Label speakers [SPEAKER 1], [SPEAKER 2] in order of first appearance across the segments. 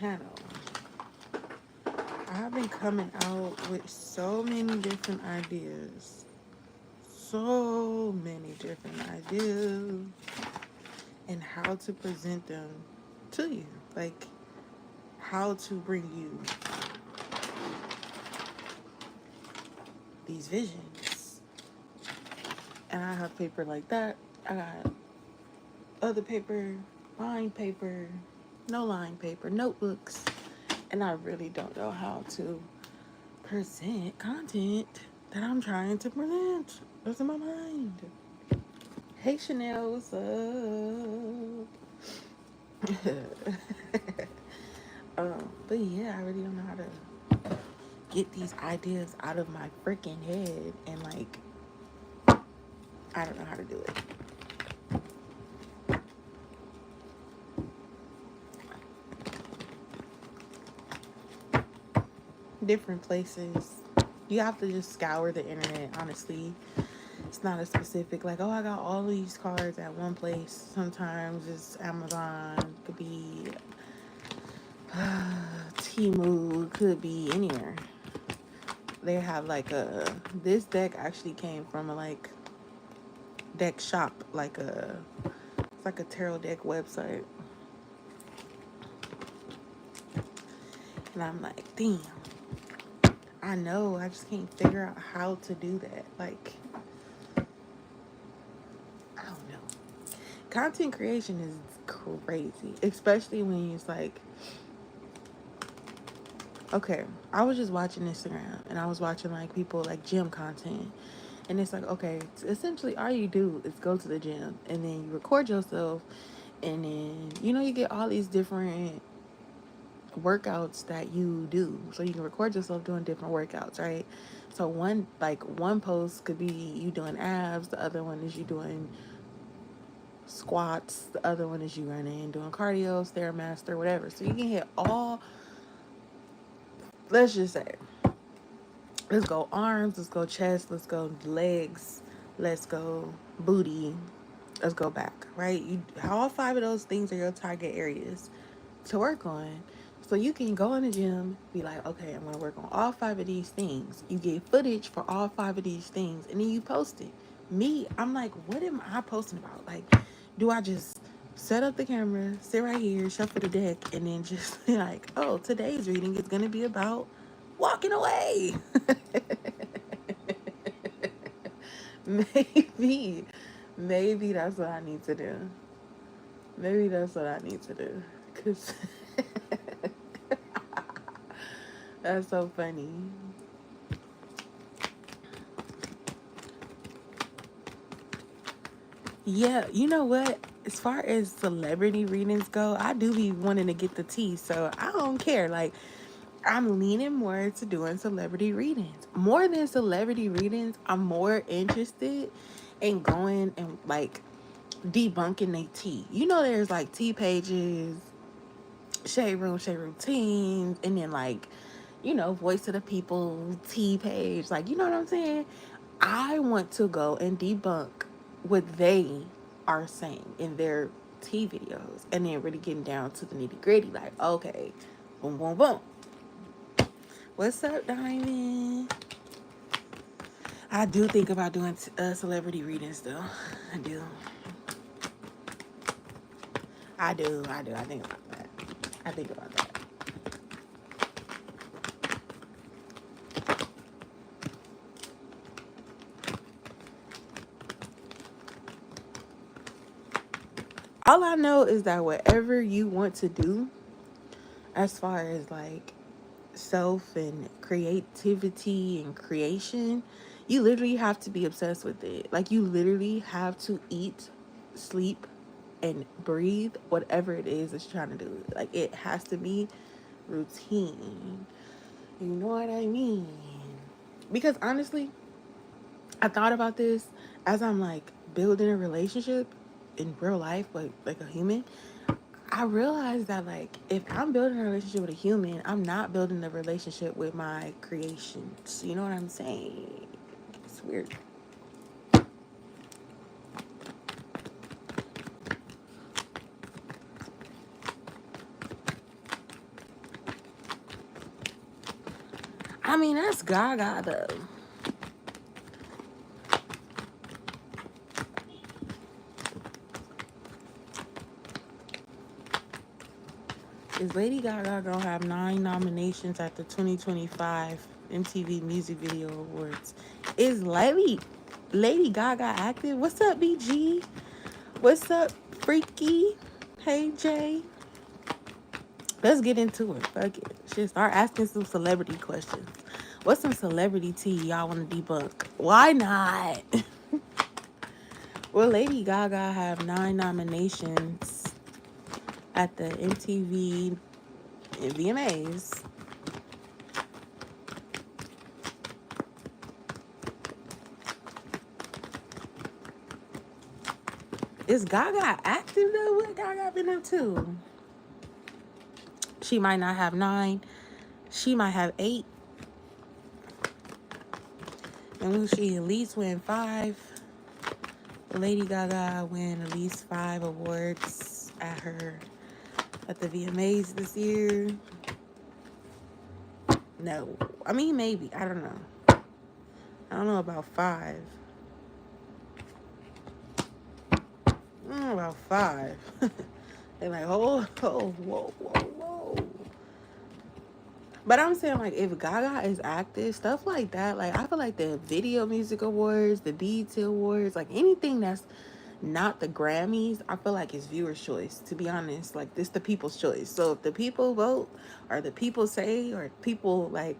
[SPEAKER 1] channel, I've been coming out with so many different ideas. So many different ideas. And how to present them to you. Like, how to bring you these visions. And I have paper like that. I got other paper, line paper, no line paper, notebooks. And I really don't know how to present content that I'm trying to present. What's in my mind? Hey Chanel, what's up? But yeah, I really don't know how to get these ideas out of my freaking head, and like, I don't know how to do it. Different places. You have to just scour the internet, honestly. It's not a specific, like, oh, I got all these cards at one place. Sometimes it's Amazon, could be Temu, could be anywhere. They have like this deck actually came from a like deck shop, it's like a tarot deck website. And I'm like, damn, I know, I just can't figure out how to do that. Like, I don't know. Content creation is crazy, especially when it's like, okay, I was just watching Instagram and I was watching like people like gym content. And it's like, okay, essentially all you do is go to the gym and then you record yourself, and then, you get all these different workouts that you do. So you can record yourself doing different workouts, right? So one post could be you doing abs, the other one is you doing squats, the other one is you running, doing cardio, stairmaster, whatever. So you can hit all, let's just say, let's go arms, let's go chest, let's go legs, let's go booty, let's go back, right? All 5 of those things are your target areas to work on. So you can go in the gym, be like, okay, I'm going to work on all 5 of these things. You get footage for all 5 of these things, and then you post it. Me, I'm like, what am I posting about? Like, do I just set up the camera, sit right here, shuffle the deck, and then just be like, oh, today's reading is going to be about walking away. maybe that's what I need to do. Maybe that's what I need to do, because that's so funny. Yeah, you know what? As far as celebrity readings go, I do be wanting to get the tea, so I don't care. Like, I'm leaning more to doing celebrity readings. More than celebrity readings, I'm more interested in going and like debunking their tea. There's like tea pages, shade routines, and then like, voice of the people tea page. Like, you know what I'm saying? I want to go and debunk what they are saying in their tea videos, and then really getting down to the nitty gritty. Like, okay, boom, boom, boom. What's up, Diamond? I do think about doing celebrity readings, though. I do. I think about that. I think about that. All I know is that whatever you want to do, as far as like self and creativity and creation, you literally have to be obsessed with it. Like, you literally have to eat, sleep, and breathe whatever it is that you're trying to do. Like, it has to be routine. You know what I mean? Because honestly, I thought about this as I'm like building a relationship in real life, like a human. I realized that like if I'm building a relationship with a human, I'm not building a relationship with my creations. You know what I'm saying? It's weird. I mean, that's Gaga though. Is Lady Gaga gonna have 9 nominations at the 2025 MTV Music Video Awards? Is Lady Gaga active? What's up, BG? What's up, Freaky? Hey, Jay. Let's get into it. Fuck it. Shit, start asking some celebrity questions. What's some celebrity tea y'all want to debunk? Why not? Will Lady Gaga have 9 nominations at the MTV and VMAs? Is Gaga active though? What Gaga been up to? She might not have 9. She might have 8. And will she at least win 5? Will Lady Gaga win at least 5 awards at the VMAs this year? No. I mean, maybe. I don't know. I don't know about 5. About 5. They're like, oh, whoa. But I'm saying, like, if Gaga is active, stuff like that, like, I feel like the Video Music Awards, the BET Awards, like, anything that's not the Grammys, I feel like it's viewer's choice, to be honest. Like, this the people's choice. So if the people vote, or the people say, or people, like,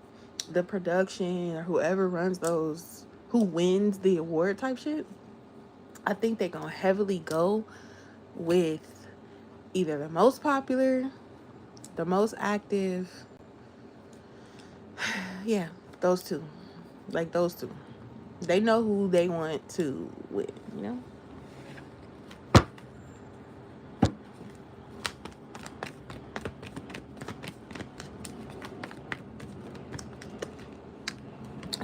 [SPEAKER 1] the production, or whoever runs those, who wins the award type shit, I think they're gonna heavily go with either the most popular, the most active. Yeah, those two. Like, those two. They know who they want to win, you know?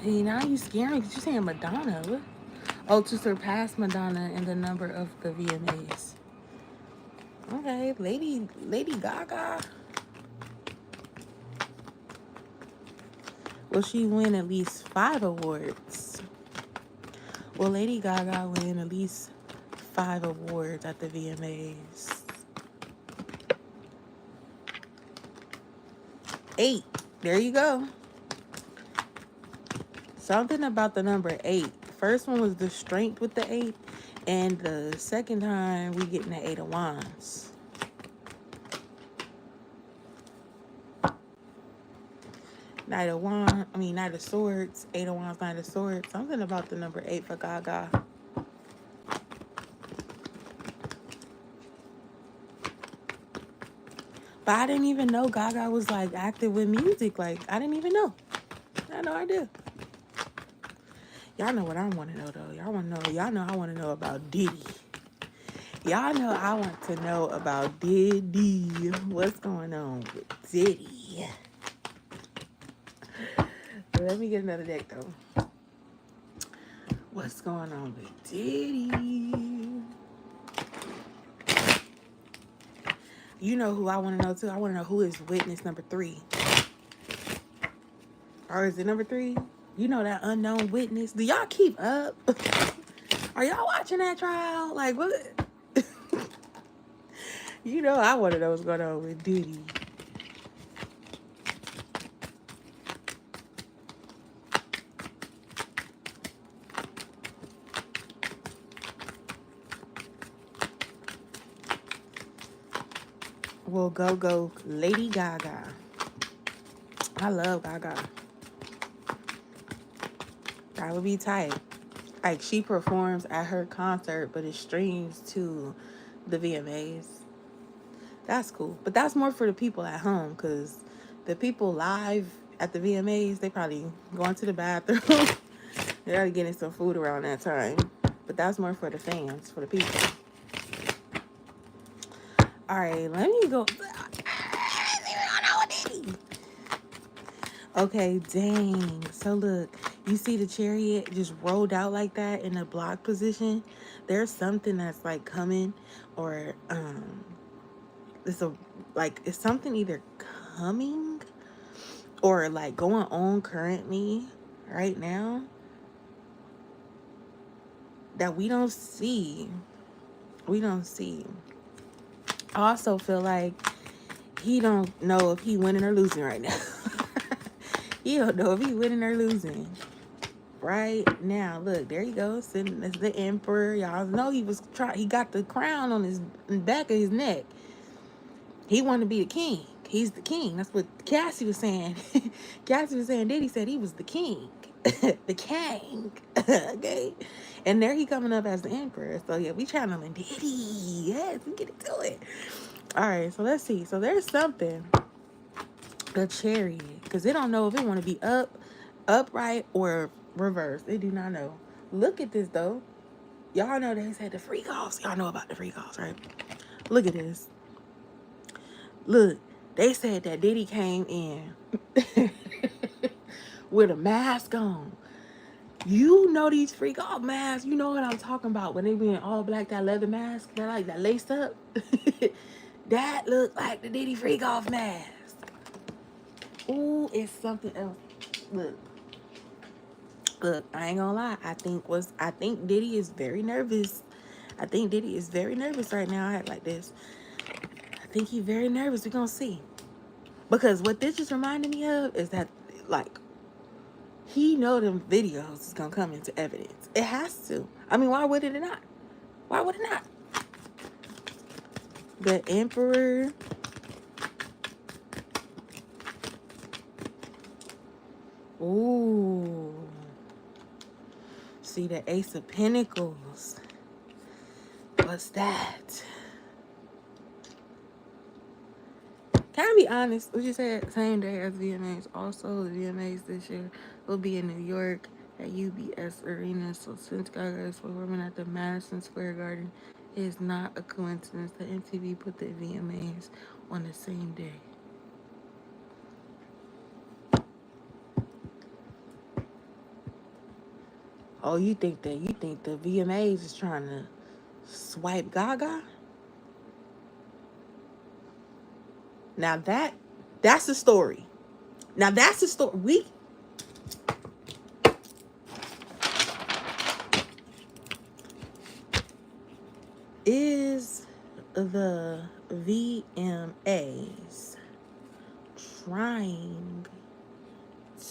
[SPEAKER 1] Hey, now you scaring me because you're saying Madonna. What? Oh, to surpass Madonna in the number of the VMAs. Okay, Lady Gaga. Will she win at least 5 awards? Will Lady Gaga win at least 5 awards at the VMAs? 8. There you go. Something about the number 8. First one was the strength with the 8. And the second time, we getting the 8 of Wands. Knight of Swords, 8 of Wands, Knight of Swords. Something about the number 8 for Gaga. But I didn't even know Gaga was, like, active with music. Like, I didn't even know. I had no idea. Y'all know what I want to know, though. Y'all know I want to know about Diddy. Y'all know I want to know about Diddy. What's going on with Diddy? Let me get another deck, though. What's going on with Diddy? You know who I want to know, too. I want to know who is witness number 3. Or is it number 3? You know that unknown witness. Do y'all keep up? Are y'all watching that trial? Like, what? You know I want to know what's going on with Diddy. We'll go Lady Gaga. I love Gaga. That would be tight. Like, she performs at her concert, but it streams to the VMAs. That's cool. But that's more for the people at home, because the people live at the VMAs, they probably going to the bathroom. They're already getting some food around that time. But that's more for the fans, for the people. All right, let me go. Okay, dang. So look, you see the chariot just rolled out like that in a block position? There's something that's like coming, or it's something either coming or like going on currently right now that we don't see. We don't see. I also feel like he don't know if he winning or losing right now. He don't know if he winning or losing right now. Look, there he goes, sitting as the emperor. Y'all know he was trying. He got the crown on his back of his neck. He wanted to be the king. He's the king. That's what Cassie was saying. Cassie was saying, Diddy said he was the king. The king. Okay. And there he coming up as the emperor. So yeah, we channeling Diddy. Yes, we get into it. All right, so let's see. So there's something. The chariot. Because they don't know if it want to be upright, or reverse. They do not know. Look at this though. Y'all know they said the freak offs. Y'all know about the freak offs, right? Look at this. Look, they said that Diddy came in with a mask on. You know these freak off masks. You know what I'm talking about when they be in all black, that leather mask, that like that laced up. That looked like the Diddy freak off mask. Ooh, it's something else. Look, I ain't gonna lie. I think Diddy is very nervous. I think Diddy is very nervous right now. I act like this. I think he's very nervous. We're gonna see. Because what this just reminded me of is that, like, he know them videos is gonna come into evidence. It has to. I mean, why would it not? Why would it not? The Emperor. Ooh. See the Ace of Pentacles. What's that? Can I be honest? What you said? Same day as VMAs. Also, the VMAs this year will be in New York at UBS Arena. So since Gaga is performing at the Madison Square Garden, it is not a coincidence that MTV put the VMAs on the same day. Oh, you think the VMAs is trying to swipe Gaga? Now that's the story. Now that's the story. Is the VMAs trying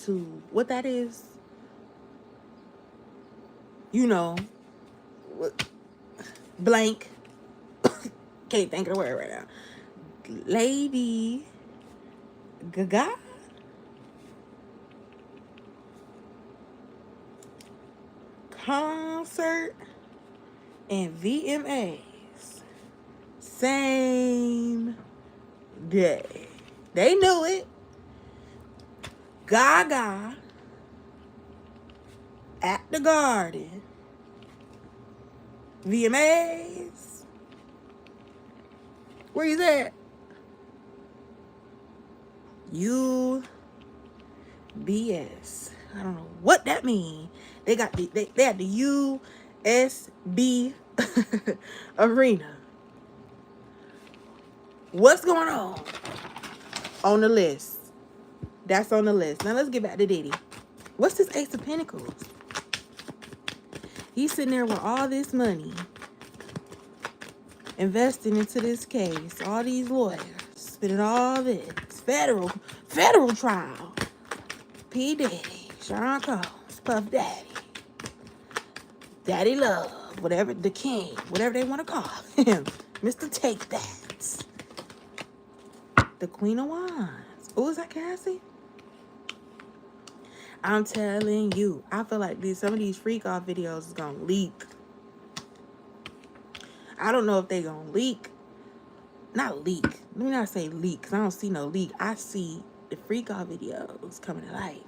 [SPEAKER 1] to, what that is, you know, blank, can't think of the word right now, Lady Gaga? Concert and VMAs same day. They knew it. Gaga at the Garden. VMAs. Where you at? UBS. I don't know what that means. They got they had the USB Arena. What's going on the list? That's on the list. Now let's get back to Diddy. What's this Ace of Pentacles? He's sitting there with all this money, investing into this case, all these lawyers, spending all this federal trial. P. Diddy, Sean Combs, Puff Daddy, Daddy Love, whatever, the king, whatever they want to call him, Mr. Take That. The Queen of Wands. Oh, is that Cassie? I'm telling you, I feel like some of these freak off videos is gonna leak. I don't know if they gonna leak. Not leak. Let me not say leak, because I don't see no leak. I see the freak off videos coming to light.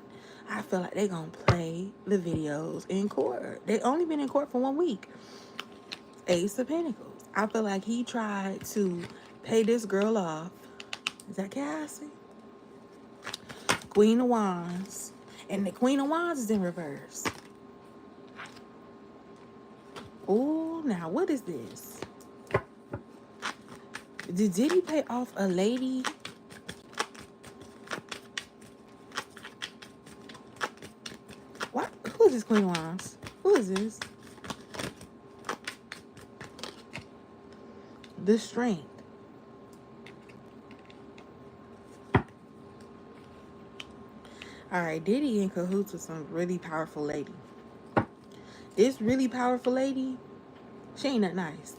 [SPEAKER 1] I feel like they gonna play the videos in court. They only been in court for 1 week. Ace of Pentacles. I feel like he tried to pay this girl off. Is that Cassie? Queen of Wands. And the Queen of Wands is in reverse. Oh, now what is this? Did he pay off a lady? this Queen of Wands? Who is this? The Strength. All right, Diddy in cahoots with some really powerful lady. This really powerful lady, she ain't that nice.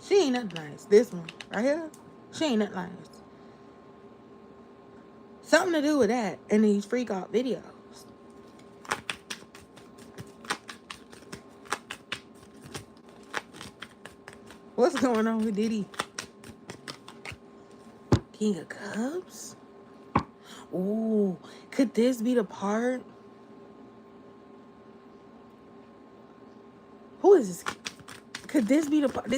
[SPEAKER 1] She ain't that nice. This one right here, she ain't that nice. Something to do with that in these freak out videos. What's going on with Diddy? King of Cups? Ooh, could this be the part? Who is this? Could this be the part?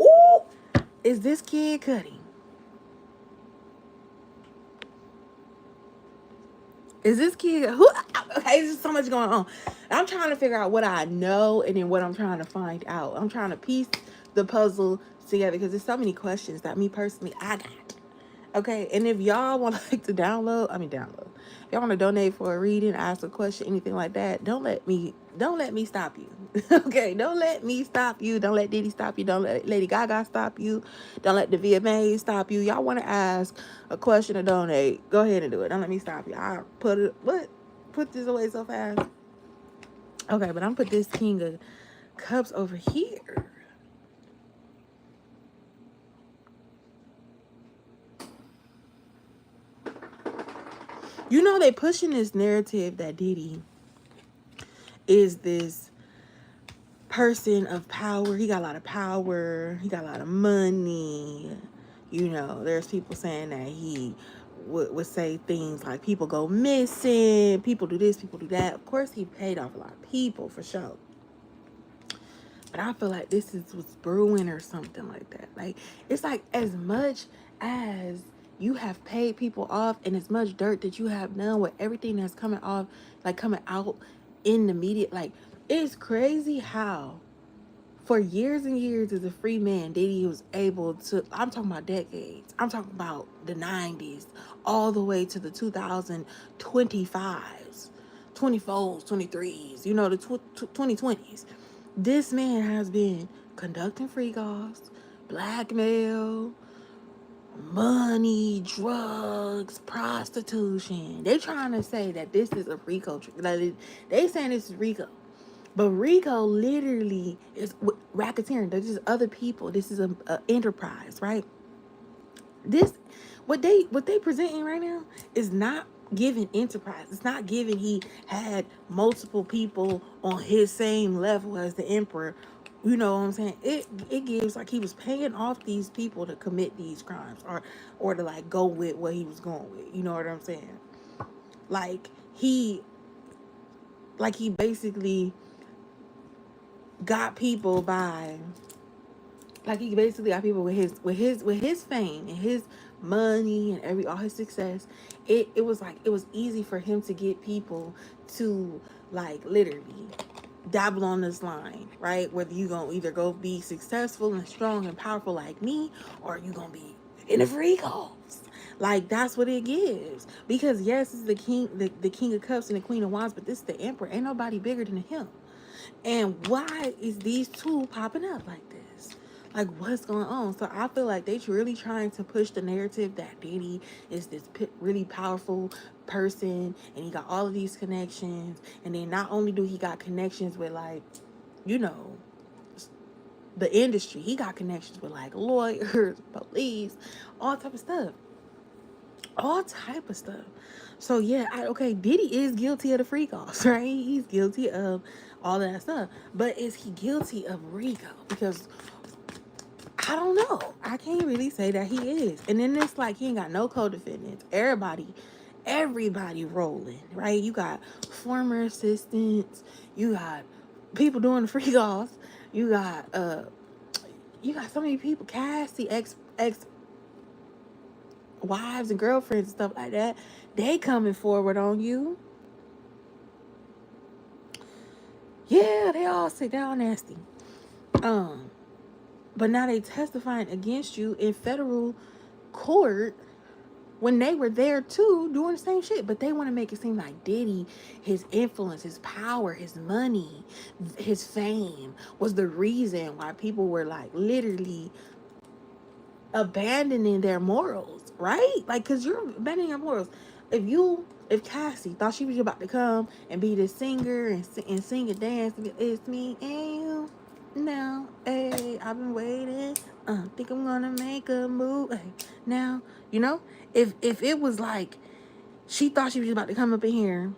[SPEAKER 1] Ooh, is this Kid Cudi? Is this kid who? Okay, there's so much going on. I'm trying to figure out what I know and then what I'm trying to find out. I'm trying to piece the puzzle together because there's so many questions that me personally I got. Okay, and if y'all want like to download, if y'all want to donate for a reading, ask a question, anything like that, don't let me stop you. Okay, don't let me stop you. Don't let Diddy stop you. Don't let Lady Gaga stop you. Don't let the VMAs stop you. Y'all want to ask a question or donate, go ahead and do it. Don't let me stop you. I put this away so fast. Okay, but I'm put this King of Cups over here. You know, they pushing this narrative that Diddy is this person of power. He got a lot of power. He got a lot of money. You know, there's people saying that he would say things like people go missing, people do this, people do that. Of course, he paid off a lot of people for sure. But I feel like this is what's brewing or something like that. Like, it's like as much as you have paid people off and as much dirt that you have done with everything that's coming off, like coming out in the media, like it's crazy how for years and years as a free man, Diddy was able to, I'm talking about decades, I'm talking about the 90s, all the way to the 2025s, 24s, 23s, you know, the 2020s. This man has been conducting freak offs, blackmail, money, drugs, prostitution. They trying to say that this is a RICO. They saying this is RICO. But RICO literally is racketeering. There's just other people. This is a enterprise, right? This, what they presenting right now is not giving enterprise. It's not giving he had multiple people on his same level as the emperor. You know what I'm saying? It gives like he was paying off these people to commit these crimes or to like go with what he was going with. You know what I'm saying? Like he basically got people by, like he basically got people with his fame and his money and all his success. It was like it was easy for him to get people to like literally dabble on this line, right? Whether you gonna either go be successful and strong and powerful like me, or you gonna be in the free calls. Like that's what it gives. Because yes, it's the king of cups and the queen of wands, but this is the emperor. Ain't nobody bigger than him. And why is these two popping up like this? Like, what's going on? So I feel like they're really trying to push the narrative that Diddy is this really powerful person and he got all of these connections. And then not only do he got connections with, like, you know, the industry, he got connections with, like, lawyers, police, all type of stuff. All type of stuff. So yeah, okay, Diddy is guilty of the freak offs, right? He's guilty of all that stuff. But is he guilty of RICO? Because I don't know. I can't really say that he is. And then it's like he ain't got no co-defendants. Everybody rolling, right? You got former assistants, you got people doing the freak offs, you got so many people, Cassie, ex wives and girlfriends and stuff like that, they coming forward on you. Yeah, they all sit down nasty. But now they testifying against you in federal court when they were there too doing the same shit, but they want to make it seem like Diddy, his influence, his power, his money, his fame was the reason why people were like literally abandoning their morals, right? Like, cause you're abandoning your morals. If Cassie thought she was about to come and be the singer and sing and dance, it's me and you. Now, hey, I've been waiting. Think I'm gonna make a move. Hey, now, you know, if it was like she thought she was about to come up in here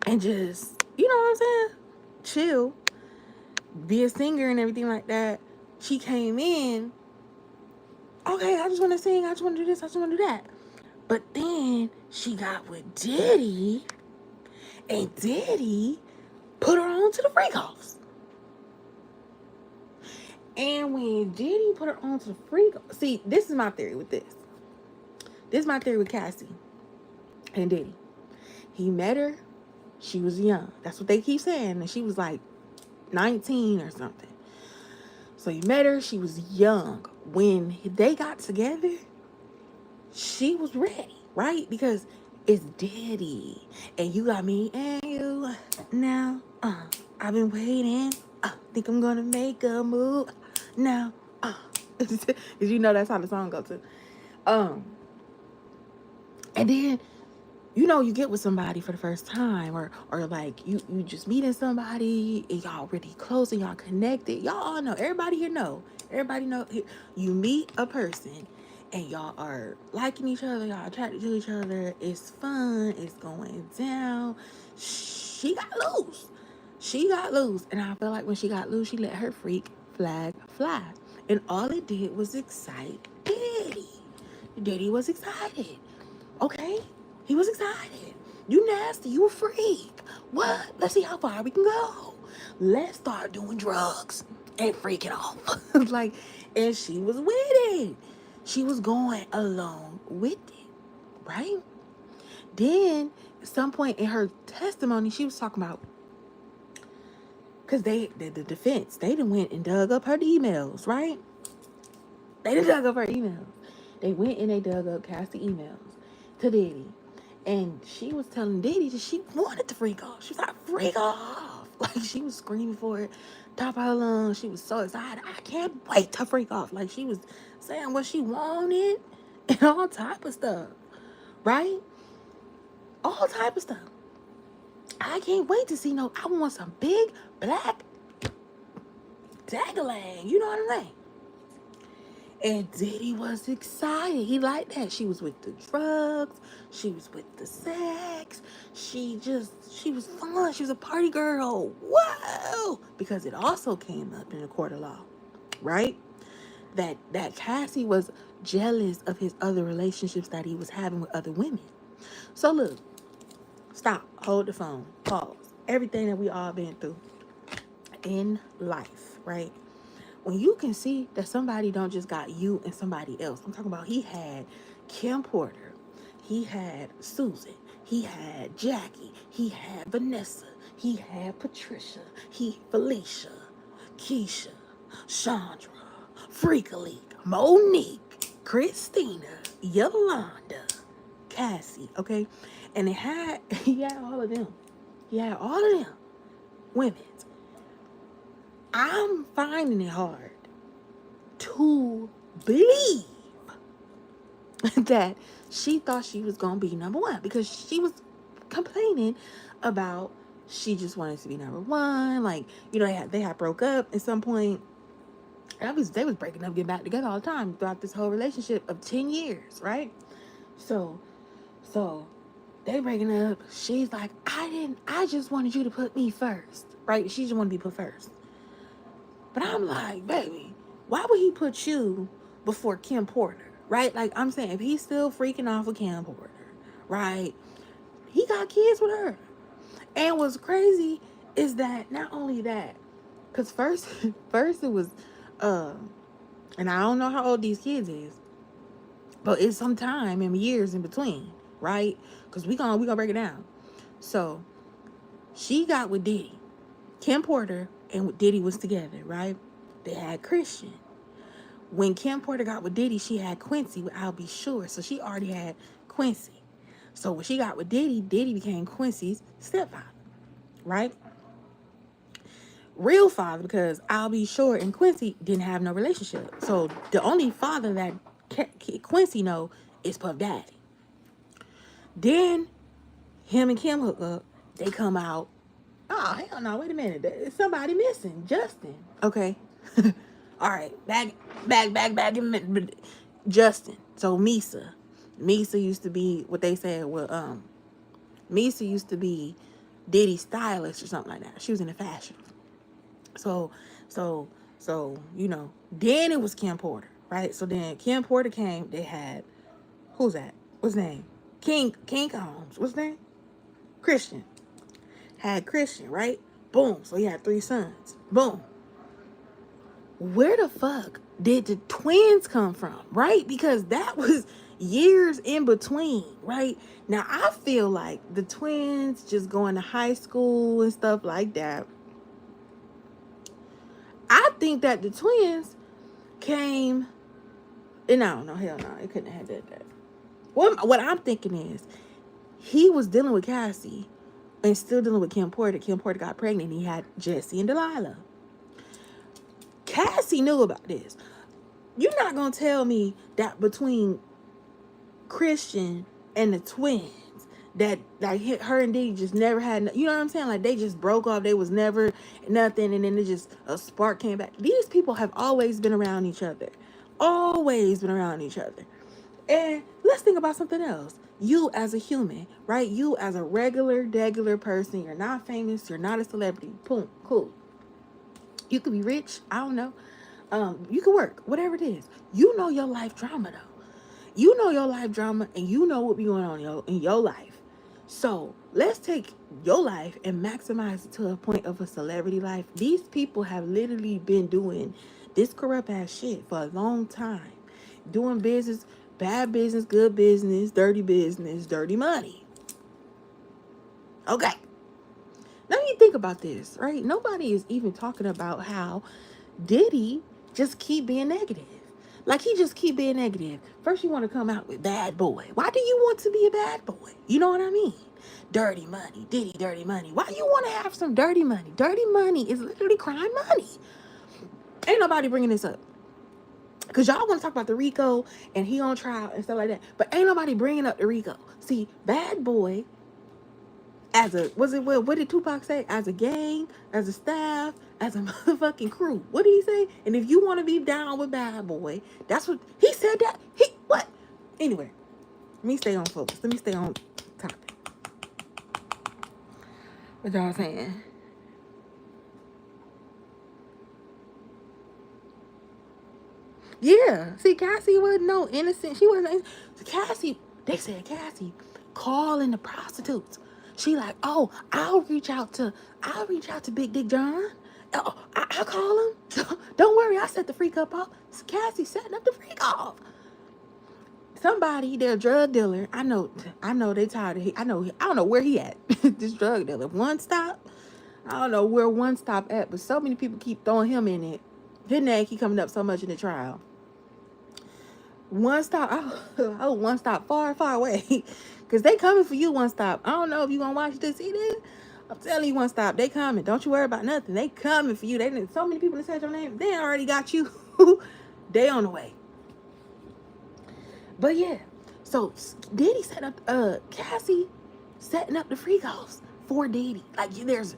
[SPEAKER 1] and just, you know what I'm saying, chill, be a singer and everything like that. She came in, okay, I just want to sing, I just want to do this, I just want to do that. But then she got with Diddy, and Diddy put her on to the freak offs. And when Diddy put her on to the freak offs, see, this is my theory with this. This is my theory with Cassie and Diddy. He met her, she was young. That's what they keep saying. And she was like 19 or something. So he met her, she was young. When they got together, she was ready, right? Because it's Diddy. And you got me and you. Now, I've been waiting. Think I'm gonna make a move. Now, because you know that's how the song goes too. And then, you know, you get with somebody for the first time, or like you just meeting somebody and y'all really close and y'all connected. Y'all all know, everybody here know. Everybody know, you meet a person and y'all are liking each other, y'all attracted to each other. It's fun, it's going down. She got loose. She got loose. And I feel like when she got loose, she let her freak flag fly. And all it did was excite Diddy. Diddy was excited. Okay? He was excited. You nasty. You a freak. What? Let's see how far we can go. Let's start doing drugs and freaking off. Like, and she was with it. She was going along with it. Right? Then, at some point in her testimony, she was talking about, because the defense, they done went and dug up her emails, right? They done dug up her emails. They went and they dug up Cassie emails to Diddy. And she was telling Diddy that she wanted to freak off. She was like, freak off. Like, she was screaming for it, top of her lungs. She was so excited. I can't wait to freak off. Like, she was saying what she wanted and all type of stuff. Right? All type of stuff. I can't wait to see I want some big black daggerlang. You know what I'm saying? And Diddy was excited. He liked that. She was with the drugs. She was with the sex. She was fun. She was a party girl. Whoa! Because it also came up in the court of law, right? That Cassie was jealous of his other relationships that he was having with other women. So look, stop, hold the phone, pause. Everything that we all been through in life, right? When you can see that somebody don't just got you and somebody else. I'm talking about, he had Kim Porter, he had Susan, he had Jackie, he had Vanessa, he had Patricia, Felicia, Keisha, Chandra, Freakalik, Monique, Christina, Yolanda, Cassie, okay? And he had all of them. He had all of them women. I'm finding it hard to believe that she thought she was going to be number one, because she was complaining about she just wanted to be number one. Like, you know, they had broke up at some point. They was breaking up, getting back together all the time throughout this whole relationship of 10 years, right? So they breaking up. She's like, I just wanted you to put me first, right? She just wanted to be put first. But I'm like, baby, why would he put you before Kim Porter, right? Like, I'm saying, if he's still freaking off with Kim Porter, right, he got kids with her. And what's crazy is that not only that, because first it was, and I don't know how old these kids is, but it's some time and years in between, right? Because we gonna break it down. So she got with Diddy. Kim Porter and Diddy was together, right? They had Christian. When Kim Porter got with Diddy, she had Quincy with I'll Be Sure. So she already had Quincy. So when she got with Diddy, Diddy became Quincy's stepfather, right? Real father, because I'll Be Sure and Quincy didn't have no relationship. So the only father that Quincy know is Puff Daddy. Then him and Kim hook up. They come out. Oh, hell no, wait a minute. There's somebody missing. Justin. Okay. All right. Back. Justin. So Misa. Misa used to be what they said. Well, Misa used to be Diddy's stylist or something like that. She was in the fashion. So, you know, then it was Kim Porter, right? So then Kim Porter came. They had, who's that? What's his name? King Combs. What's his name? Christian. Had Christian, right? Boom. So he had 3 sons. Boom. Where the fuck did the twins come from, right? Because that was years in between, right? Now, I feel like the twins just going to high school and stuff like that. I think that the twins came, and no, hell no, it couldn't have had that. What I'm thinking is, he was dealing with Cassie and still dealing with Kim Porter. Kim Porter got pregnant. He had Jesse and Delilah. Cassie knew about this. You're not going to tell me that between Christian and the twins, that like her and Diddy just never had, you know what I'm saying? Like they just broke off. They was never nothing. And then it just, a spark came back. These people have always been around each other. Always been around each other. And let's think about something else. You as a human, right? You as a regular person, you're not famous, you're not a celebrity. Boom, cool. You could be rich, I don't know. You could work, whatever it is. You know your life drama though. You know your life drama and you know what be going on in your life. So let's take your life and maximize it to a point of a celebrity life. These people have literally been doing this corrupt ass shit for a long time. Doing business, bad business, good business, dirty money. Okay. Now you think about this, right? Nobody is even talking about how Diddy just keep being negative. Like he just keep being negative. First you want to come out with bad boy. Why do you want to be a bad boy? You know what I mean? Dirty money. Diddy dirty money. Why you want to have some dirty money? Dirty money is literally crime money. Ain't nobody bringing this up. Because y'all want to talk about the RICO and he on trial and stuff like that. But ain't nobody bringing up the RICO. See, bad boy, as a, what did Tupac say? As a gang, as a staff, as a motherfucking crew. What did he say? And if you want to be down with bad boy, that's what, he said that. What? Anyway, let me stay on focus. Let me stay on topic. What y'all saying? Yeah. See, Cassie wasn't no innocent. She wasn't. Cassie, they said Cassie calling the prostitutes. She like, oh, I'll reach out to Big Dick John. Oh, I'll call him. Don't worry, I set the freak up off. Cassie setting up the freak off. Somebody, their drug dealer. I know they tired of. I don't know where he at. This drug dealer. One Stop. I don't know where One Stop at, but so many people keep throwing him in it. His name keep coming up so much in the trial. One Stop, oh, One Stop far away. Because they coming for you, One Stop. I don't know if you going to watch this either. I'm telling you, One Stop, they coming. Don't you worry about nothing. They coming for you. They didn't, so many people that said your name, they already got you. They on the way. But yeah, so Diddy set up, Cassie setting up the freak offs for Diddy. Like, there's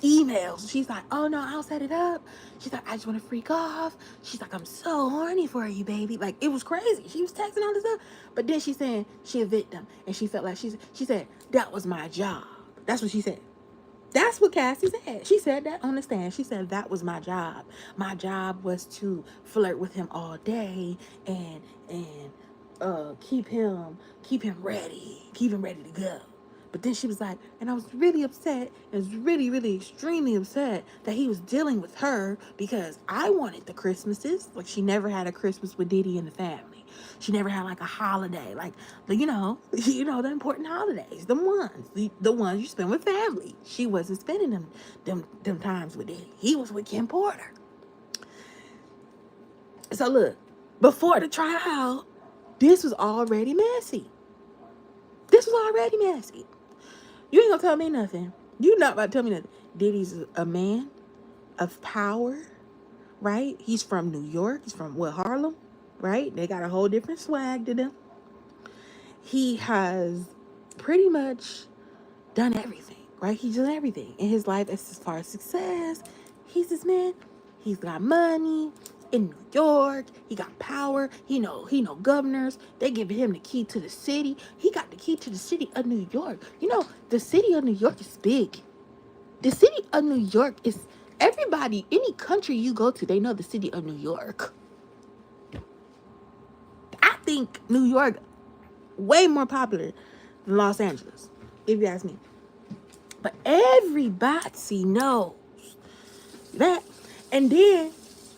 [SPEAKER 1] emails. She's like, oh no, I'll set it up. She's like, I just want to freak off. She's like, I'm so horny for you, baby. Like, it was crazy. She was texting all this stuff. But then she's saying she a victim. And she felt like she said, that was my job. That's what she said. That's what Cassie said. She said that on the stand. She said, that was my job. My job was to flirt with him all day and keep him ready to go. But then she was like, and I was really upset, and was really extremely upset that he was dealing with her because I wanted the Christmases. Like, she never had a Christmas with Diddy and the family. She never had like a holiday, like the, you know, the important holidays, the ones you spend with family. She wasn't spending them times with Diddy. He was with Kim Porter. So look, before the trial, this was already messy. This was already messy. You ain't gonna tell me nothing. You not about to tell me nothing. Diddy's a man of power, right? He's from New York. He's from, what, Harlem, right? They got a whole different swag to them. He has pretty much done everything, right? He's done everything in his life as far as success. He's this man. He's got money in New York. He got power. He know governors. They give him the key to the city. He got the key to the city of New York. You know, the city of New York is big. The city of New York is, everybody, any country you go to, they know the city of New York. I think New York way more popular than Los Angeles, if you ask me. But everybody knows that. And then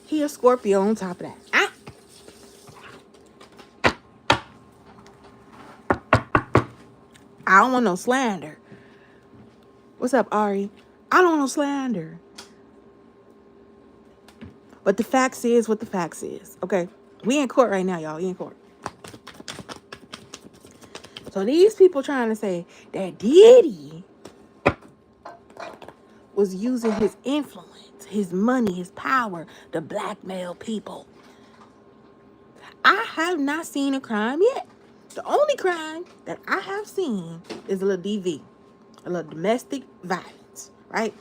[SPEAKER 1] he a Scorpio on top of that. I don't want no slander. What's up, Ari? I don't want no slander. But the facts is what the facts is. Okay? We in court right now, y'all. We in court. So these people trying to say that Diddy was using his influence, his money, his power to blackmail people. I have not seen a crime yet. The only crime that I have seen is a little DV, a little domestic violence, right?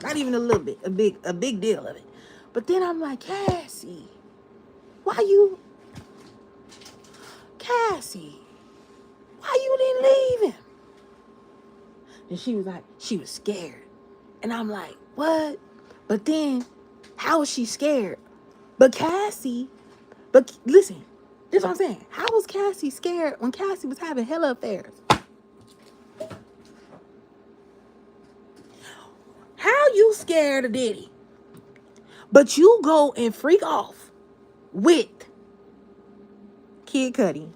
[SPEAKER 1] Not even a little bit, a big deal of it. But then I'm like, Cassie, why you didn't leave him? And she was like, she was scared. And I'm like, what? But then, how was she scared? But listen, this is what I'm saying. How was Cassie scared when Cassie was having hella affairs? How you scared of Diddy? But you go and freak off with Kid Cudi.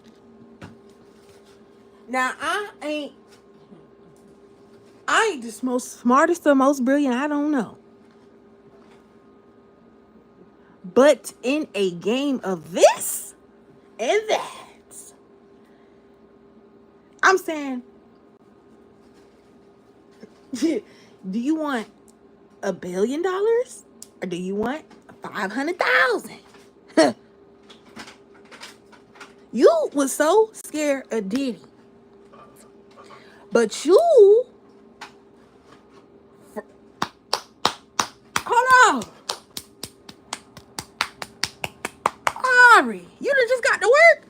[SPEAKER 1] Now, I ain't the most smartest or most brilliant, I don't know. But in a game of this and that, I'm saying, do you want $1 billion or do you want 500,000? You was so scared of Diddy, but you, hold on, Ari, you done just got to work.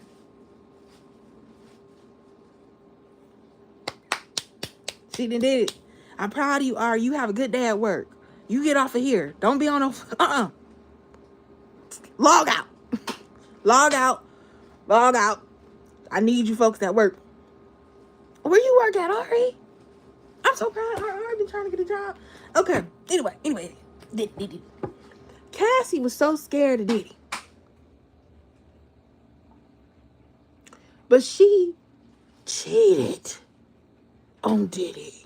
[SPEAKER 1] She done did it. I'm proud of you, Ari. You have a good day at work. You get off of here. Don't be on no, Log out. Log out. Log out. I need you folks at work. Where you work at, Ari? I'm so proud. Ari been trying to get a job. Okay. Anyway. Cassie was so scared of Diddy. But she cheated on Diddy.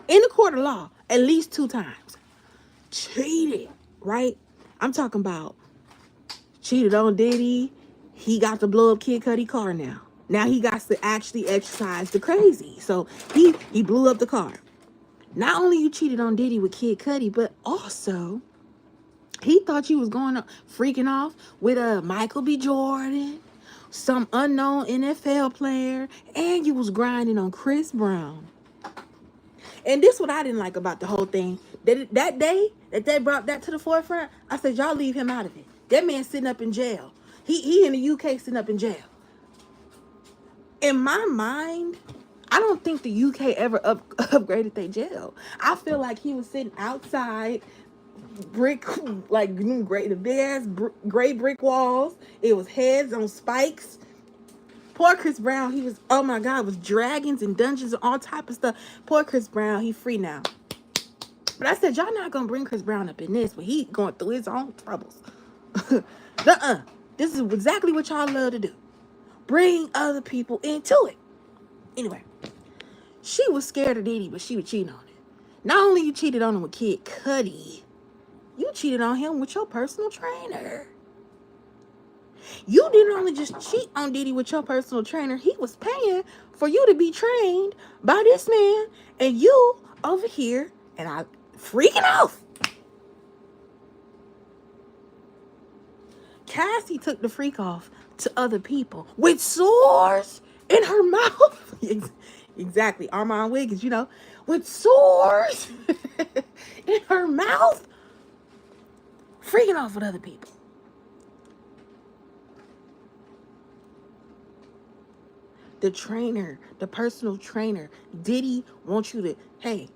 [SPEAKER 1] In the court of law, at least 2 times. Cheated, right? I'm talking about cheated on Diddy. He got to blow up Kid Cudi car now. Now he got to actually exercise the crazy. So he blew up the car. Not only you cheated on Diddy with Kid Cudi, but also he thought you was going up, freaking off with Michael B. Jordan, some unknown NFL player, and you was grinding on Chris Brown. And this is what I didn't like about the whole thing. That day that they brought that to the forefront, I said, y'all leave him out of it. That man's sitting up in jail. He in the UK sitting up in jail. In my mind, I don't think the UK ever upgraded their jail. I feel like he was sitting outside, brick, like the big ass gray brick walls. It was heads on spikes. Poor Chris Brown, he was, oh my God, it was dragons and dungeons and all type of stuff. Poor Chris Brown, he free now. But I said, y'all not gonna bring Chris Brown up in this, but he going through his own troubles. This is exactly what y'all love to do. Bring other people into it. Anyway, she was scared of Diddy, but she was cheating on it. Not only you cheated on him with Kid Cudi, you cheated on him with your personal trainer. You didn't only just cheat on Diddy with your personal trainer. He was paying for you to be trained by this man. And you over here, and I freaking off. Cassie took the freak off to other people with sores in her mouth. Exactly. Armand Wiggins, with sores in her mouth. Freaking off with other people. The trainer, the personal trainer. Diddy wants you to, hey,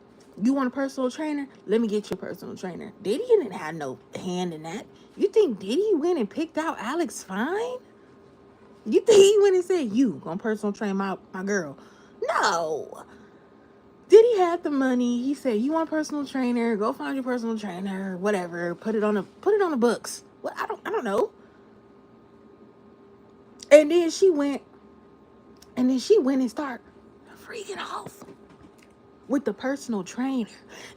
[SPEAKER 1] you want a personal trainer? Let me get your personal trainer. Diddy didn't have no hand in that. You think Diddy went and picked out Alex Fine? You think he went and said, you gonna personal train my girl? No. Diddy had the money. He said, you want a personal trainer? Go find your personal trainer, whatever. Put it on the books. What? I don't know. And then she went and started freaking off with the personal trainer.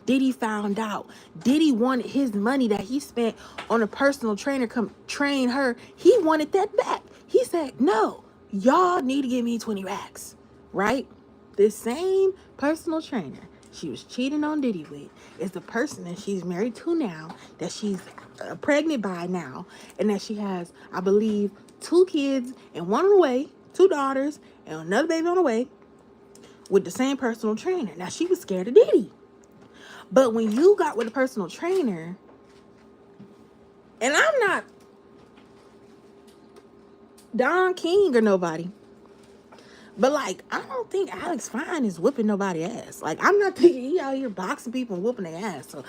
[SPEAKER 1] Diddy found out. Diddy wanted his money that he spent on a personal trainer come train her. He wanted that back. He said, no, y'all need to give me 20 racks, right? This same personal trainer she was cheating on Diddy with is the person that she's married to now, that she's pregnant by now, and that she has, I believe, 2 kids and one on the way, 2 daughters, and another baby on the way, with the same personal trainer. Now, she was scared of Diddy. But when you got with a personal trainer, and I'm not Don King or nobody, but, like, I don't think Alex Fine is whipping nobody ass. Like, I'm not thinking he out here boxing people and whooping their ass. So,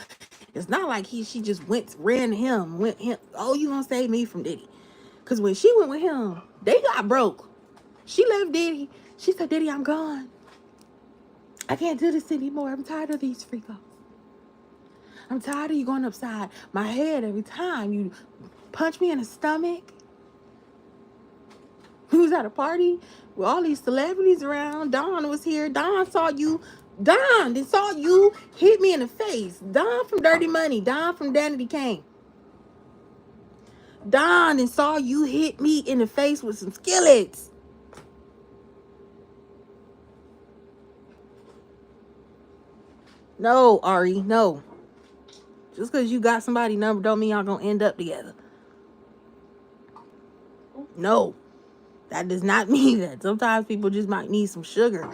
[SPEAKER 1] it's not like she just ran him, oh, you gonna save me from Diddy. Because when she went with him, they got broke. She left Diddy. She said, Diddy, I'm gone. I can't do this anymore. I'm tired of these freak offs. I'm tired of you going upside my head every time you punch me in the stomach. We was at a party with all these celebrities around. Don was here. Don saw you. Don, they saw you hit me in the face. Don from Dirty Money. Don from Danity Kane. Don and saw you hit me in the face with some skillets. No, Ari, no. Just because you got somebody's number don't mean y'all gonna end up together. No. That does not mean that. Sometimes people just might need some sugar.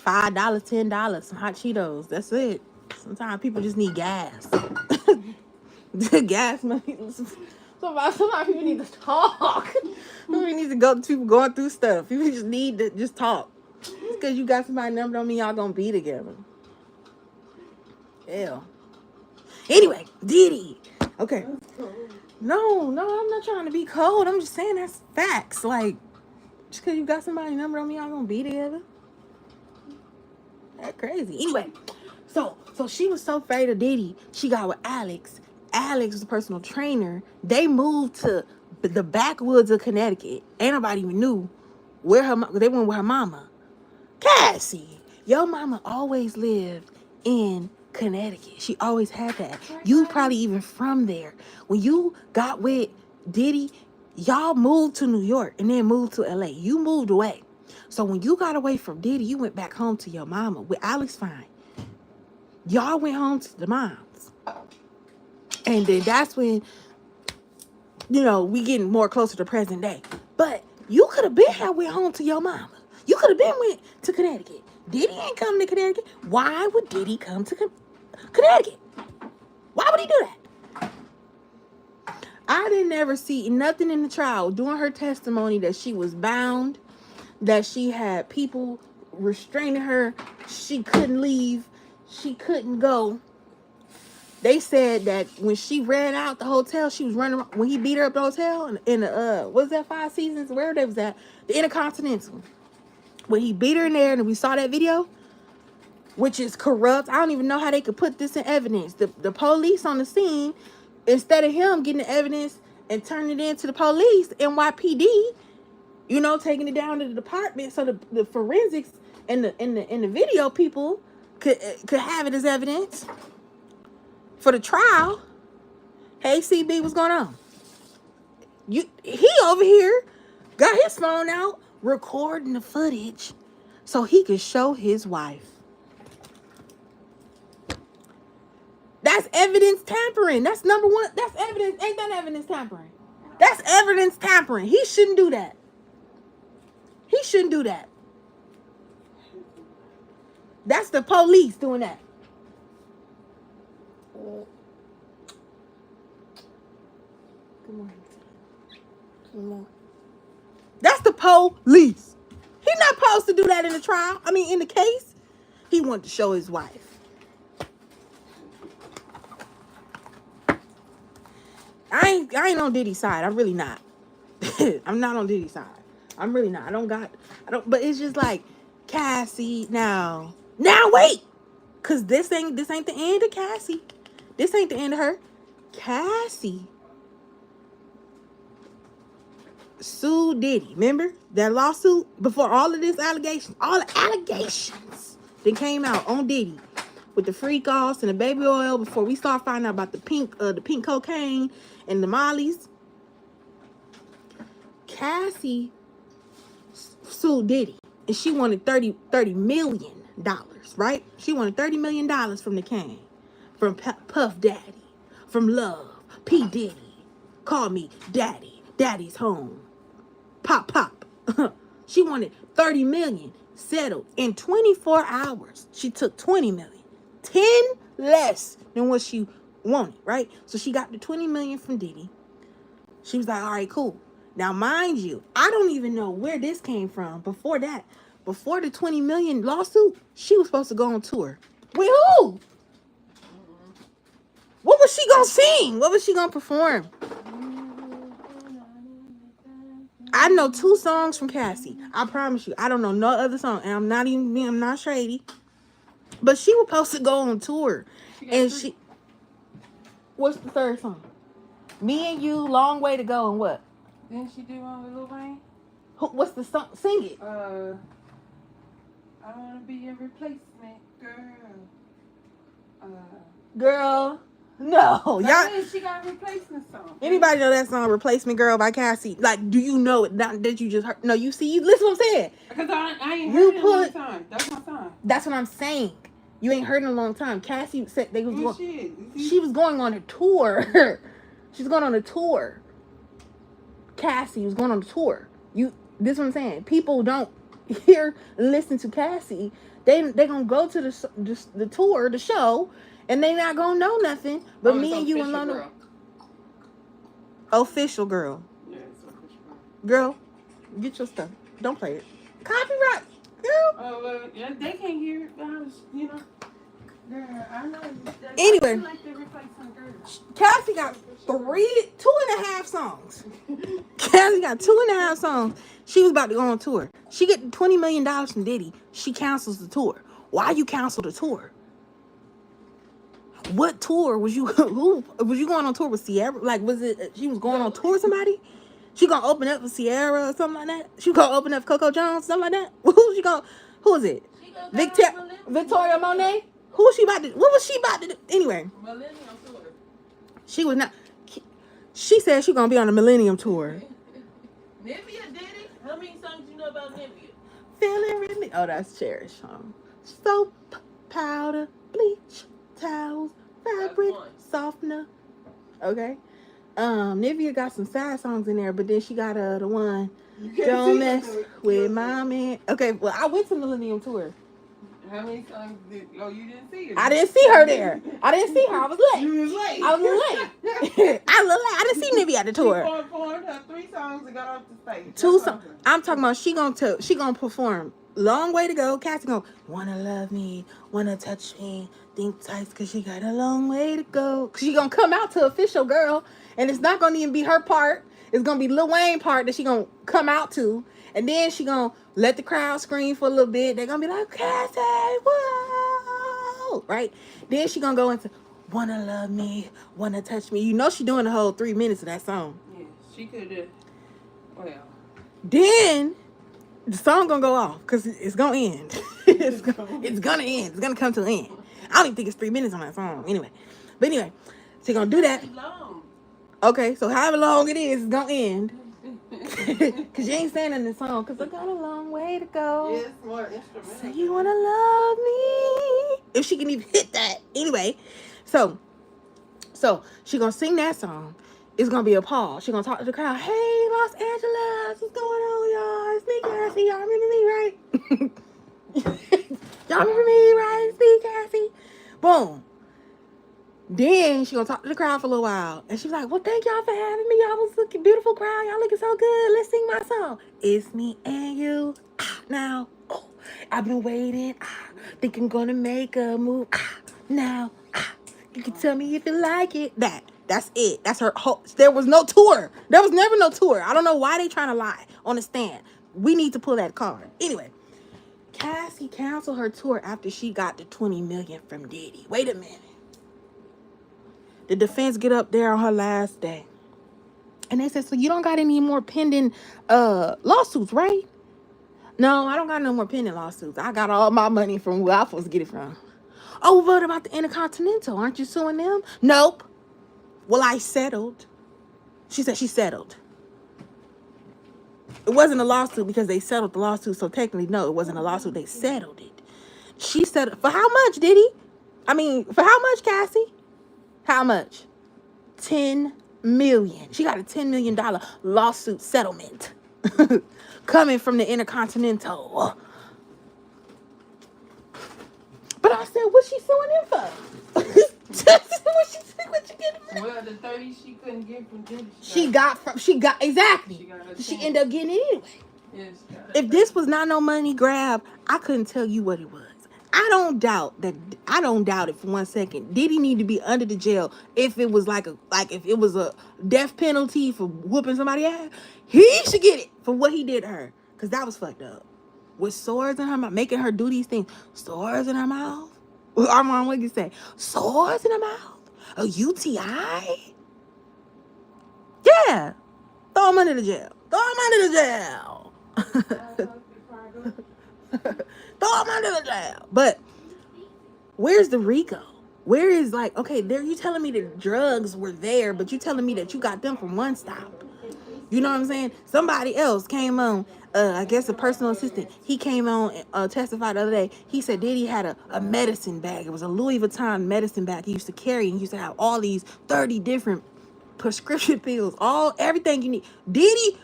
[SPEAKER 1] $5, $10, some hot Cheetos. That's it. Sometimes people just need gas. The gas money. Sometimes people need to talk. People need to go to going through stuff. People just need to just talk. Just because you got somebody's number don't mean y'all gonna be together. Hell. Anyway, Diddy. Okay. No, I'm not trying to be cold. I'm just saying that's facts. Like, just because you got somebody's number don't mean y'all gonna be together. That's crazy. Anyway, so she was so afraid of Diddy, she got with Alex. Alex was a personal trainer. They moved to the backwoods of Connecticut. Ain't nobody even knew where they went with her mama. Cassie, your mama always lived in Connecticut. She always had that. You probably even from there. When you got with Diddy, y'all moved to New York and then moved to LA. You moved away. So when you got away from Diddy, you went back home to your mama with Alex Fine. Y'all went home to the moms. And then that's when, we getting more closer to present day. But you could have been went home to your mama. You could have been went to Connecticut. Diddy ain't come to Connecticut. Why would Diddy come to Connecticut? Why would he do that? I didn't ever see nothing in the trial during her testimony that she was bound, that she had people restraining her. She couldn't leave. She couldn't go. They said that when she ran out the hotel, she was running when he beat her up the hotel in the what was that, 5 Seasons? Where they was at? The Intercontinental. When he beat her in there and we saw that video, which is corrupt. I don't even know how they could put this in evidence. The police on the scene, instead of him getting the evidence and turning it into the police, NYPD, taking it down to the department so the forensics and the video people could have it as evidence for the trial. Hey, CB, what's going on? He over here got his phone out recording the footage so he could show his wife. That's evidence tampering. That's number one. That's evidence. Ain't that evidence tampering? That's evidence tampering. He shouldn't do that. He shouldn't do that. That's the police doing that. Come on. That's the police. He's not supposed to do that in the trial. I mean, in the case. He wanted to show his wife. I ain't on Diddy's side. I'm really not. I'm not on Diddy's side. I'm really not. I don't, but it's just like, Cassie, now wait. Cause this ain't the end of Cassie. This ain't the end of her. Cassie sued Diddy. Remember that lawsuit before all of this allegations, all the allegations that came out on Diddy with the freak offs and the baby oil before we start finding out about the pink cocaine and the mollies. Cassie sued Diddy and she wanted $30 million, right? She wanted $30 million from the Kane, from Puff Daddy, from Love, P. Diddy. Call me Daddy. Daddy's home. Pop. She wanted $30 million settled in 24 hours. She took $20 million. 10 less than what she wanted, right? So she got the $20 million from Diddy. She was like, all right, cool. Now, mind you, I don't even know where this came from. Before that, before the $20 million lawsuit, she was supposed to go on tour. With who? What was she gonna sing? What was she gonna perform? I know 2 songs from Cassie. I promise you. I don't know no other song. And I'm not shady. But she was supposed to go on tour. And she... What's the third song? Me and You, Long Way to Go, and what?
[SPEAKER 2] Didn't she do one with Lil Wayne?
[SPEAKER 1] What's the song? Sing it.
[SPEAKER 2] I wanna be a replacement girl.
[SPEAKER 1] Girl. No.
[SPEAKER 2] Y'all. She got a replacement song.
[SPEAKER 1] Anybody know that song, Replacement Girl by Cassie? Like, do you know it? Not that you just heard. No, you see, you listen what I'm saying.
[SPEAKER 2] Because I ain't heard it in a long time. That's my song.
[SPEAKER 1] That's what I'm saying. You ain't heard in a long time. Cassie said they was
[SPEAKER 2] going.
[SPEAKER 1] She was going on a tour. She's going on a tour. Cassie was going on a tour. This is what I'm saying. People don't hear and listen to Cassie. They gonna go to the tour, the show, and they not gonna know nothing. But me and you and Lona. Official Girl.
[SPEAKER 2] Yeah, it's Official
[SPEAKER 1] Girl. Girl, get your stuff. Don't play it. Copyright. Girl.
[SPEAKER 2] Oh, well, yeah, they can't hear it. Girl, I know.
[SPEAKER 1] Anyway,
[SPEAKER 2] like to replace some girls.
[SPEAKER 1] Cassie got 2.5 songs. Cassie got 2.5 songs. She was about to go on tour. She get $20 million from Diddy. She cancels the tour. Why you cancel the tour? What tour was you? Who was you going on tour with? Sierra? Like, was it? She was going on tour with somebody? She gonna open up for Sierra or something like that? She gonna open up for Coco Jones, something like that? Who is it? Victoria Monet? Who was she about to? What was she about to do? Anyway,
[SPEAKER 2] Millennium Tour.
[SPEAKER 1] She was not. She said she gonna be on a Millennium Tour.
[SPEAKER 2] Nivea did it. How many songs you know about Nivea?
[SPEAKER 1] Feeling really. Oh, that's Cherish. Soap, powder, bleach, towels, fabric, softener. Okay. Nivea got some sad songs in there, but then she got the one. Don't mess with my man. Okay, well, I went to Millennium Tour.
[SPEAKER 2] How many songs you didn't see her?
[SPEAKER 1] I didn't see her there. I didn't see her. I was late.
[SPEAKER 2] You was late.
[SPEAKER 1] I was late. I didn't see Nivea at the tour.
[SPEAKER 2] She performed her 3 songs and got off the stage.
[SPEAKER 1] 2 songs. I'm talking about she gonna perform Long Way to Go. Cassie gonna wanna love me, wanna touch me, think twice cause she got a long way to go. She gonna come out to Official Girl, and it's not gonna even be her part. It's gonna be Lil Wayne part that she gonna come out to. And then she gonna let the crowd scream for a little bit. They're gonna be like, Cassie, whoa, right? Then she gonna go into wanna love me, wanna touch me. You know she doing the whole 3 minutes of that song.
[SPEAKER 2] Yeah, she could have. Well.
[SPEAKER 1] Then the song gonna go off because it's gonna end. it's gonna end. It's gonna come to an end. I don't even think it's 3 minutes on that song. Anyway, she gonna do that.
[SPEAKER 2] Long.
[SPEAKER 1] Okay, so however long it is, it's gonna end. Cause you ain't saying in the song. Cause I got a long way to go.
[SPEAKER 2] Yeah, it's more instrumental.
[SPEAKER 1] Say you wanna love me. If she can even hit that. Anyway, so she gonna sing that song. It's gonna be a pause. She gonna talk to the crowd. Hey, Los Angeles, what's going on, y'all? It's me, Cassie. Y'all remember me, right? Y'all remember me, right? It's me, Cassie. Boom. Then she gonna talk to the crowd for a little while, and she's like, "Well, thank y'all for having me. Y'all was looking beautiful, crowd. Y'all looking so good. Let's sing my song. It's me and you. Now, oh, I've been waiting. Think I'm gonna make a move. Now, you can tell me if you like it. That's it. That's her whole. There was no tour. There was never no tour. I don't know why they trying to lie on the stand. We need to pull that card. Anyway, Cassie canceled her tour after she got the 20 million from Diddy. Wait a minute. The defense get up there on her last day. And they said, so you don't got any more pending lawsuits, right? No, I don't got no more pending lawsuits. I got all my money from where I supposed to get it from. Oh, what about the Intercontinental? Aren't you suing them? Nope. Well, I settled. She said she settled. It wasn't a lawsuit because they settled the lawsuit. So technically, no, it wasn't a lawsuit. They settled it. She settled. For how much, Diddy? I mean, for how much, Cassie? How much? 10 million. She got a $10 million lawsuit settlement coming from the Intercontinental. But I said, what's she suing him for?
[SPEAKER 2] Well, the 30 she couldn't get from Diddy.
[SPEAKER 1] Exactly. She ended up getting it anyway.
[SPEAKER 2] Yes,
[SPEAKER 1] if this was not no money grab, I couldn't tell you what it was. I don't doubt it for 1 second. Did he need to be under the jail if it was if it was a death penalty for whooping somebody ass? He should get it for what he did to her. Cause that was fucked up. With swords in her mouth, making her do these things. Swords in her mouth. Armand, what did you say? Swords in her mouth? A UTI? Yeah. Throw him under the jail. Throw him under the jail. Throw him under the jail. But where's the RICO? Where is okay, there you telling me the drugs were there, but you telling me that you got them from one stop. You know what I'm saying? Somebody else came on, I guess a personal assistant. He came on and testified the other day. He said Diddy had a medicine bag. It was a Louis Vuitton medicine bag he used to carry, and he used to have all these 30 different prescription pills, everything you need. Diddy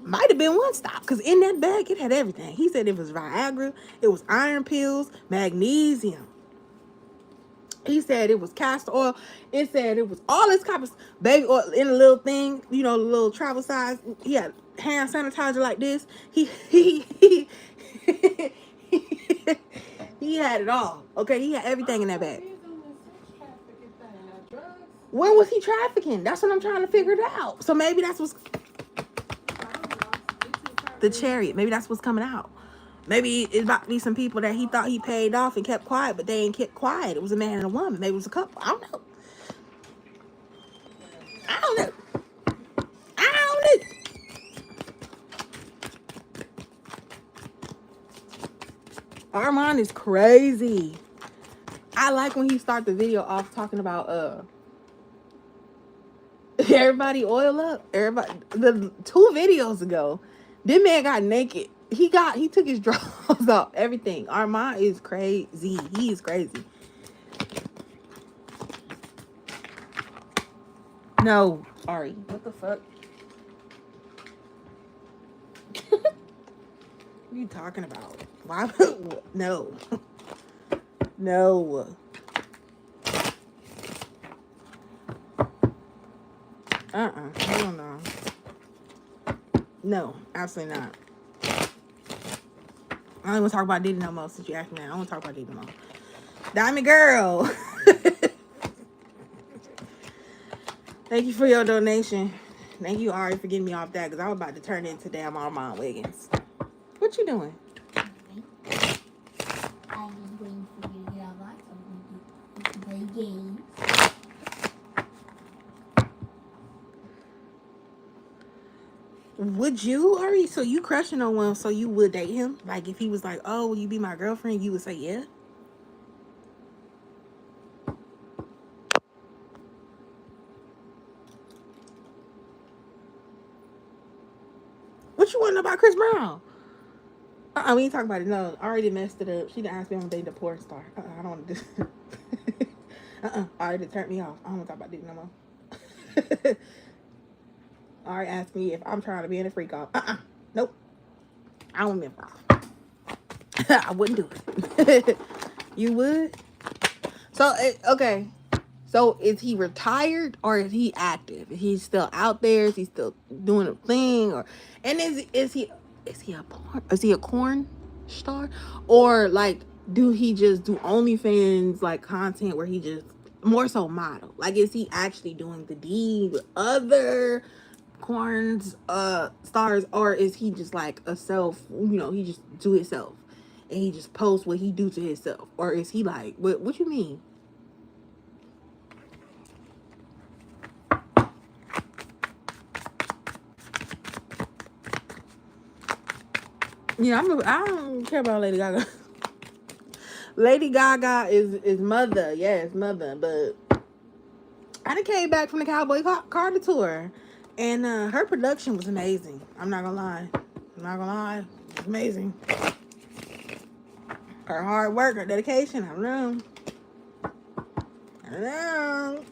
[SPEAKER 1] might have been one stop, because in that bag it had everything. He said it was Viagra, it was iron pills, magnesium. He said it was castor oil. It said it was all this type of baby oil in a little thing, a little travel size. He had hand sanitizer like this. He had it all. Okay, he had everything in that bag. When was he trafficking? That's what I'm trying to figure it out. So maybe that's what's the chariot. Maybe that's what's coming out. Maybe it's about to be some people that he thought he paid off and kept quiet, but they ain't kept quiet. It was a man and a woman. Maybe it was a couple. I don't know. Armand is crazy. I like when he start the video off talking about everybody oil up. Everybody, the 2 videos ago, this man got naked. He took his drawers off, everything. Armand is crazy. He is crazy. No, Ari, what the fuck? What are you talking about? Why? No. No. Hell no. No, absolutely not. I don't want to talk about Diddy no more since you asked me that. I don't want to talk about Diddy no more. Diamond Girl. Thank you for your donation. Thank you, Ari, for getting me off that, because I was about to turn into damn Armand Wiggins. What you doing?
[SPEAKER 3] I'm going to figure it out. I'm going to play games.
[SPEAKER 1] Would you, Ari? So you crushing on one, so you would date him? Like, if he was like, oh, will you be my girlfriend? You would say, yeah? What you want to know about Chris Brown? We ain't talking about it. No, I already messed it up. She didn't ask me if I'm dating a porn star. I don't want to do already turned me off. I don't want to talk about this no more. Already asked me if I'm trying to be in a freak off. Nope. I don't remember. I wouldn't do it. You would? So, okay. So, is he retired or is he active? Is he still out there? Is he still doing a thing? Or and is he a corn star? Or like do he just do OnlyFans like content where he just more so model? Like is he actually doing the deed with other corns stars, or is he just like a self, he just do himself and he just posts what he do to himself? Or is he like what you mean? Yeah, I don't care about Lady Gaga. Lady Gaga is mother, yes, mother. But I done came back from the Cowboy Carter tour, and her production was amazing. I'm not gonna lie, it was amazing. Her hard work, her dedication, I don't know.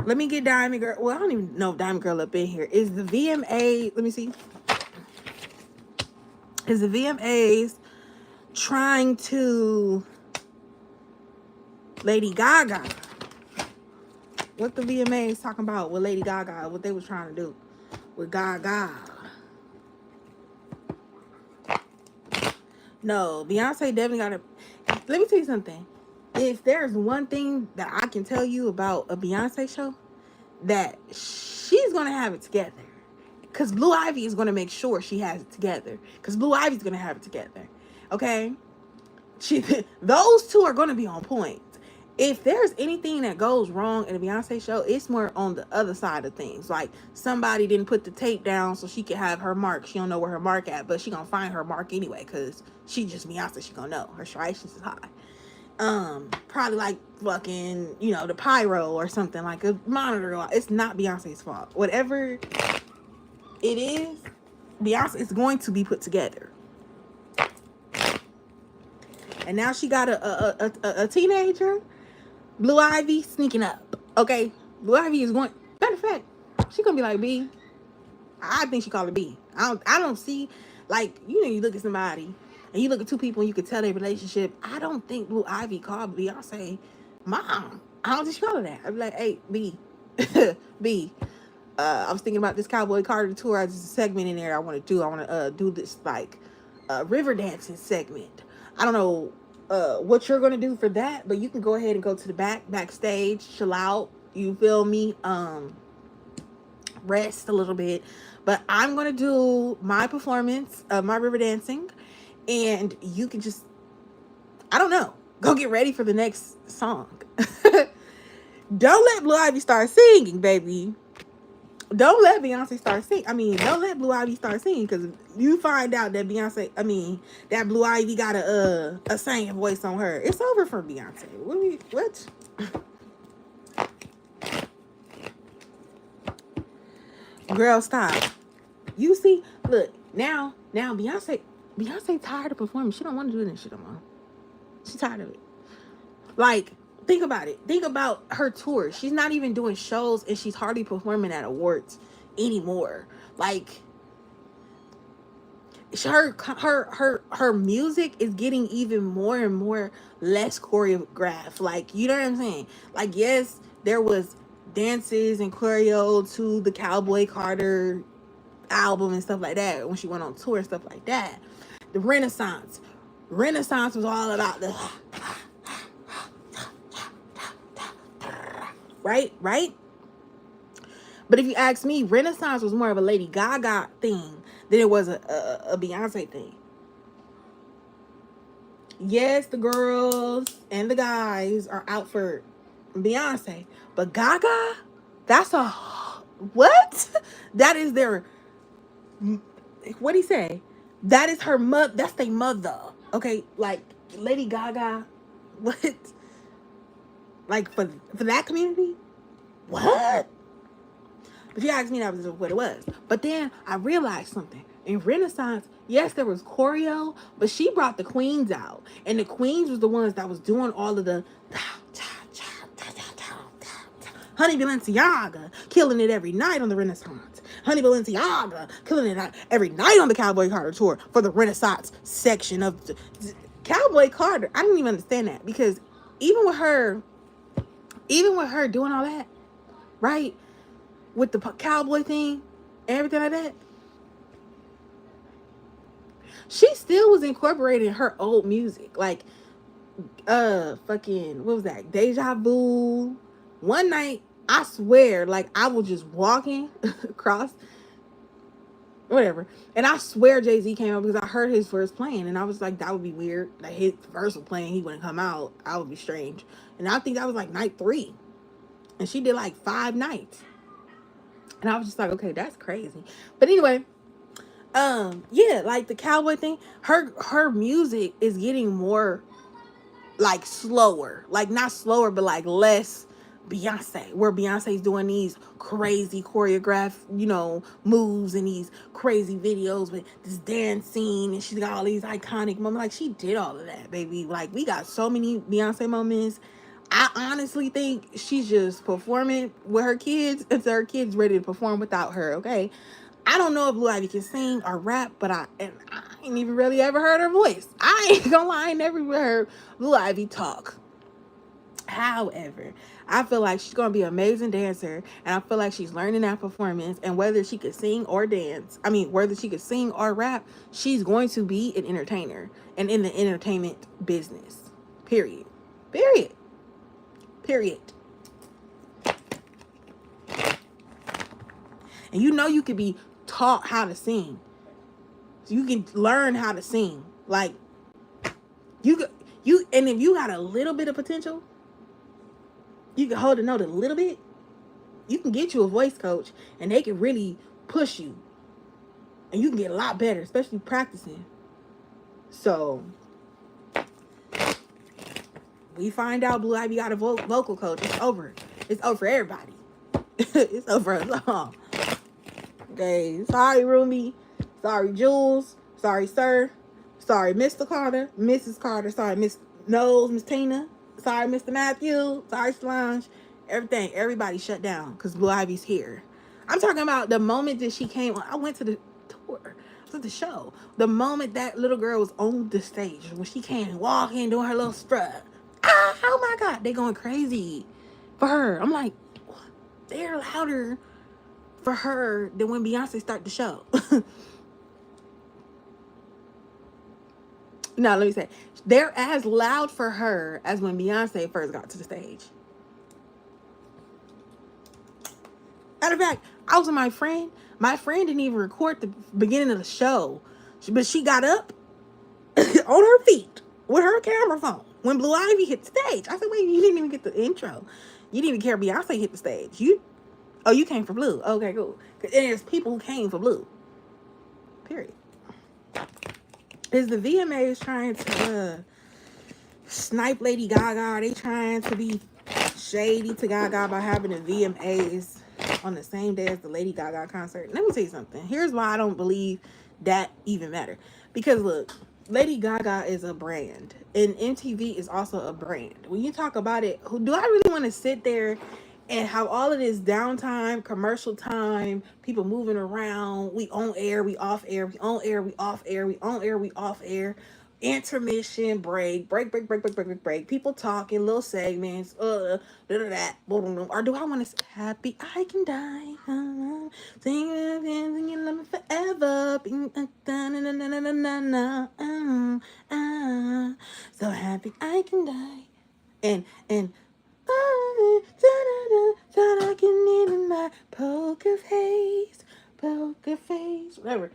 [SPEAKER 1] Let me get Diamond Girl. Well, I don't even know if Diamond Girl up in here. Is the VMA? Let me see. Is the VMAs trying to Lady Gaga? What the VMAs talking about with Lady Gaga? What they was trying to do with Gaga? No, Beyonce definitely got to. Let me tell you something. If there's one thing that I can tell you about a Beyonce show, that she's gonna have it together. Cause Blue Ivy is gonna make sure she has it together. Cause Blue Ivy's gonna have it together. Okay? Those two are gonna be on point. If there's anything that goes wrong in a Beyonce show, it's more on the other side of things. Like somebody didn't put the tape down so she could have her mark. She don't know where her mark at, but she gonna find her mark anyway, cause she just Beyonce. She gonna know her striations is high. Probably like fucking, the pyro or something, like a monitor. It's not Beyonce's fault. Whatever it is, Beyonce is going to be put together. And now she got a teenager, Blue Ivy, sneaking up. Okay, Blue Ivy is going. Matter of fact, she gonna be like B. I think she called her B. I don't see, like, you look at somebody and you look at two people and you can tell their relationship. I don't think Blue Ivy called Beyonce mom. I don't think she called her that. I'd be like, hey, B, B. I was thinking about this Cowboy Carter tour. There's a segment in there I want to do. I want to do this like river dancing segment. I don't know what you're gonna do for that, but you can go ahead and go to the backstage, chill out. You feel me? Rest a little bit. But I'm gonna do my performance of my river dancing, and you can just, I don't know, go get ready for the next song. Don't let Blue Ivy start singing, baby. Don't let Beyonce start singing. Don't let Blue Ivy start singing, because you find out that that Blue Ivy got a singing voice on her. It's over for Beyonce. What? Girl, stop. You see, look, now Beyonce tired of performing. She don't want to do this shit no more. She's tired of it. Like, think about it. Think about her tour. She's not even doing shows, and she's hardly performing at awards anymore. Like, her music is getting even more and more less choreographed. Like, you know what I'm saying? Like, yes, there was dances and choreo to the Cowboy Carter album and stuff like that when she went on tour and stuff like that. The Renaissance was all about the right. But if you ask me, Renaissance was more of a Lady Gaga thing than it was a Beyonce thing. Yes, the girls and the guys are out for Beyonce, but Gaga, that's a what? That is their, what do you say? That is her mother. That's their mother. Okay, like Lady Gaga, what? Like for that community, what? But you asked me, that was what it was. But then I realized something. In Renaissance, yes, there was choreo, but she brought the queens out. And the queens was the ones that was doing all of the Honey Balenciaga killing it every night on the Renaissance. Honey Balenciaga killing it every night on the Cowboy Carter tour for the Renaissance section of the Cowboy Carter. I didn't even understand that, because even with her doing all that, right, with the cowboy thing and everything like that, she still was incorporating her old music, like fucking, what was that, Deja Vu. One night, I swear, like, I was just walking across whatever, and I swear Jay-Z came out because I heard his verse playing, and I was like, that would be weird, like his verse was playing, he wouldn't come out, I would be strange. And I think that was like night 3, and she did like 5 nights, and I was just like, okay, that's crazy. But anyway, yeah, like the cowboy thing, her music is getting more like slower, like not slower, but like less Beyonce, where Beyonce's doing these crazy choreographed, moves and these crazy videos with this dance scene, and she's got all these iconic moments. Like, she did all of that, baby. Like, we got so many Beyonce moments. I honestly think she's just performing with her kids until her kids ready to perform without her, okay? I don't know if Blue Ivy can sing or rap, but I ain't even really ever heard her voice. I ain't gonna lie, I ain't never heard Blue Ivy talk. However, I feel like she's gonna be an amazing dancer, and I feel like she's learning that performance. And whether she could sing or dance, whether she could sing or rap, she's going to be an entertainer and in the entertainment business. Period. Period. Period. And you could be taught how to sing. So you can learn how to sing. Like, and if you got a little bit of potential, you can hold a note a little bit, you can get you a voice coach, and they can really push you. And you can get a lot better, especially practicing. So, we find out Blue Ivy got a vocal coach. It's over. It's over for everybody. It's over us all. Okay, sorry, Rumi. Sorry, Jules. Sorry, sir. Sorry, Mr. Carter. Mrs. Carter. Sorry, Miss Knowles, Miss Tina. Sorry, Mr. Matthew. Sorry, Solange. Everything. Everybody shut down because Blue Ivy's here. I'm talking about the moment that she came on. I went to the tour. I was at the show. The moment that little girl was on the stage, when she came walking, doing her little strut. Oh my God. They going crazy for her. I'm like, they're louder for her than when Beyonce started the show. No, let me say, they're as loud for her as when Beyonce first got to the stage. Matter of fact, I was with my friend. My friend didn't even record the beginning of the show, but she got up on her feet with her camera phone when Blue Ivy hit the stage. I said, wait, you didn't even get the intro. You didn't even care Beyonce hit the stage. You came for Blue. Okay, cool. And there's people who came for Blue. Period. Is the VMAs trying to snipe Lady Gaga? Are they trying to be shady to Gaga by having the VMAs on the same day as the Lady Gaga concert? Let me tell you something. Here's why I don't believe that even matter. Because look, Lady Gaga is a brand, and MTV is also a brand. When you talk about it, do I really want to sit there and have all of this downtime, commercial time, people moving around, we on air, we off air, we on air, we off air, we on air, we off air, intermission, break, people talking, little segments, or do I want to say, happy I can die, singing love me forever, so happy I can die, and I can even my poker face, whatever.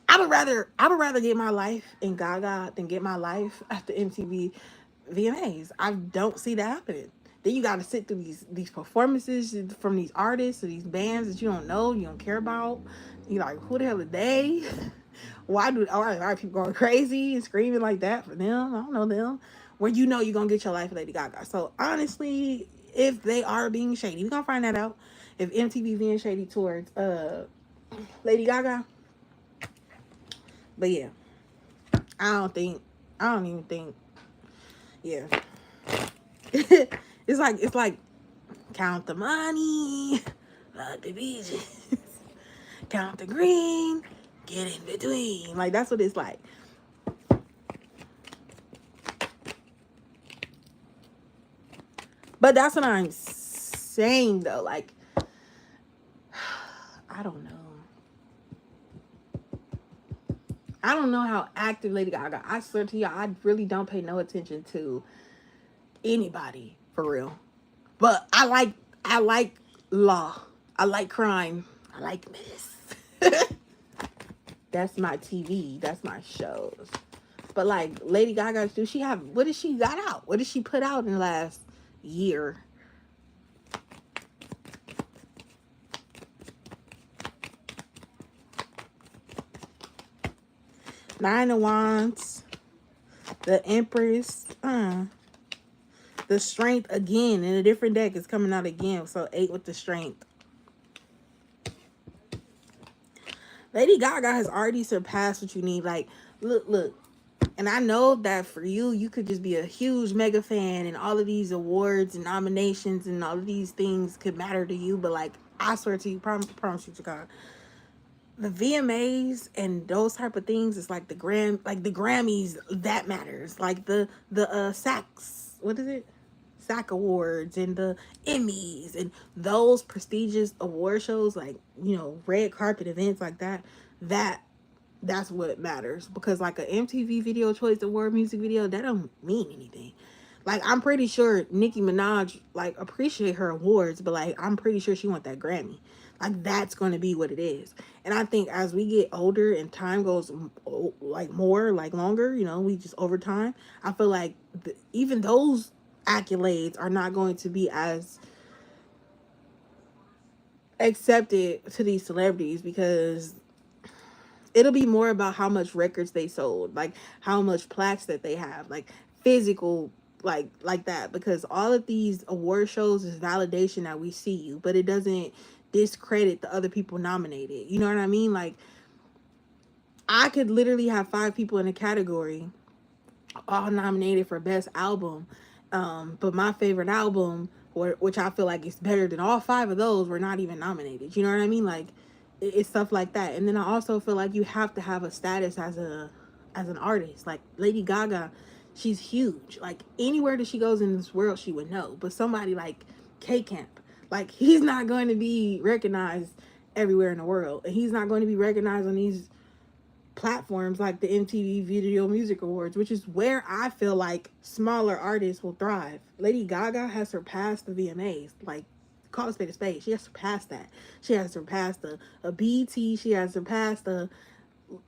[SPEAKER 1] I would rather get my life in Gaga than get my life at the MTV VMAs. I don't see that happening. Then you got to sit through these performances from these artists or these bands that you don't know, you don't care about. You're like, who the hell are they? Why are people going crazy and screaming like that for them? I don't know them. Where you're going to get your life with Lady Gaga. So honestly, if they are being shady, we're going to find that out. if MTV being shady towards Lady Gaga. But yeah, I don't even think, yeah. It's like count the money, like the beaches, count the green, get in between. Like that's what it's like. But that's what I'm saying though. Like, I don't know. I don't know how active Lady Gaga. I swear to you, I really don't pay no attention to anybody for real. But I like law. I like crime. I like mess. That's my TV. That's my shows. But like Lady Gaga, do she have, what did she got out? What did she put out in the last year? Nine of Wands, the Empress, the Strength again in a different deck is coming out again. So 8 with the Strength. Lady Gaga has already surpassed what you need. Like, look. And I know that for you, you could just be a huge mega fan and all of these awards and nominations and all of these things could matter to you. But like, I swear to you, promise you to God, the VMAs and those type of things, it's like the Grammys, that matters. Like the SACs, what is it? SAC awards and the Emmys and those prestigious award shows, like, you know, red carpet events like that, that's what matters. Because like a MTV Video Choice Award music video, that don't mean anything. Like, I'm pretty sure Nicki Minaj, like, appreciate her awards, but like, I'm pretty sure she want that Grammy. Like, that's going to be what it is. And I think as we get older and time goes like more, like longer, you know, we just over time, I feel like even those accolades are not going to be as accepted to these celebrities, because it'll be more about how much records they sold, like how much plaques that they have, like physical, like that. Because all of these award shows is validation that we see you, but it doesn't discredit the other people nominated. You know what I mean? Like, I could literally have 5 people in a category all nominated for best album, but my favorite album, which I feel like is better than all 5 of those, were not even nominated. You know what I mean? Like, it's stuff like that. And then I also feel like you have to have a status as an artist. Like Lady Gaga, she's huge. Like, anywhere that she goes in this world, she would know. But somebody like K-Camp, like, he's not going to be recognized everywhere in the world, and he's not going to be recognized on these platforms like the MTV Video Music Awards, which is where I feel like smaller artists will thrive. Lady Gaga has surpassed the VMAs. Like, call a spade a spade. She has surpassed that. She has surpassed a BT. She has surpassed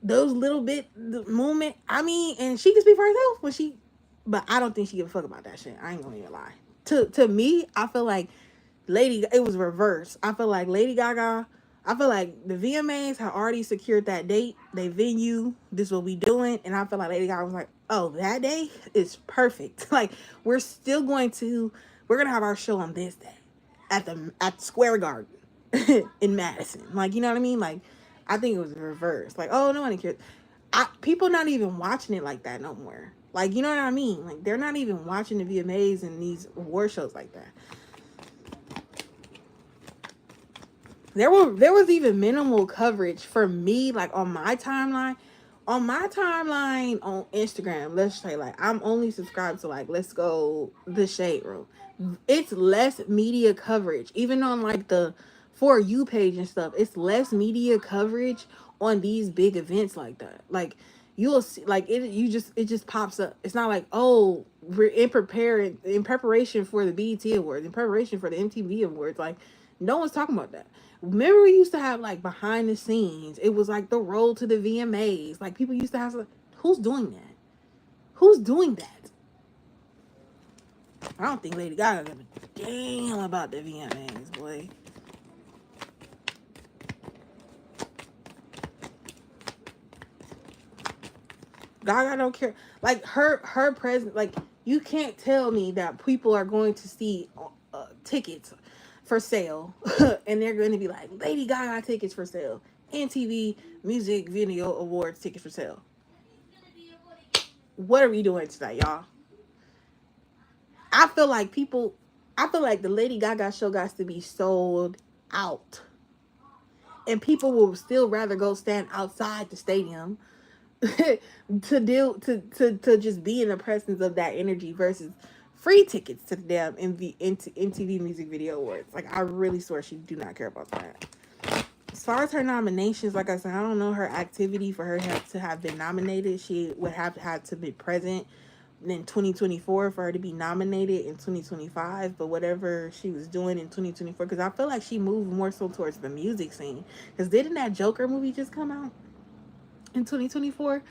[SPEAKER 1] those little bit the movement. I mean, and she can speak for herself when she, but I don't think she give a fuck about that shit. I ain't gonna even lie. To me, I feel like it was reversed. I feel like Lady Gaga, I feel like the VMAs had already secured that date, they venue, this is what we doing, and I feel like Lady Gaga was like, oh, that day is perfect. Like, we're gonna have our show on this day at Square Garden in Madison. Like, you know what I mean? Like, I think it was reversed. Like, oh, no one cares. People not even watching it like that no more. Like, you know what I mean? Like, they're not even watching the VMAs and these award shows like that. There was even minimal coverage for me, like on my timeline. On my timeline on Instagram, let's say, like, I'm only subscribed to, like, let's go the Shade Room. It's less media coverage, even on like the For You page and stuff. It's less media coverage on these big events like that. Like, you'll see, like, it just pops up. It's not like, oh, we're in preparation for the BET Awards, in preparation for the MTV Awards. Like, no one's talking about that. Remember, we used to have, like, behind the scenes. It was like the road to the VMAs. Like, people used to have, like, who's doing that? Who's doing that? I don't think Lady Gaga give a damn about the VMAs, boy. Gaga don't care. Like, her presence, like, you can't tell me that people are going to see tickets for sale. And they're going to be like, Lady Gaga tickets for sale. MTV Music Video Awards tickets for sale. What are we doing tonight, y'all? I feel like the Lady Gaga show got to be sold out. And people will still rather go stand outside the stadium to just be in the presence of that energy versus free tickets to the damn MTV Music Video Awards. Like, I really swear she do not care about that. As far as her nominations, like I said, I don't know her activity for her to have been nominated. She would have had to be present in 2024 for her to be nominated in 2025. But whatever she was doing in 2024, because I feel like she moved more so towards the music scene. Because didn't that Joker movie just come out in 2024?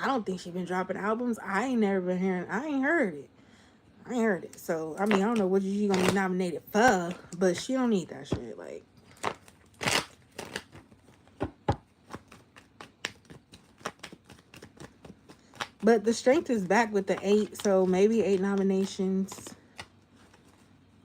[SPEAKER 1] I don't think she been dropping albums. I ain't heard it. So I mean, I don't know what she gonna be nominated for, but she don't need that shit. Like, but the strength is back with the 8, so maybe 8 nominations.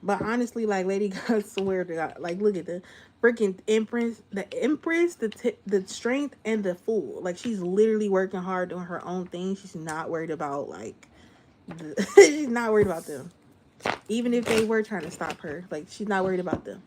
[SPEAKER 1] But honestly, like, Lady Gaga, swear to God, like, look at the freaking Empress, the strength, and the Fool. Like, she's literally working hard doing her own thing. She's not worried about, like, she's not worried about them. Even if they were trying to stop her, like, she's not worried about them.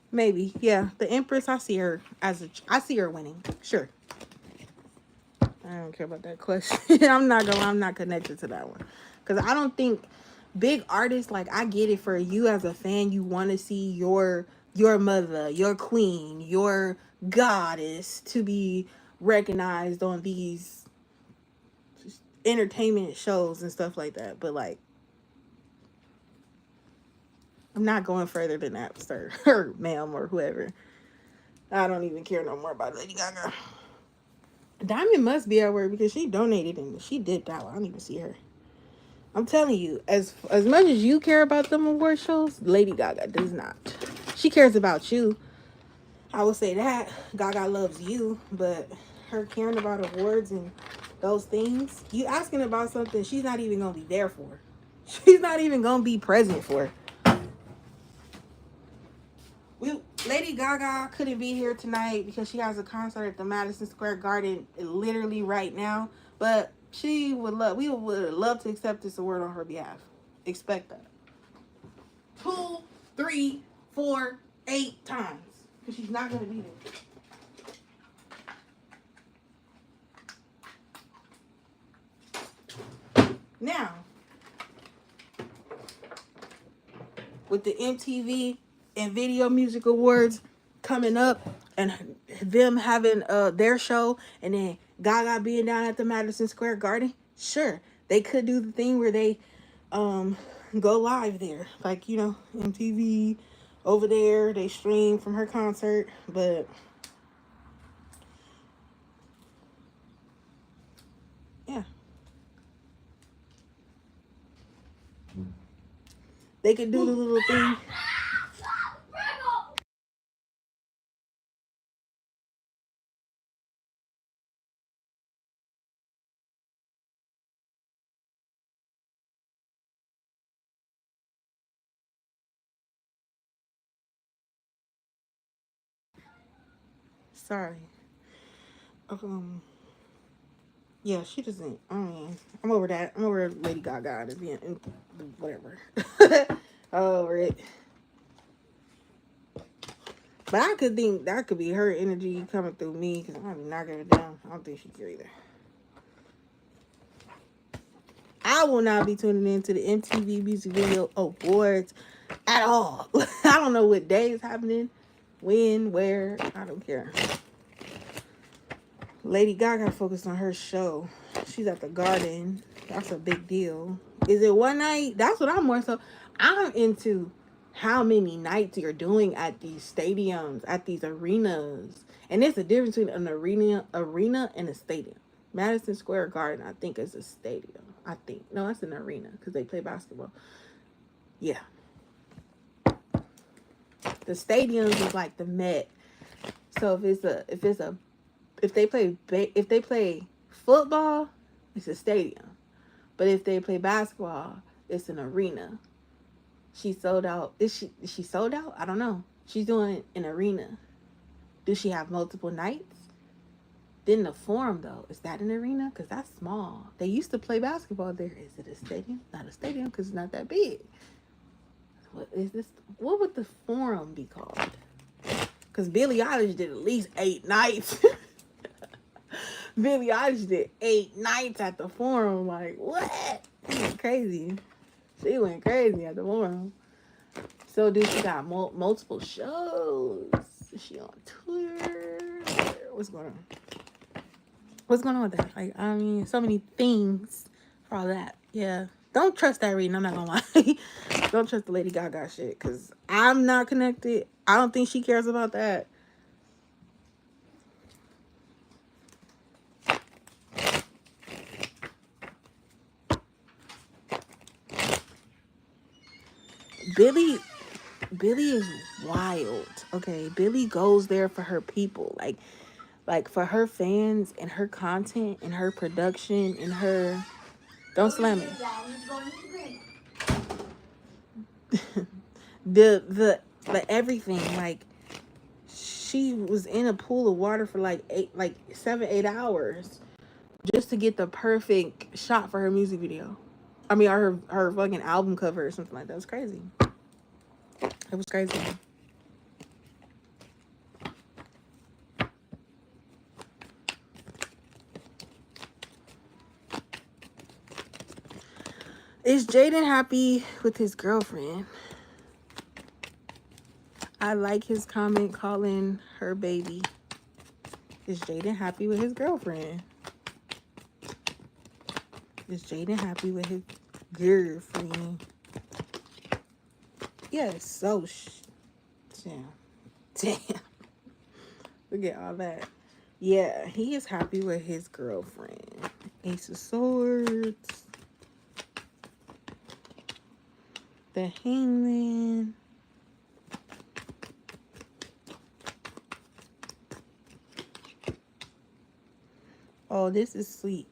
[SPEAKER 1] Maybe, yeah. The Empress, I see her winning. Sure. I don't care about that question. I'm not connected to that one. Because I don't think big artists, like, I get it, for you as a fan, you want to see your mother, your queen, your goddess to be recognized on these entertainment shows and stuff like that. But, like, I'm not going further than that, sir, or ma'am, or whoever. I don't even care no more about Lady Gaga. Diamond must be at work because she donated and she dipped out. I don't even see her. I'm telling you, as much as you care about them award shows, Lady Gaga does not. She cares about you. I will say that. Gaga loves you, but her caring about awards and those things, you asking about something she's not even going to be there for. She's not even going to be present for. Lady Gaga couldn't be here tonight because she has a concert at the Madison Square Garden literally right now. But we would love to accept this award on her behalf. Expect that. 2, 3, 4, 8 times. Because she's not going to be there. Now, with the MTV and Video Music Awards coming up and them having their show and then Gaga being down at the Madison Square Garden, sure, they could do the thing where they go live there. Like, you know, MTV over there, they stream from her concert, but yeah. They could do the little thing. Sorry. Um, Yeah, she doesn't. I mean, I'm over that. I'm over Lady Gaga and being whatever. Over it. But I could think that could be her energy coming through me because I'm not giving it down. I don't think she care either. I will not be tuning into the MTV Music Video Awards at all. I don't know what day is happening, when, where. I don't care. Lady Gaga focused on her show. She's at the Garden. That's a big deal. Is it one night? That's what I'm more so. I'm into how many nights you're doing at these stadiums, at these arenas. And there's a difference between an arena and a stadium. Madison Square Garden, I think, is a stadium. I think. No, it's an arena because they play basketball. Yeah. The stadiums is like the Met. So if they play football, it's a stadium. But if they play basketball, it's an arena. She sold out. Is she sold out? I don't know. She's doing an arena. Do she have multiple nights? Then the Forum, though, is that an arena? Because that's small. They used to play basketball there. Is it a stadium? Not a stadium because it's not that big. What is this? What would the Forum be called? Because Billie Eilish did at least 8 nights. Billie Eilish did 8 nights at the Forum. Like, what? She went crazy. She went crazy at the Forum. So, dude, she got multiple shows. Is she on tour? What's going on? What's going on with that? Like, I mean, so many things for all that. Yeah. Don't trust that reading. I'm not gonna lie. Don't trust the Lady Gaga shit. Because I'm not connected. I don't think she cares about that. Billie is wild. Okay. Billie goes there for her people. Like for her fans and her content and her production and her... Don't slam it. the everything. Like, she was in a pool of water for like 7-8 hours just to get the perfect shot for her music video. I mean, her fucking album cover or something like that. It was crazy. It was crazy. Is Jaden happy with his girlfriend? I like his comment calling her baby. Is Jaden happy with his girlfriend? Is Jaden happy with his girlfriend? Yes, so damn. Look at all that. Yeah, he is happy with his girlfriend. Ace of Swords. The Hangman. Oh, this is sweet.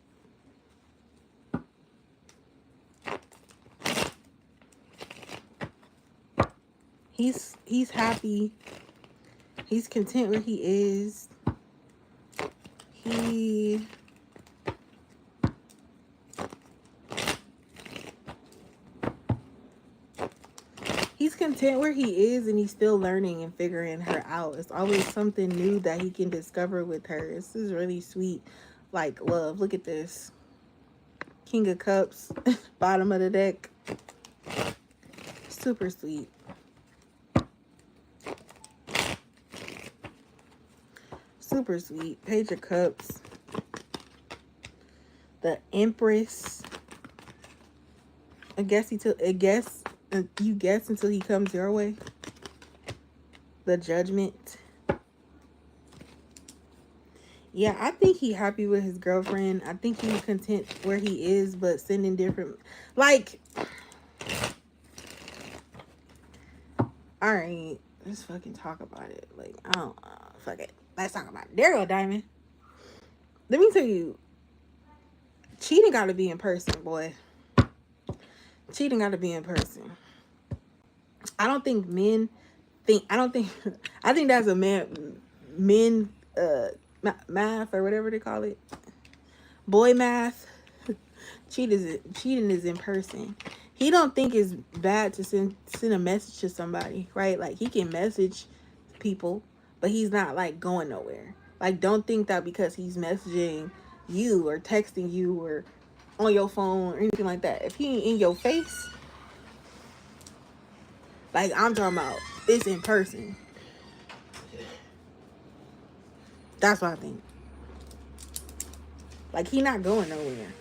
[SPEAKER 1] He's happy. He's content where he is. He's content where he is, and he's still learning and figuring her out. It's always something new that he can discover with her. This is really sweet. Like, love. Look at this. King of Cups. Bottom of the deck. Super sweet. Super sweet. Page of Cups. The Empress. You guess until he comes your way. The Judgment. Yeah, I think he happy with his girlfriend. I think he's content where he is, but sending different... Like... Alright, let's fucking talk about it. Like, I don't... fuck it. Let's talk about it. There you go, Diamond. Let me tell you. Cheating gotta be in person, boy. Cheating gotta be in person. I don't think men think... I think that's a men... math or whatever they call it. Boy math. Cheating is in person. He don't think it's bad to send a message to somebody, right? Like he can message people, but he's not like going nowhere. Like don't think that because he's messaging you or texting you or on your phone or anything like that. If he ain't in your face, like I'm talking about, it's in person. That's what I think. Like he not going nowhere.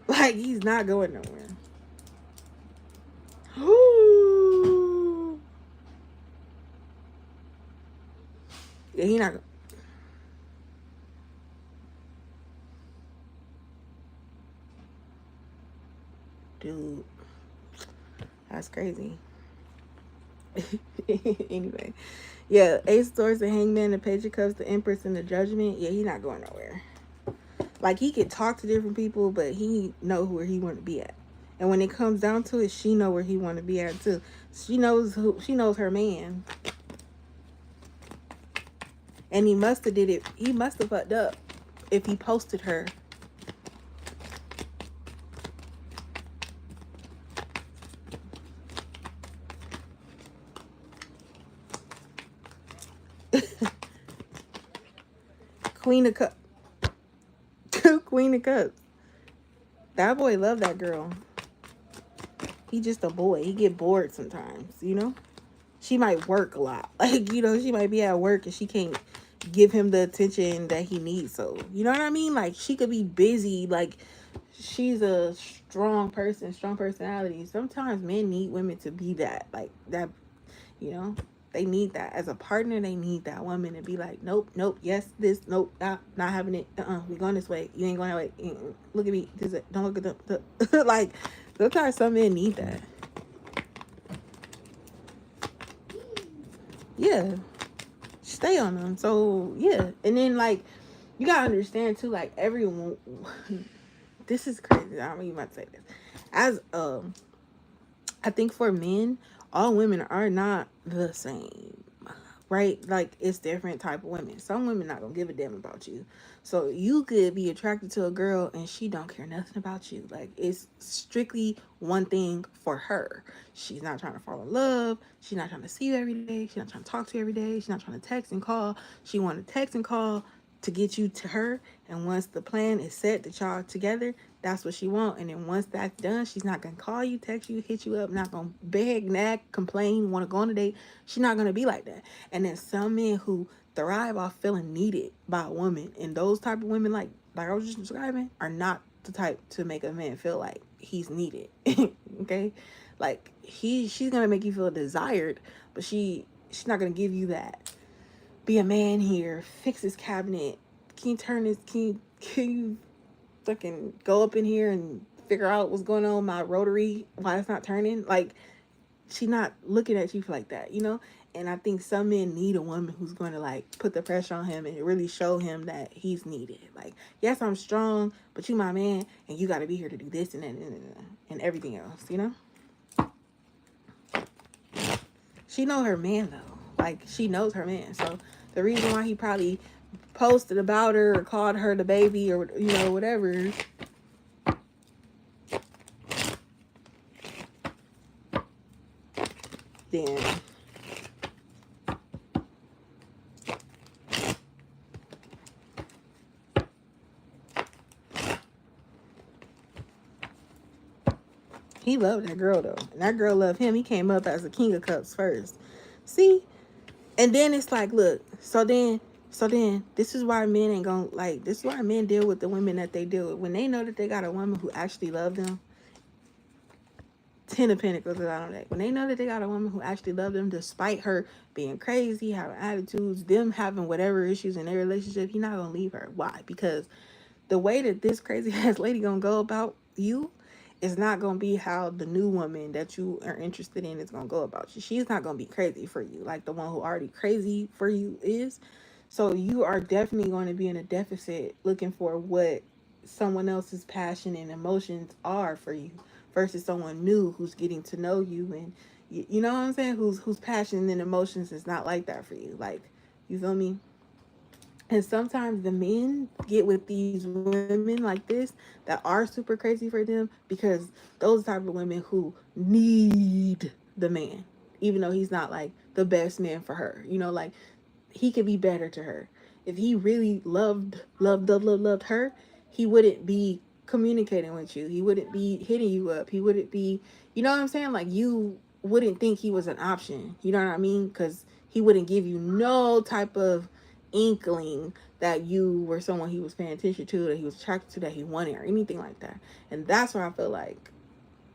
[SPEAKER 1] Like he's not going nowhere. Yeah, he not. Dude, that's crazy. Anyway, yeah, Ace of Swords, the Hangman, the Page of Cups, the Empress, and the Judgment. Yeah, he not going nowhere. Like he could talk to different people, but he know where he want to be at. And when it comes down to it, she know where he want to be at too. She knows her man. And he must have did it. He must have fucked up if he posted her. Queen of Cups. Queen of Cups. That boy love that girl. He just a boy. He get bored sometimes, you know? She might work a lot. Like, you know, she might be at work and she can't give him the attention that he needs. So, you know what I mean? Like, she could be busy. Like, she's a strong person, strong personality. Sometimes men need women to be that. Like, that, you know? They need that. As a partner, they need that woman to be like, nope, nope, yes, this, nope, not having it. We going this way. You ain't going that way. Look at me. Don't look at them. Like, sometimes some men need that. Yeah. Stay on them. So, yeah. And then, like, you gotta understand, too, like, everyone, this is crazy. I don't even want to say this. As, I think for men, all women are not the same, right? Like it's different type of women. Some women not gonna give a damn about you, so you could be attracted to a girl and she don't care nothing about you. Like it's strictly one thing for her. She's not trying to fall in love. She's not trying to see you every day. She's not trying to talk to you every day. She's not trying to text and call. She want to text and call to get you to her, and once the plan is set that y'all together, that's what she want. And then once that's done, she's not gonna call you, text you, hit you up, not gonna beg, nag, complain, want to go on a date. She's not gonna be like that. And then some men who thrive off feeling needed by a woman, and those type of women, like I was just describing, are not the type to make a man feel like he's needed. Okay, like she's gonna make you feel desired, but she's not gonna give you that. Be a man here, fix this cabinet. Can you turn this? Can you fucking go up in here and figure out what's going on with my rotary, why it's not turning? Like she's not looking at you like that, you know? And I think some men need a woman who's going to like put the pressure on him and really show him that he's needed. Like, yes, I'm strong, but you my man, and you got to be here to do this and that and everything else, you know? She know her man though. Like she knows her man. So the reason why he probably posted about her or called her the baby or you know whatever, then he loved that girl though, and that girl loved him. He came up as a King of Cups first. See, and then it's like, look, so then this is why men ain't gonna like. This is why men deal with the women that they deal with when they know that they got a woman who actually loves them. 10 of Pentacles is out on that. When they know that they got a woman who actually loves them, despite her being crazy, having attitudes, them having whatever issues in their relationship, he's not gonna leave her. Why? Because the way that this crazy ass lady gonna go about you is not gonna be how the new woman that you are interested in is gonna go about you. She's not gonna be crazy for you like the one who already crazy for you is. So you are definitely going to be in a deficit looking for what someone else's passion and emotions are for you versus someone new who's getting to know you, and you know what I'm saying, whose passion and emotions is not like that for you. Like, you feel me? And sometimes the men get with these women like this that are super crazy for them because those type of women who need the man, even though he's not like the best man for her. You know, like he could be better to her. If he really loved her, he wouldn't be communicating with you. He wouldn't be hitting you up. He wouldn't be, you know what I'm saying? Like you wouldn't think he was an option. You know what I mean? Because he wouldn't give you no type of inkling that you were someone he was paying attention to, that he was attracted to, that he wanted, or anything like that. And that's why I feel like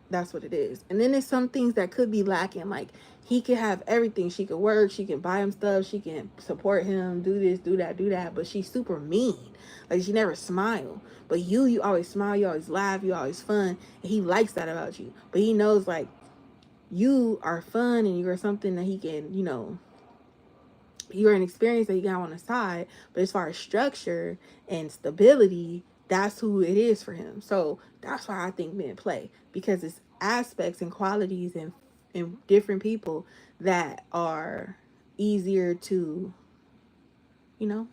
[SPEAKER 1] that's what it is. And then there's some things that could be lacking. Like he could have everything. She could work. She can buy him stuff. She can support him. Do this, do that, do that. But she's super mean. Like she never smile. But you always smile. You always laugh. You always fun. And he likes that about you. But he knows like you are fun and you're something that he can, you know, you're an experience that you got on the side. But as far as structure and stability, that's who it is for him. So that's why I think men play, because it's aspects and qualities and different people that are easier to, you know,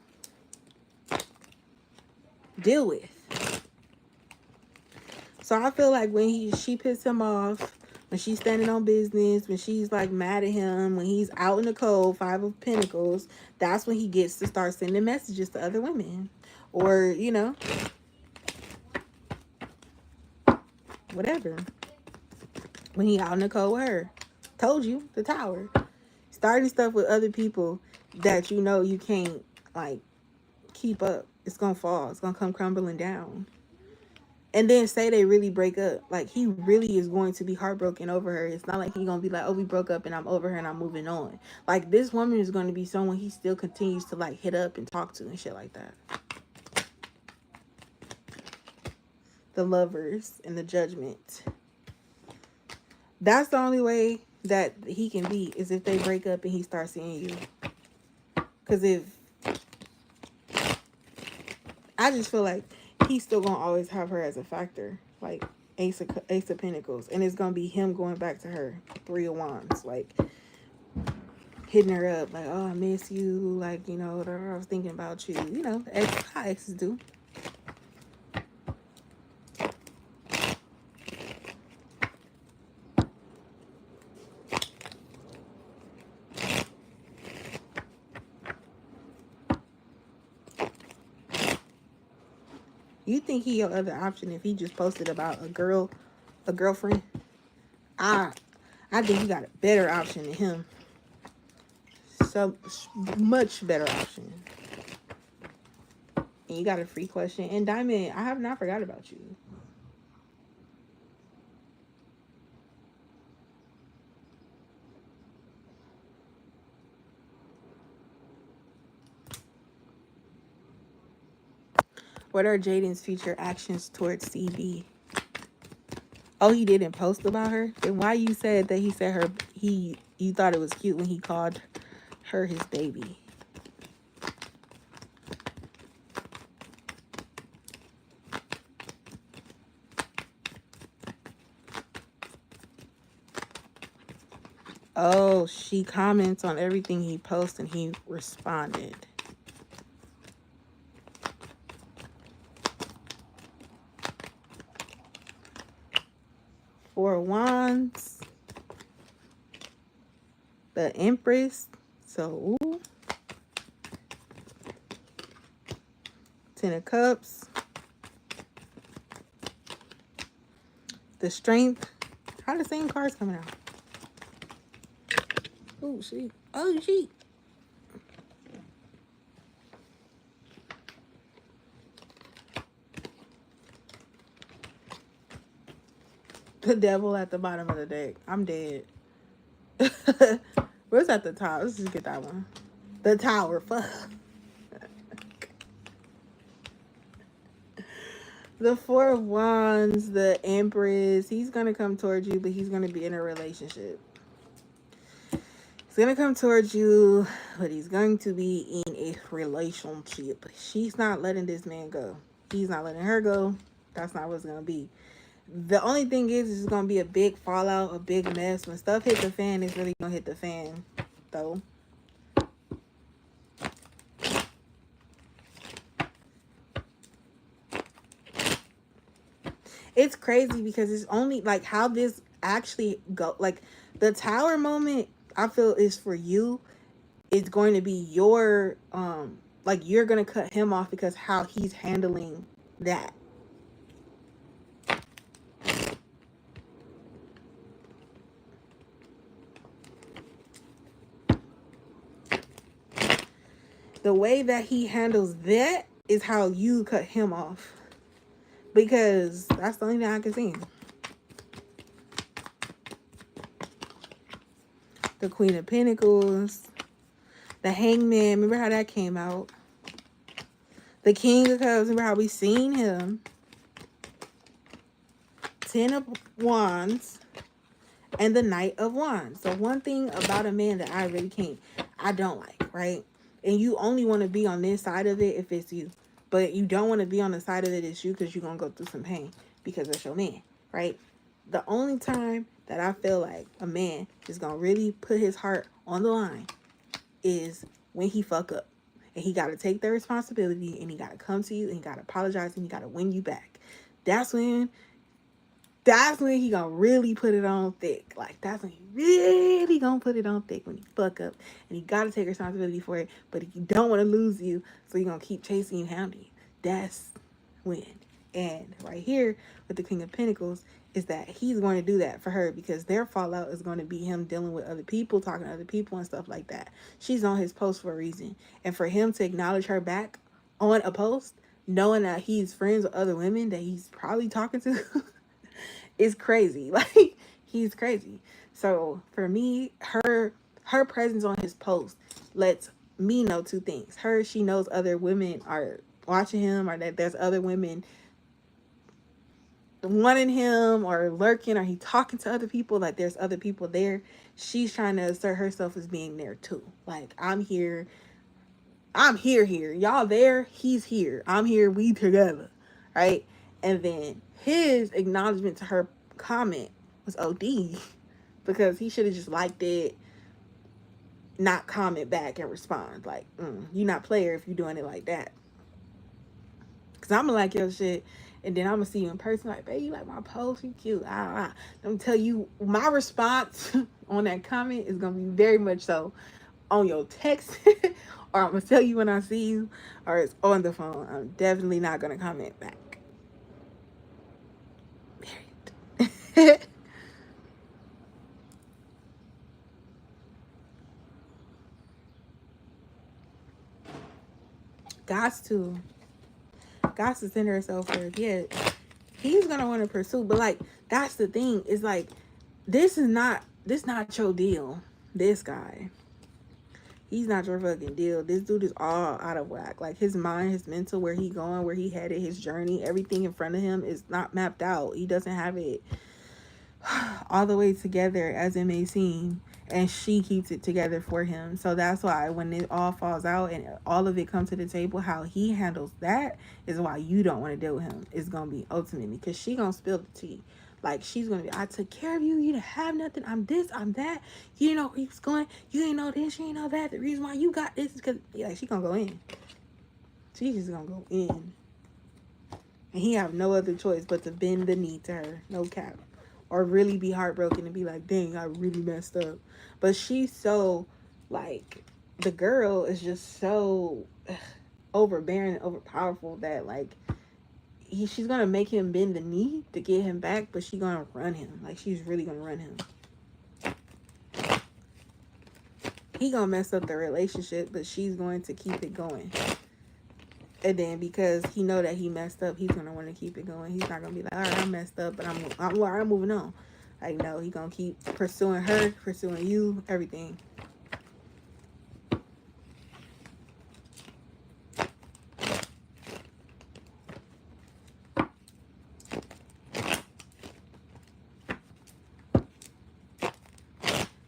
[SPEAKER 1] deal with. So I feel like when she pisses him off, when she's standing on business, when she's like mad at him, when he's out in the cold, 5 of Pentacles, that's when he gets to start sending messages to other women. Or, you know, whatever. When he out in the cold with her. Told you, the Tower. Starting stuff with other people that you know you can't, like, keep up. It's gonna fall. It's gonna come crumbling down. And then say they really break up. Like, he really is going to be heartbroken over her. It's not like he's going to be like, oh, we broke up and I'm over her and I'm moving on. Like, this woman is going to be someone he still continues to, like, hit up and talk to and shit like that. The Lovers and the Judgment. That's the only way that he can be, is if they break up and he starts seeing you. Because if... I just feel like he's still going to always have her as a factor. Like, Ace of Pentacles. And it's going to be him going back to her. 3 of Wands. Like, hitting her up. Like, oh, I miss you. Like, you know, I was thinking about you. You know, how exes do. You think he your other option if he just posted about a girlfriend? I think you got a better option than him. So much better option. And you got a free question. And Diamond, I have not forgot about you. What are Jaden's future actions towards CB? Oh, he didn't post about her? Then why you said that he said you thought it was cute when he called her his baby? Oh, she comments on everything he posts and he responded. Four of Wands. The Empress. So, ooh. 10 of Cups. The Strength. How the same cards coming out? Oh, shit. Oh, shit. The Devil at the bottom of the deck. I'm dead. Where's at the top? Let's just get that one. The Tower. Fuck. The Four of Wands. The Empress. He's going to come towards you, but he's going to be in a relationship. He's going to come towards you, but he's going to be in a relationship. She's not letting this man go. He's not letting her go. That's not what it's going to be. The only thing is it's going to be a big fallout, a big mess. When stuff hit the fan, it's really going to hit the fan, though. it's crazy because it's only like how this actually go, like the tower moment I feel is for you. It's going to be your like you're gonna cut him off because how he's handling that. The way that he handles that is how you cut him off. Because that's the only thing I can see. The Queen of Pentacles. The Hangman. Remember how that came out? The King of Cups. Remember how we seen him? Ten of Wands. And the Knight of Wands. So one thing about a man that I don't like, right? And you only want to be on this side of it if it's you. But you don't want to be on the side of it it's you because you're going to go through some pain because that's your man, right? The only time that I feel like a man is going to really put his heart on the line is when he fuck up. And he got to take the responsibility and he got to come to you and he got to apologize and he got to win you back. That's when he gonna really put it on thick. Like, that's when he really gonna put it on thick when he fuck up. And he gotta take responsibility for it. But he don't want to lose you. So he gonna keep chasing you, hounding you. That's when. And right here with the King of Pentacles is that he's going to do that for her because their fallout is going to be him dealing with other people, talking to other people and stuff like that. She's on his post for a reason. And for him to acknowledge her back on a post, knowing that he's friends with other women that he's probably talking to is crazy. Like, he's crazy. So for me, her presence on his post lets me know two things. She knows other women are watching him, or that there's other women wanting him or lurking, or he talking to other people, like there's other people there. She's trying to assert herself as being there too. Like, I'm here here. Y'all there, he's here. I'm here, we together. Right? And then his acknowledgement to her comment was OD because he should have just liked it, not comment back and respond. Like, you not player if you doing it like that. Cause I'm gonna like your shit, and then I'm gonna see you in person. Like, babe, you like my post? You cute. Let me tell you, my response on that comment is gonna be very much so on your text, or I'm gonna tell you when I see you, or it's on the phone. I'm definitely not gonna comment back. Married. Gots to send herself first. Yeah, he's gonna want to pursue, but like that's the thing. Is like this not your deal. This guy, he's not your fucking deal. This dude is all out of whack. Like, his mind, his mental, where he going, where he headed, his journey, everything in front of him is not mapped out. He doesn't have it all the way together as it may seem, and she keeps it together for him. So that's why when it all falls out and all of it comes to the table, how he handles that is why you don't want to deal with him. It's gonna be ultimately because she gonna spill the tea. Like, she's gonna be, I took care of you, you didn't have nothing, I'm this, I'm that, you didn't know where he was going, you didn't know this, you didn't know that, the reason why you got this is because, like, she gonna go in. She's just gonna go in, and he have no other choice but to bend the knee to her, no cap. Or really be heartbroken and be like, dang, I really messed up. But she's so, like, the girl is just so overbearing and overpowerful that, like, she's going to make him bend the knee to get him back, but she's going to run him. Like, she's really going to run him. He going to mess up the relationship, but she's going to keep it going. And then because he know that he messed up, he's going to want to keep it going. He's not going to be like, all right, I messed up, but I'm moving on. Like, no, he's going to keep pursuing her, pursuing you, everything.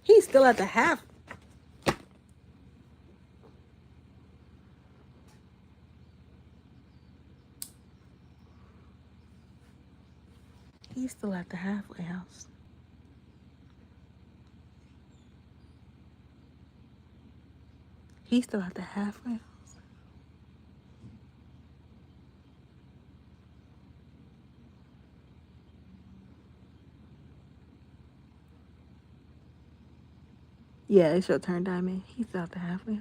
[SPEAKER 1] He's still at the half. He's still at the halfway house. He's still at the halfway house. Yeah, it's your turn, Diamond. He's out the half now.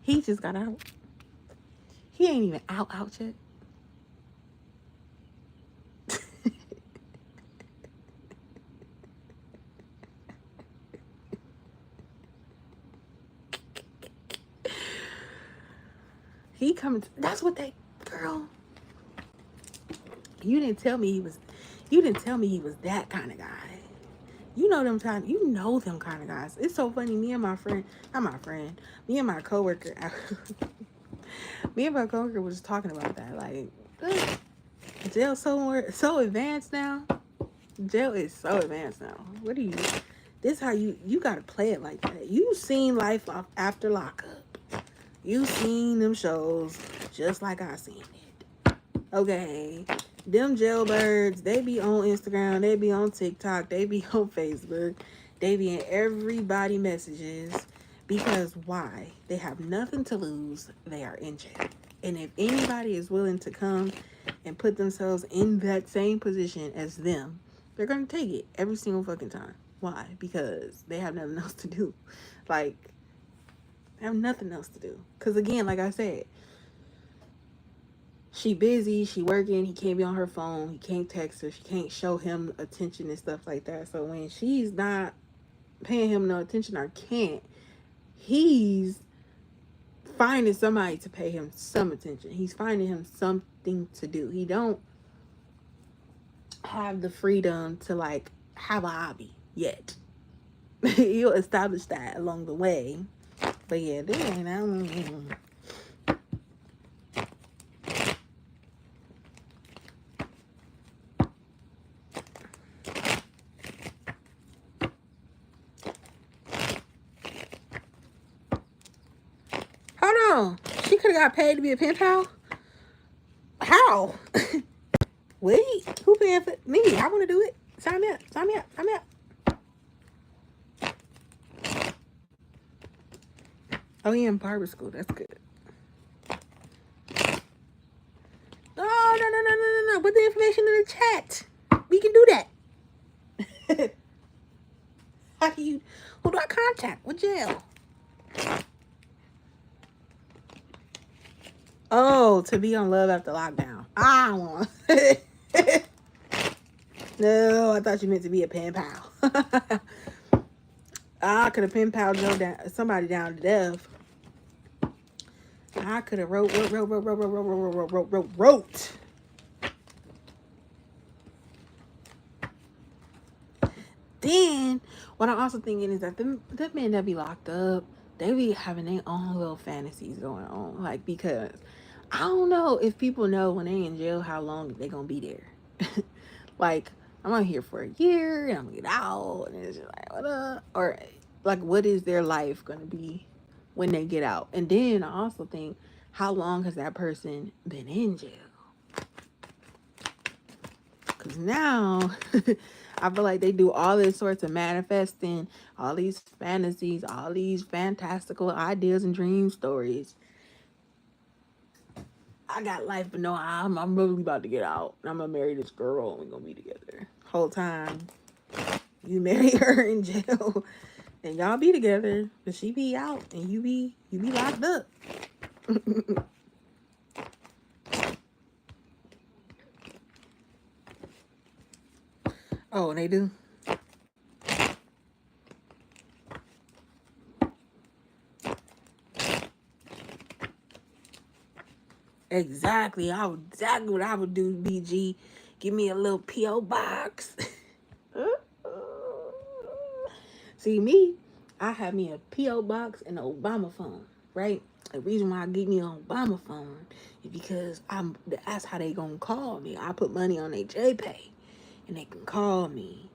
[SPEAKER 1] He just got out. He ain't even out yet. He coming. That's what they, girl. You didn't tell me he was. You didn't tell me he was that kind of guy. You know them kind. You know them kind of guys. It's so funny. Me and my friend, not my friend. Me and my coworker. Me and my coworker was talking about that. Like, jail so advanced now. Jail is so advanced now. What do you? This how you gotta play it like that. You seen life after lockup. You seen them shows just like I seen it. Okay. Them jailbirds, they be on Instagram, they be on TikTok, they be on Facebook, they be in everybody messages. Because why? They have nothing to lose. They are in jail. And if anybody is willing to come and put themselves in that same position as them, they're going to take it every single fucking time. Why? Because they have nothing else to do. Like, they have nothing else to do. Because again, like I said, she busy, she working, he can't be on her phone, he can't text her, she can't show him attention and stuff like that. So when she's not paying him no attention or can't, he's finding somebody to pay him some attention. He's finding him something to do. He don't have the freedom to like have a hobby yet. He'll establish that along the way. But yeah, this ain't I don't know. Hold on. She could have got paid to be a pen pal? How? Wait, who paying for me? I want to do it. Sign me up. Sign me up. Sign me up. Oh, yeah, in barber school. That's good. Oh, no. Put the information in the chat. We can do that. How do you, who do I contact? What jail? Oh, to be on Love After Lockdown. I want. No, I thought you meant to be a pen pal. I could have pen pal somebody down to death. I could have wrote. Then, what I'm also thinking is that the men that be locked up, they be having their own little fantasies going on. Like, because I don't know if people know when they in jail how long they gonna be there. Like, I'm on here for a year and I'm gonna get out, and it's just like, what up? Or like, what is their life gonna be when they get out? And then I also think, how long has that person been in jail? Because now I feel like they do all this sorts of manifesting, all these fantasies, all these fantastical ideas and dream stories. I got life, but no, I'm really about to get out. I'm going to marry this girl and we're going to be together. Whole time, you marry her in jail and y'all be together, but she be out and you be locked up. Oh, and they do? Exactly what I would do, BG. Give me a little P.O. box. See, me, I have me a P.O. box and an Obama phone, right? The reason why I get me an Obama phone is because that's how they gonna call me. I put money on their JPay and they can call me.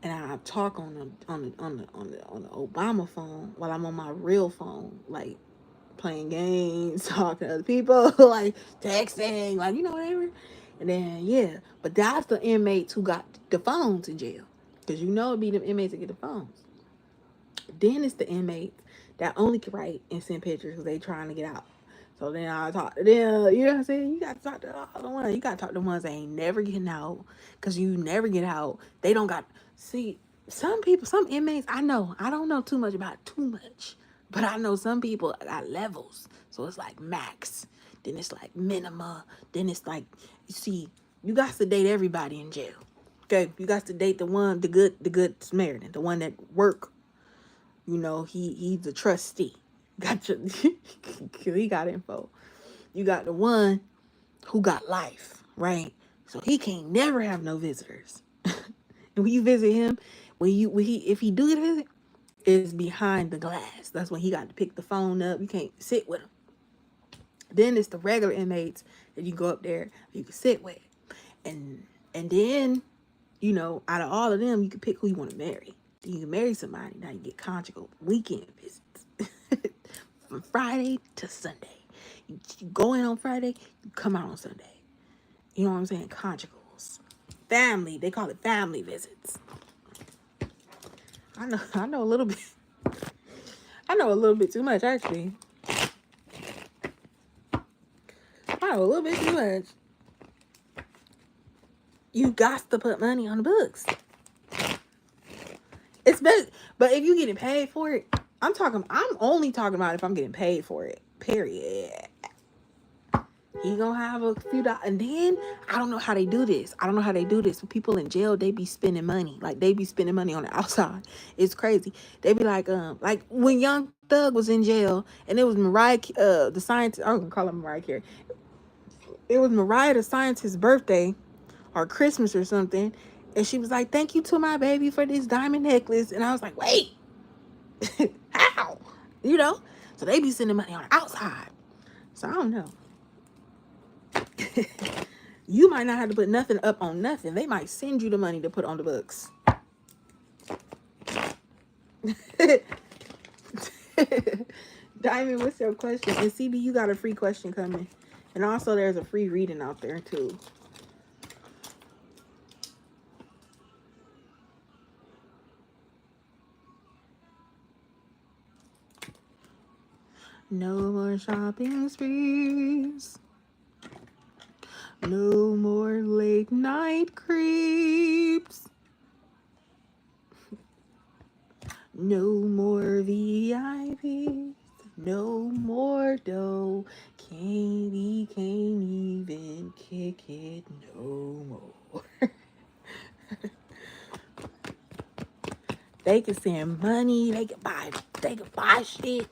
[SPEAKER 1] And I talk on the Obama phone while I'm on my real phone, like playing games, talking to other people, like texting, like, whatever. And then, yeah. But that's the inmates who got the phones in jail. Because it'd be the inmates that get the phones. Then it's the inmates that only can write and send pictures because they trying to get out. So then I talk to them, you know what I'm saying? You got to talk to all the ones. You got to talk to the ones that ain't never getting out. Because you never get out. They don't got, see, some people, some inmates, I know, I don't know too much about too much, but I know some people got levels. So it's like max, then it's like minima, then it's like, you see, you got to date everybody in jail. Okay, you got to date the good Samaritan, the one that work. You know, he's a trustee. Got your, he got info. You got the one who got life, right? So he can't never have no visitors. And when you visit him, if he do visit, it's behind the glass. That's when he got to pick the phone up. You can't sit with him. Then it's the regular inmates that you go up there, you can sit with. And then, you know, out of all of them, you can pick who you want to marry. Then you can marry somebody. Now you get conjugal weekend visits. From Friday to Sunday. You go in on Friday, you come out on Sunday. You know what I'm saying? Conjugals. Family. They call it family visits. I know a little bit. I know a little bit too much, actually. I know a little bit too much. You got to put money on the books. It's better, but if you getting paid for it, I'm only talking about if I'm getting paid for it. Period. He gonna have a few dollars, and then I don't know how they do this. I don't know how they do this. When people in jail, they be spending money. Like they be spending money on the outside. It's crazy. They be like when Young Thug was in jail, and it was Mariah, the scientist. I was gonna call him Mariah Carey. It was Mariah the scientist's birthday, or Christmas or something, and she was like, "Thank you to my baby for this diamond necklace," and I was like, "Wait, how?" You know? So they be sending money on the outside. So I don't know. You might not have to put nothing up on nothing. They might send you the money to put on the books. Diamond, what's your question? And CB, you got a free question coming. And also there's a free reading out there too. No more shopping sprees. No more late night creeps. No more VIPs. No more dough. We can't even kick it no more. They can send money. They can buy shit.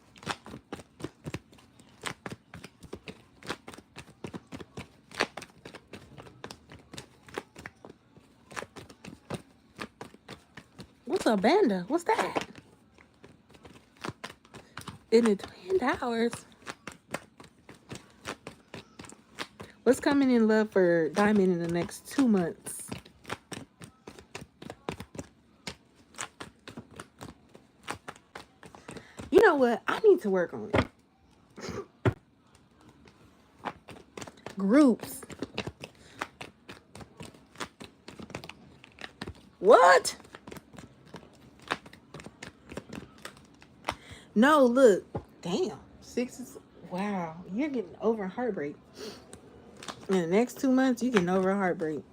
[SPEAKER 1] What's a banda? What's that? In the Twin Towers. What's coming in love for Diamond in the next 2 months? You know what? I need to work on it. Groups. What? No, look. Damn. 6 is... Wow. You're getting over heartbreak. In the next 2 months, you're getting over heartbreak.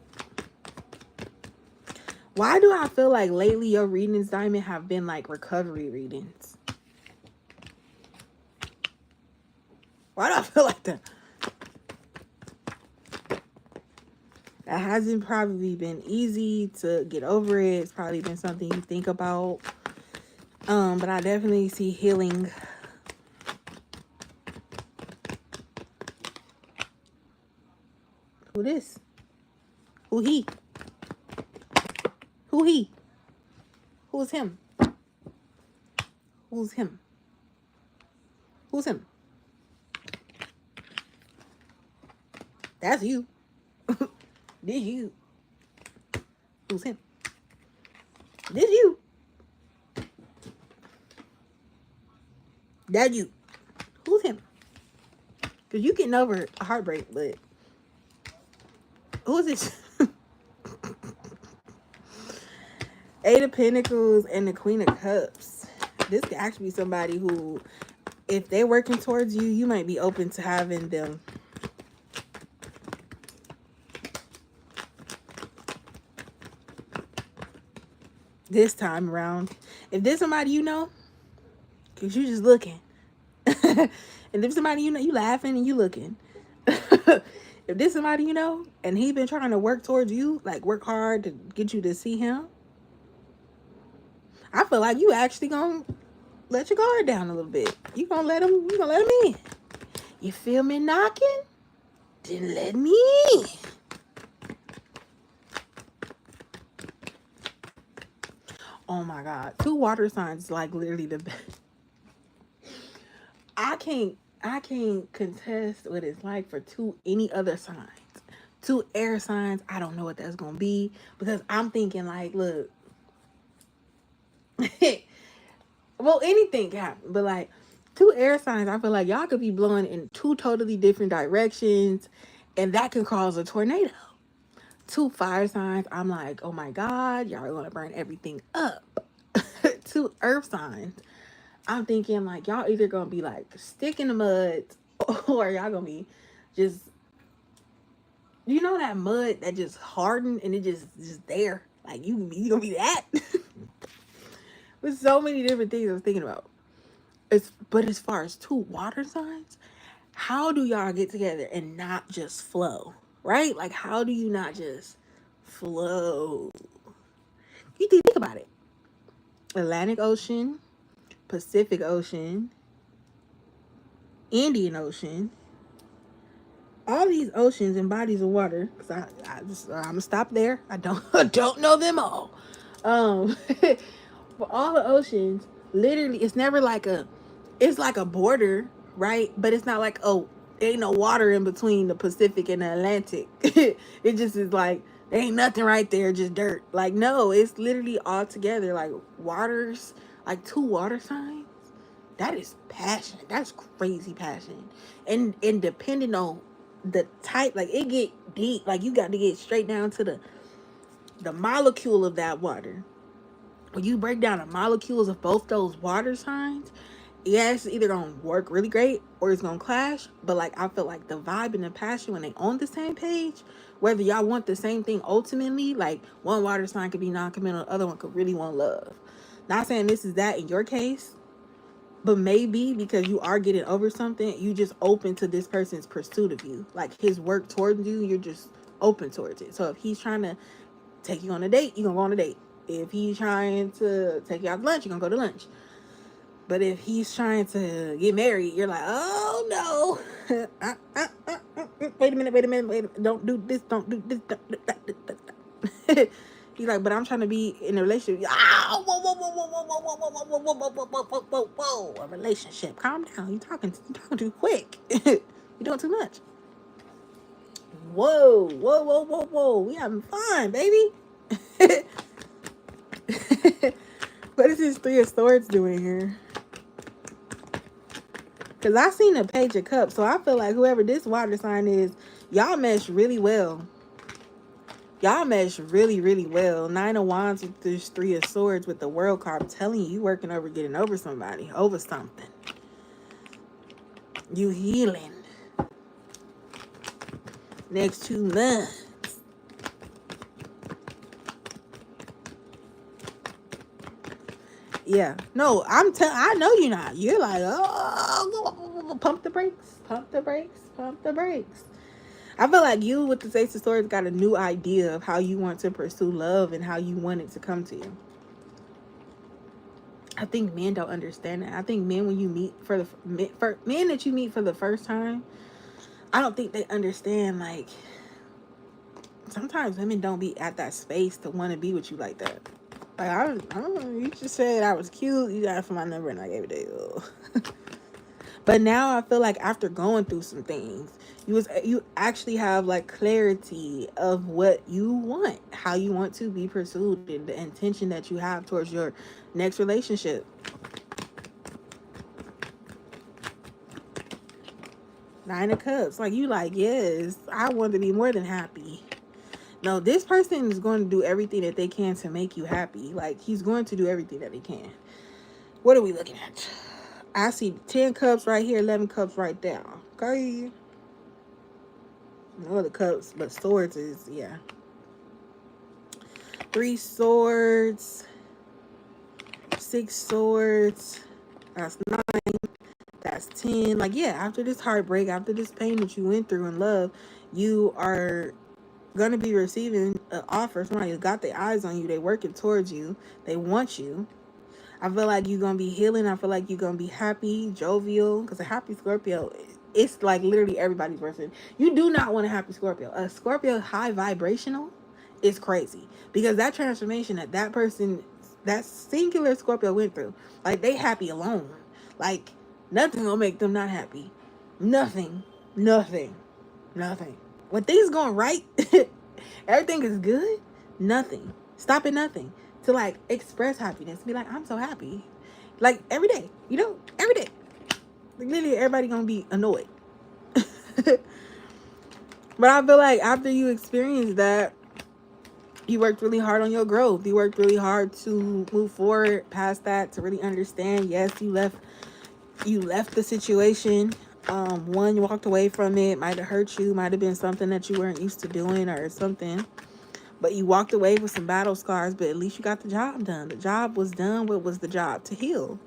[SPEAKER 1] Why do I feel like lately your readings, Diamond, have been like recovery readings? Why do I feel like that? That hasn't probably been easy to get over it. It's probably been something you think about. But I definitely see healing. Who this? Who he? Who he? Who's him? Who's him? Who's him? That's you. This you. Who's him? This you. That you. Who's him? Because you getting over a heartbreak, but who is this? Eight of Pentacles and the Queen of Cups. This could actually be somebody who, if they're working towards you, you might be open to having them. this time around. If there's somebody you know, because you just looking. And if somebody you know, you laughing and you looking. If this somebody you know, and he been trying to work towards you, like work hard to get you to see him, I feel like you actually gonna let your guard down a little bit. You gonna let him in. You feel me knocking? Then let me in. Oh my God. 2 water signs is like literally the best. I can't contest what it's like for 2 any other signs. 2 air signs, I don't know what that's gonna be. Because I'm thinking like, look. Well, anything can happen. But like 2 air signs, I feel like y'all could be blowing in 2 totally different directions. And that can cause a tornado. 2 fire signs, I'm like, oh my God, y'all are gonna burn everything up. 2 earth signs, I'm thinking like y'all either gonna be like stick in the mud, or y'all gonna be just, you know, that mud that just hardened and it just there. Like you gonna be that. With so many different things I was thinking about. But as far as 2 water signs, how do y'all get together and not just flow? Right? Like how do you not just flow? You think about it. Atlantic Ocean, Pacific Ocean, Indian Ocean, all these oceans and bodies of water. Cause I'm gonna stop there. I don't I don't know them all. For all the oceans, literally, it's never like it's like a border, right? But it's not like, oh, there ain't no water in between the Pacific and the Atlantic. It just is like there ain't nothing right there, just dirt. Like no, it's literally all together. Like waters, like 2 water signs. That is passion. That's crazy passion. And depending on the type, like it get deep. Like you got to get straight down to the molecule of that water. When you break down the molecules of both those water signs, yeah, it's either gonna work really great or it's gonna clash. But like I feel like the vibe and the passion when they on the same page, whether y'all want the same thing ultimately, like one water sign could be non-committal, the other one could really want love. Not saying this is that in your case, but maybe because you are getting over something, you just open to this person's pursuit of you. Like his work towards you, you're just open towards it. So if he's trying to take you on a date, you're gonna go on a date. If he's trying to take you out to lunch, you're gonna go to lunch. But if he's trying to get married, you're like, oh no. Wait a minute. Don't do this, don't do this. Don't do that. He's like, but I'm trying to be in a relationship. Ah, whoa. A relationship. Calm down. You're talking too quick. You're doing too much. Whoa. We having fun, baby. What is this 3 of Swords doing here? Because I seen a Page of Cups, so I feel like whoever this water sign is, y'all mesh really well. Y'all mesh really, really well. 9 of Wands with this 3 of Swords with the World card. I'm telling you, you working over getting over somebody, over something. You healing. Next 2 months. Yeah. No, I know you're not. You're like, oh, pump the brakes. I feel like you with the Ace of Swords got a new idea of how you want to pursue love and how you want it to come to you. I think men don't understand that. I think men, when you meet for men that you meet for the first time, I don't think they understand. Like sometimes women don't be at that space to want to be with you like that. Like I don't know. You just said I was cute. You asked for my number and I gave it to you. But now I feel like after going through some things, you actually have like clarity of what you want, how you want to be pursued, and the intention that you have towards your next relationship. Nine of Cups, like you like, yes, I want to be more than happy. No, this person is going to do everything that they can to make you happy. Like he's going to do everything that he can. What are we looking at? I see 10 cups right here, 11 cups right there. Okay. No other cups, but swords is, yeah. 3 swords. 6 swords. That's 9. That's 10. Like, yeah, after this heartbreak, after this pain that you went through in love, you are going to be receiving an offer. Somebody got their eyes on you. They working towards you. They want you. I feel like you're going to be healing. I feel like you're going to be happy, jovial. Because a happy Scorpio, it's like literally everybody's person. You do not want a happy Scorpio. A Scorpio high vibrational is crazy. Because that transformation that person, that singular Scorpio went through, like, they happy alone. Like, nothing will make them not happy. Nothing. Nothing. Nothing. When things going right, everything is good. Nothing. Stop at nothing to like express happiness. Be like, I'm so happy. Like every day, you know, every day. Like literally everybody gonna be annoyed. But I feel like after you experience that, you worked really hard on your growth. You worked really hard to move forward past that, to really understand. Yes, you left the situation. One, you walked away from it. Might have hurt you. Might have been something that you weren't used to doing or something. But you walked away with some battle scars, but at least you got the job done. The job was done. What was the job? To heal.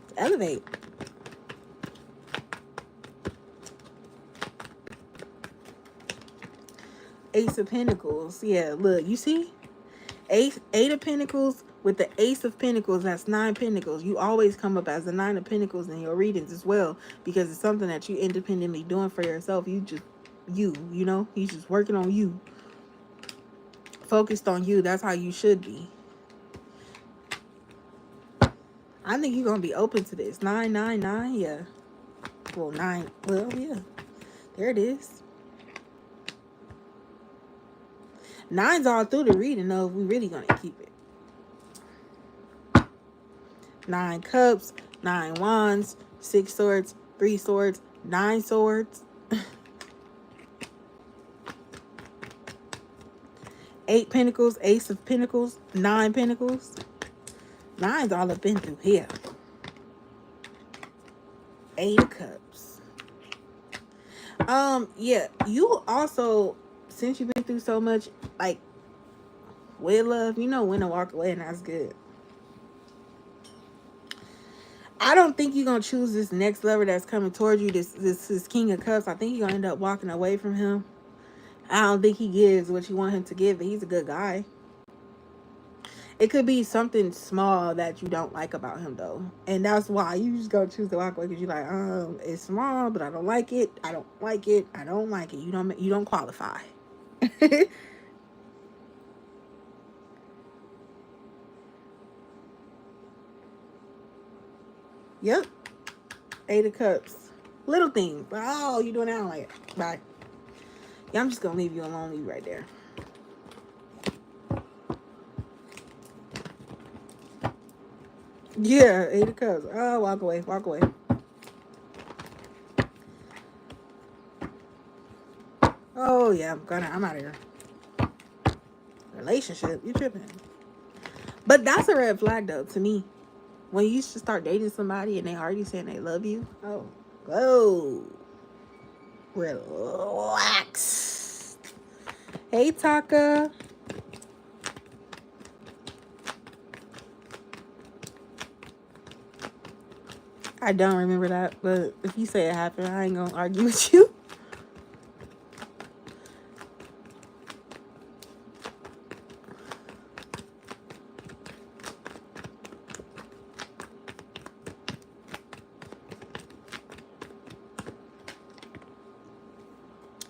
[SPEAKER 1] To elevate. Ace of Pentacles. Yeah, look, you see? Eight of Pentacles with the Ace of Pentacles. That's 9 Pentacles. You always come up as the 9 of Pentacles in your readings as well, because it's something that you independently doing for yourself. You know? You just working on you. Focused on you. That's how you should be. I think you're going to be open to this. 999, yeah. Well, 9. Well, yeah. There it is. 9's all through the reading, though. We really going to keep it. 9 cups, 9 wands, 6 swords, 3 swords, 9 swords. 8 pentacles, Ace of Pentacles, 9 pentacles. 9's all up in through here. 8 of cups. Yeah, you also, since you've been through so much, like, with love, you know when to walk away, and that's good. I don't think you're going to choose this next lover that's coming towards you, this King of Cups. I think you're going to end up walking away from him. I don't think he gives what you want him to give, but he's a good guy. It could be something small that you don't like about him, though. And that's why you just go choose to walk away, because you're like, it's small, but I don't like it. I don't like it. I don't like it. You don't qualify. Yep. 8 of Cups. Little things. Oh, you doing that? I don't like it. Bye. Yeah, I'm just going to leave you alone. Leave you right there. Yeah, 8 of Cups. Oh, walk away. Walk away. Oh, yeah. I'm out of here. Relationship. You tripping. But that's a red flag, though, to me. When you should start dating somebody and they already saying they love you. Oh, whoa. Relax. Hey, Taka. I don't remember that, but if you say it happened, I ain't gonna argue with you.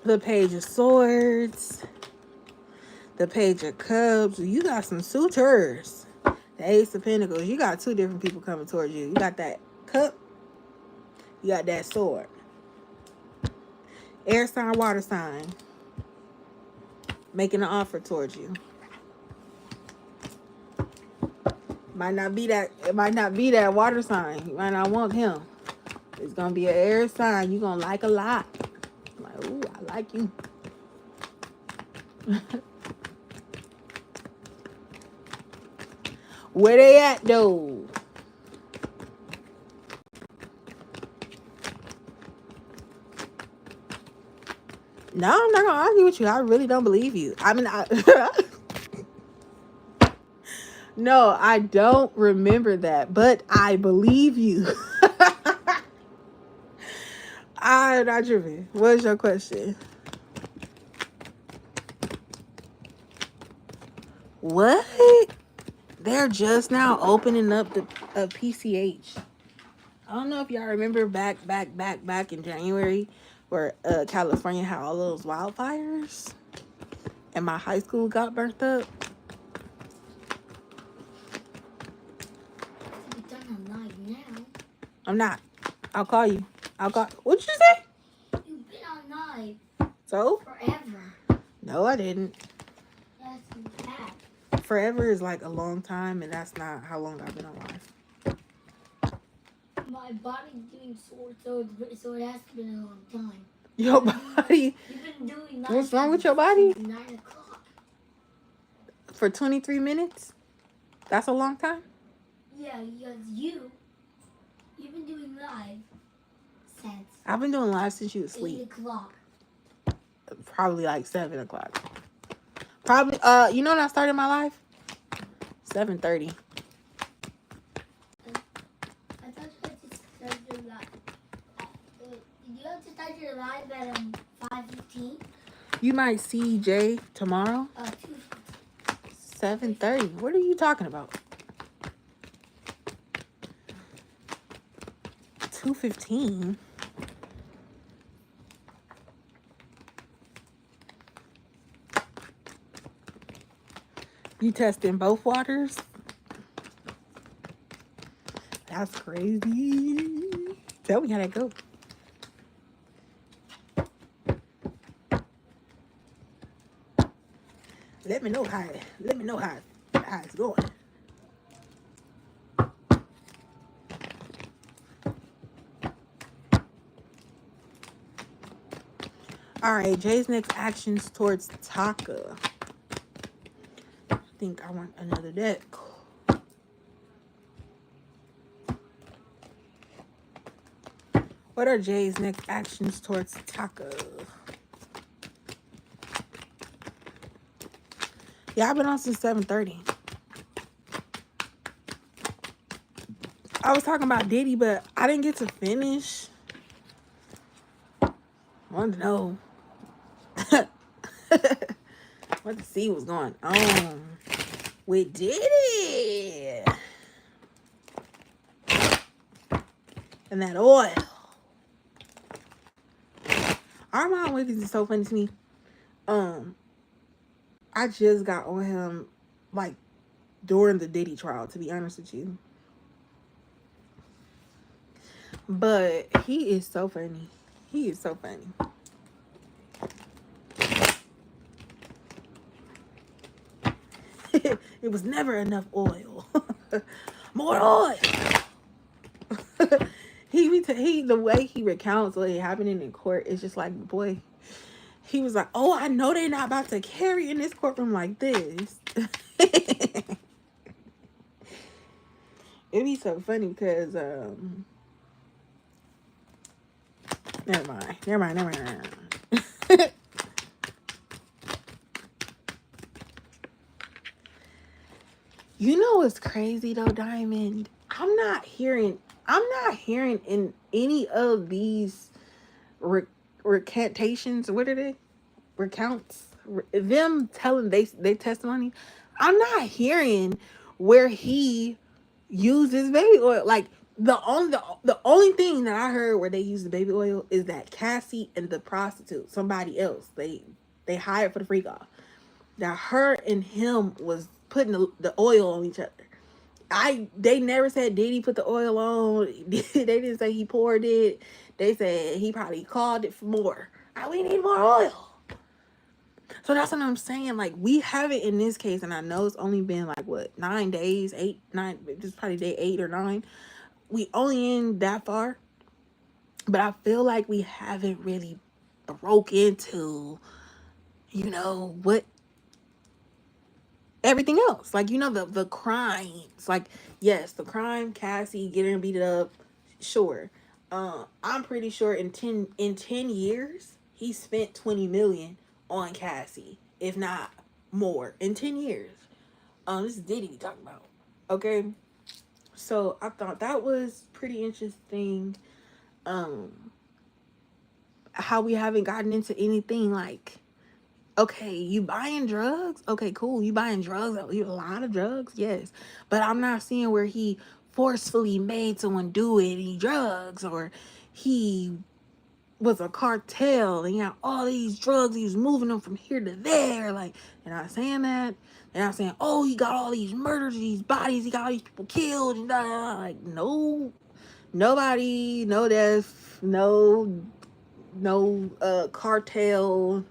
[SPEAKER 1] The Page of Swords. The Page of Cups. You got some suitors. The Ace of Pentacles. You got 2 different people coming towards you. You got that cup. You got that sword. Air sign, water sign. Making an offer towards you. Might not be that. It might not be that water sign. You might not want him. It's gonna be an air sign you gonna like a lot. Like, ooh, I like you. Where they at though? No, I'm not gonna argue with you. I really don't believe you. I mean, No, I don't remember that, but I believe you. I'm not tripping. What's your question? What? They're just now opening up the PCH. I don't know if y'all remember back in January where California had all those wildfires and my high school got burnt up.
[SPEAKER 3] You've done a live now.
[SPEAKER 1] I'm not. I'll call you. What'd you say?
[SPEAKER 3] You've been on live
[SPEAKER 1] So?
[SPEAKER 3] forever.
[SPEAKER 1] No, I didn't.
[SPEAKER 3] Yes, you have.
[SPEAKER 1] Forever is like a long time, and that's not how long I've been alive.
[SPEAKER 3] My body's doing sore, so it has been a long time.
[SPEAKER 1] Your body.
[SPEAKER 3] You've been doing live.
[SPEAKER 1] What's wrong with your body?
[SPEAKER 3] 9 o'clock.
[SPEAKER 1] For 23 minutes? That's a long time?
[SPEAKER 3] Yeah, because you've been doing live since
[SPEAKER 1] I've been doing live since you was
[SPEAKER 3] 8
[SPEAKER 1] asleep.
[SPEAKER 3] o'clock.
[SPEAKER 1] Probably like 7 o'clock. Probably, you know when I started my life? 7:30.
[SPEAKER 3] I thought you had to start your live. You have to start your live at 5:15.
[SPEAKER 1] You might see Jay tomorrow.
[SPEAKER 3] 2:15.
[SPEAKER 1] 7:30. What are you talking about? 2:15. You testing both waters? That's crazy. Tell me how that go. Let me know how it's going. All right, Jay's next actions towards Taka. I think I want another deck. What are Jay's next actions towards Taka? Yeah, I've been on since 7:30. I was talking about Diddy, but I didn't get to finish. I wanted to know. I wanted to see what's going on with Diddy. And that oil. Armand Wiggins is so funny to me. I just got on him like during the Diddy trial, to be honest with you. But he is so funny. He is so funny. It was never enough oil. More oil. The way he recounts what happening in court is just like, boy. He was like, oh, I know they're not about to carry in this courtroom like this. It'd be so funny because never mind. You know what's crazy though, Diamond? I'm not hearing in any of these recantations. What are they? Recounts. Them telling they testimony. I'm not hearing where he uses baby oil. Like the only thing that I heard where they use the baby oil is that Cassie and the prostitute, somebody else, they hired for the freak off. That her and him was putting the oil on each other. They never said did he put the oil on. They didn't say he poured it. They said he probably called it for more. We need more oil. So that's what I'm saying. Like, we have it in this case, and I know it's only been like what 9 days, 8, 9. This is probably day 8 or 9. We only in that far, but I feel like we haven't really broke into, what everything else. Like, the crimes. Like, yes, the crime, Cassie getting beat up, sure. I'm pretty sure in 10 years he spent $20 million on Cassie, if not more, in 10 years. This is Diddy we talking about. Okay. So I thought that was pretty interesting. How we haven't gotten into anything like, okay, you buying drugs? Okay, cool. You buying drugs? You a lot of drugs? Yes. But I'm not seeing where he forcefully made someone do any drugs, or he was a cartel and he had all these drugs. He was moving them from here to there. Like, they're not saying that. They're not saying, oh, he got all these murders, these bodies, he got all these people killed, and da, da, da. Like, no, nobody, no death, no cartel.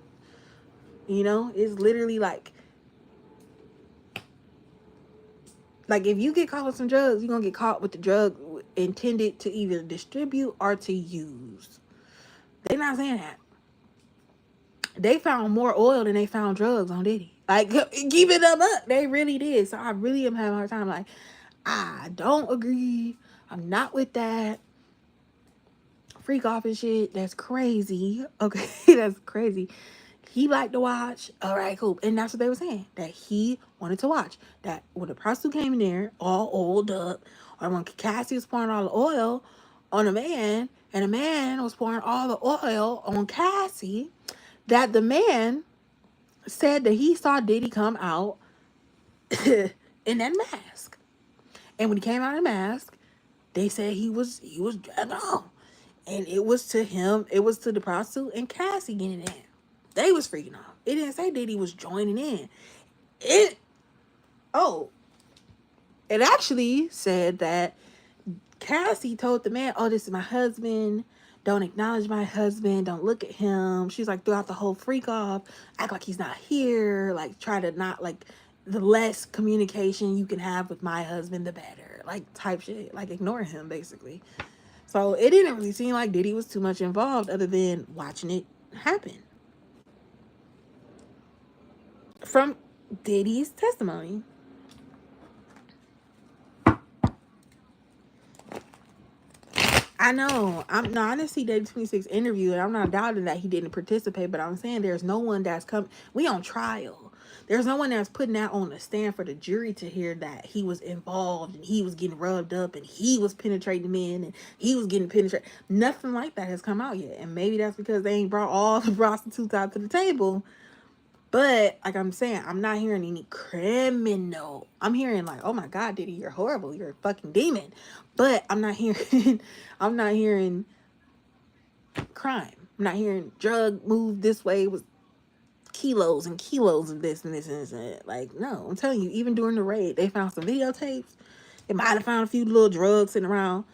[SPEAKER 1] You know, it's literally like if you get caught with some drugs, you're gonna get caught with the drug intended to either distribute or to use. They're not saying that. They found more oil than they found drugs on Diddy. Like, keep it up. They really did. So I really am having a hard time. Like, I don't agree. I'm not with that. Freak off and shit. That's crazy. Okay, that's crazy. He liked to watch. All right, cool. And that's what they were saying. That he wanted to watch. That when the prostitute came in there, all oiled up, or when Cassie was pouring all the oil on a man, and the man was pouring all the oil on Cassie, that the man said that he saw Diddy come out in that mask. And when he came out of the mask, they said he was dragged on. And it was to him, it was to the prostitute and Cassie getting in. They was freaking off. It didn't say Diddy was joining in. It actually said that Cassie told the man, oh, this is my husband. Don't acknowledge my husband. Don't look at him. She's like, throughout the whole freak off, act like he's not here. Like, try to not, like, the less communication you can have with my husband, the better. Like, type shit. Like, ignore him, basically. So, it didn't really seem like Diddy was too much involved other than watching it happen. From Diddy's testimony. I know. I didn't see Diddy 26 interview, and I'm not doubting that he didn't participate, but I'm saying there's no one that's come. We on trial. There's no one that's putting that on the stand for the jury to hear that he was involved and he was getting rubbed up and he was penetrating men and he was getting penetrated. Nothing like that has come out yet. And maybe that's because they ain't brought all the prostitutes out to the table. But like I'm saying, I'm not hearing any criminal. I'm hearing like, oh my God, Diddy, you're horrible. You're a fucking demon. But I'm not hearing crime. I'm not hearing drug move this way with kilos and kilos of this and this and this. And like, no, I'm telling you, even during the raid, they found some videotapes. They might have found a few little drugs sitting around.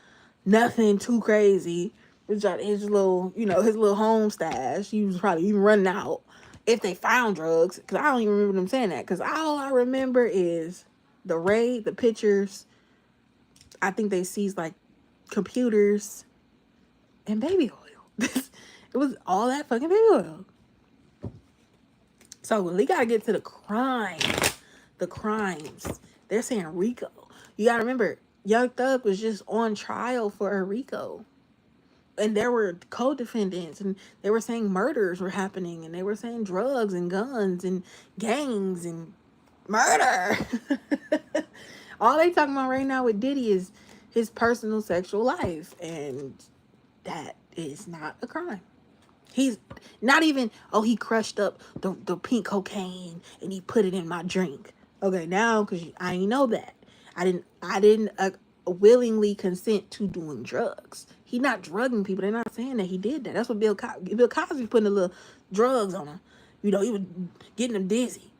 [SPEAKER 1] Nothing too crazy. His little, his little home stash. He was probably even running out. If they found drugs, because I don't even remember them saying that, because all I remember is the raid, the pictures. I think they seized like computers and baby oil. It was all that fucking baby oil. So we gotta get to the crimes. The crimes. They're saying RICO. You gotta remember, Young Thug was just on trial for a RICO. And there were co-defendants, and they were saying murders were happening, and they were saying drugs and guns and gangs and murder. All they talking about right now with Diddy is his personal sexual life, and that is not a crime. He's not even, oh, he crushed up the pink cocaine and he put it in my drink. Okay, now, because I didn't know that. I didn't willingly consent to doing drugs. He not drugging people. They're not saying that he did that. That's what Bill Cosby putting a little drugs on him. He was getting them dizzy.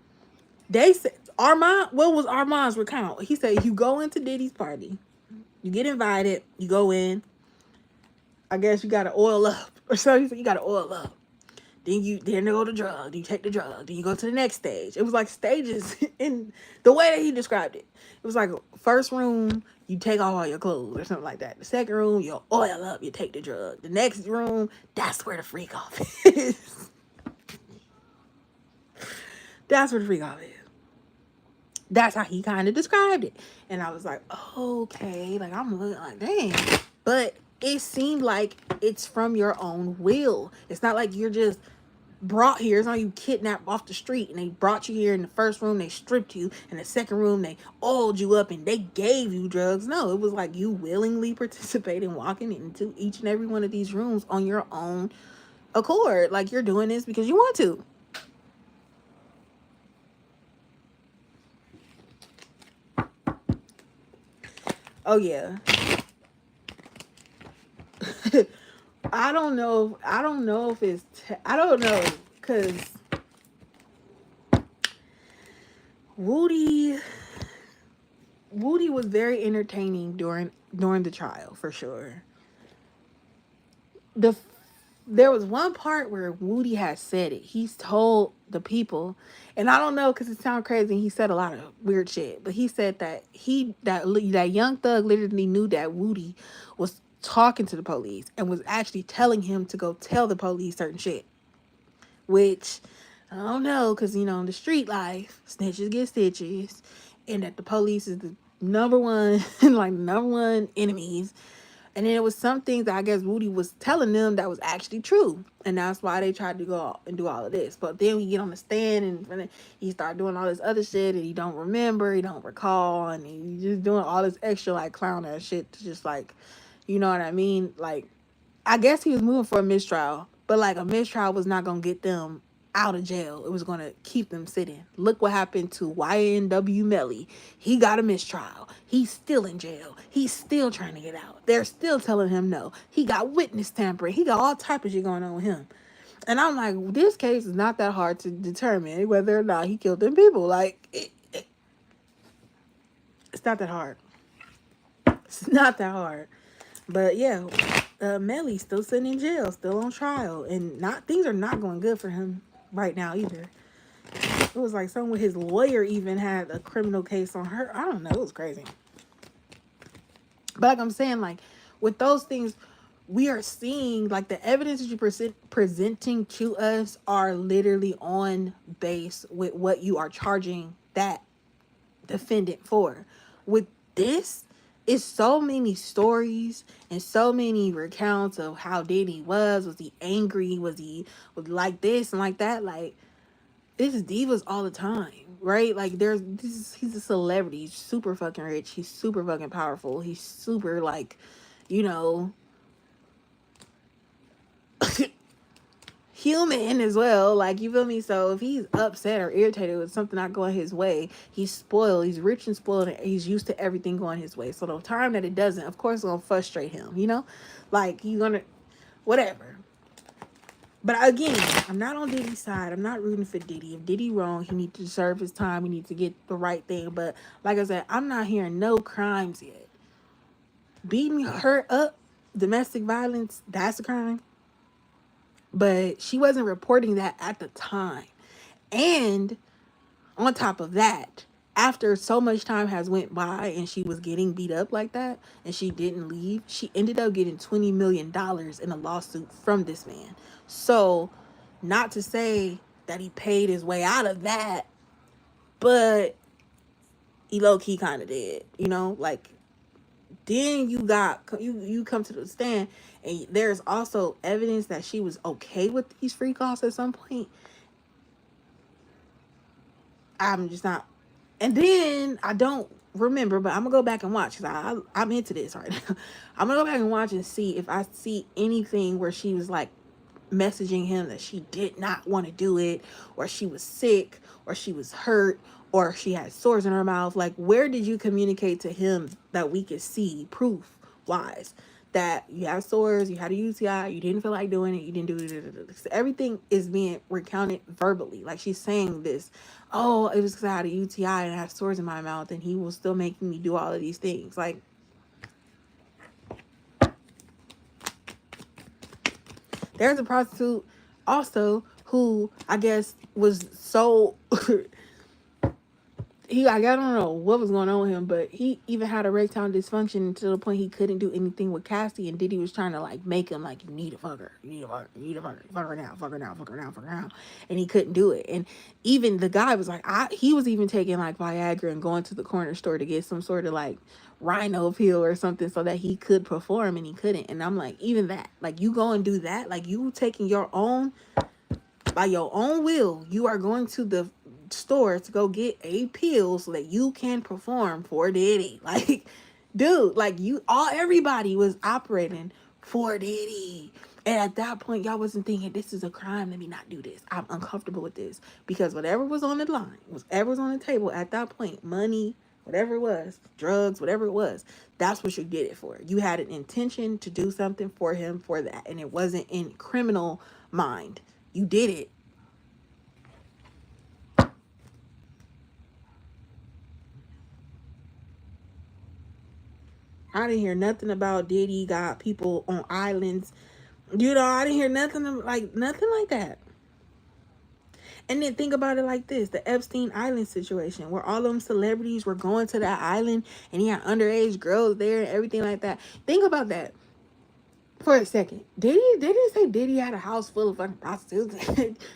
[SPEAKER 1] They said, what was Armand's recount? He said, you go into Diddy's party. You get invited. You go in. I guess you got to oil up. Or so he said, you got to oil up. Then you go to drug. Then you take the drug. Then you go to the next stage. It was like stages in the way that he described it. It was like first room, you take off all your clothes or something like that. The second room, you oil up. You take the drug. The next room, that's where the freak off is. That's where the freak off is. That's how he kind of described it. And I was like, okay. Like, I'm looking like, dang. But it seemed like it's from your own will. It's not like you're just brought here. It's not you kidnapped off the street and they brought you here. In the first room they stripped you, in the second room they oiled you up and they gave you drugs. No, it was like you willingly participate in walking into each and every one of these rooms on your own accord. Like you're doing this because you want to. Oh yeah. I don't know if it's I don't know, because Woody was very entertaining during the trial, for sure. There was one part where Woody had said it. He's told the people, and I don't know because it sounds crazy. He said a lot of weird shit, but he said that that young thug literally knew that Woody was talking to the police and was actually telling him to go tell the police certain shit. Which I don't know, because you know, in the street life, snitches get stitches, and that the police is the number one like number one enemies. And then it was some things that I guess Woody was telling them that was actually true. And that's why they tried to go out and do all of this. But then we get on the stand and he start doing all this other shit and he don't remember, he don't recall, and he's just doing all this extra like clown ass shit to just like, you know what I mean? Like, I guess he was moving for a mistrial, but like a mistrial was not gonna get them out of jail. It was gonna keep them sitting. Look what happened to YNW Melly. He got a mistrial. He's still in jail. He's still trying to get out. They're still telling him no. He got witness tampering. He got all type of shit going on with him. And I'm like, this case is not that hard to determine whether or not he killed them people. Like, it's not that hard. It's not that hard. But yeah, Melly's still sitting in jail, still on trial, and things are not going good for him right now either. It was like someone with his lawyer even had a criminal case on her. I don't know, it was crazy. But like I'm saying, like with those things, we are seeing like the evidence that you're presenting to us are literally on base with what you are charging that defendant for. With this, it's so many stories and so many recounts of how Diddy was he angry, was like this and like that. Like, this is divas all the time, right? Like, he's a celebrity. He's super fucking rich. He's super fucking powerful. He's super, like, you know, human as well. Like, you feel me? So if he's upset or irritated with something not going his way, he's spoiled. He's rich and spoiled, and he's used to everything going his way. So the time that it doesn't, of course, it's gonna frustrate him, you know? Like, he's gonna whatever. But again, I'm not on Diddy's side. I'm not rooting for Diddy. If Diddy wrong, he needs to serve his time. He needs to get the right thing. But like I said, I'm not hearing no crimes yet. Beating her up, domestic violence, that's a crime. But she wasn't reporting that at the time. And on top of that, after so much time has went by and she was getting beat up like that and she didn't leave, she ended up getting $20 million in a lawsuit from this man. So, not to say that he paid his way out of that, but he low-key kind of did, you know? Like, then you come to the stand and there's also evidence that she was okay with these free calls at some point. I'm just not. And then I don't remember, but I'm gonna go back and watch because I'm into this right now. I'm gonna go back and watch and see if I see anything where she was like messaging him that she did not want to do it, or she was sick, or she was hurt, or she had sores in her mouth. Like, where did you communicate to him that we could see proof wise that you have sores, you had a UTI, you didn't feel like doing it, you didn't do it. So everything is being recounted verbally. Like, she's saying this, oh, it was because I had a UTI and I have sores in my mouth and he was still making me do all of these things. Like, there's a prostitute also who I guess was so I don't know what was going on with him, but he even had erectile dysfunction to the point he couldn't do anything with Cassie, and Diddy was trying to like make him like, you need to fuck her, you need to fuck her, you need to fuck her now, fuck her now, fuck her now, fuck her now, and he couldn't do it. And even the guy was like, he was even taking like Viagra and going to the corner store to get some sort of like rhino pill or something so that he could perform, and he couldn't. And I'm like, even that, like, you go and do that, like, you taking your own by your own will, you are going to the store to go get a pill so that you can perform for Diddy. Like, dude, like everybody was operating for Diddy. And at that point, y'all wasn't thinking, this is a crime, let me not do this. I'm uncomfortable with this. Because whatever was on the line, whatever was on the table at that point, money, whatever it was, drugs, whatever it was, that's what you did it for. You had an intention to do something for him for that. And it wasn't in criminal mind. You did it. I didn't hear nothing about Diddy got people on islands. You know, I didn't hear nothing like that. And then think about it like this, the Epstein Island situation where all them celebrities were going to that island and he had underage girls there and everything like that. Think about that for a second. Diddy, they didn't say Diddy had a house full of fucking prostitutes.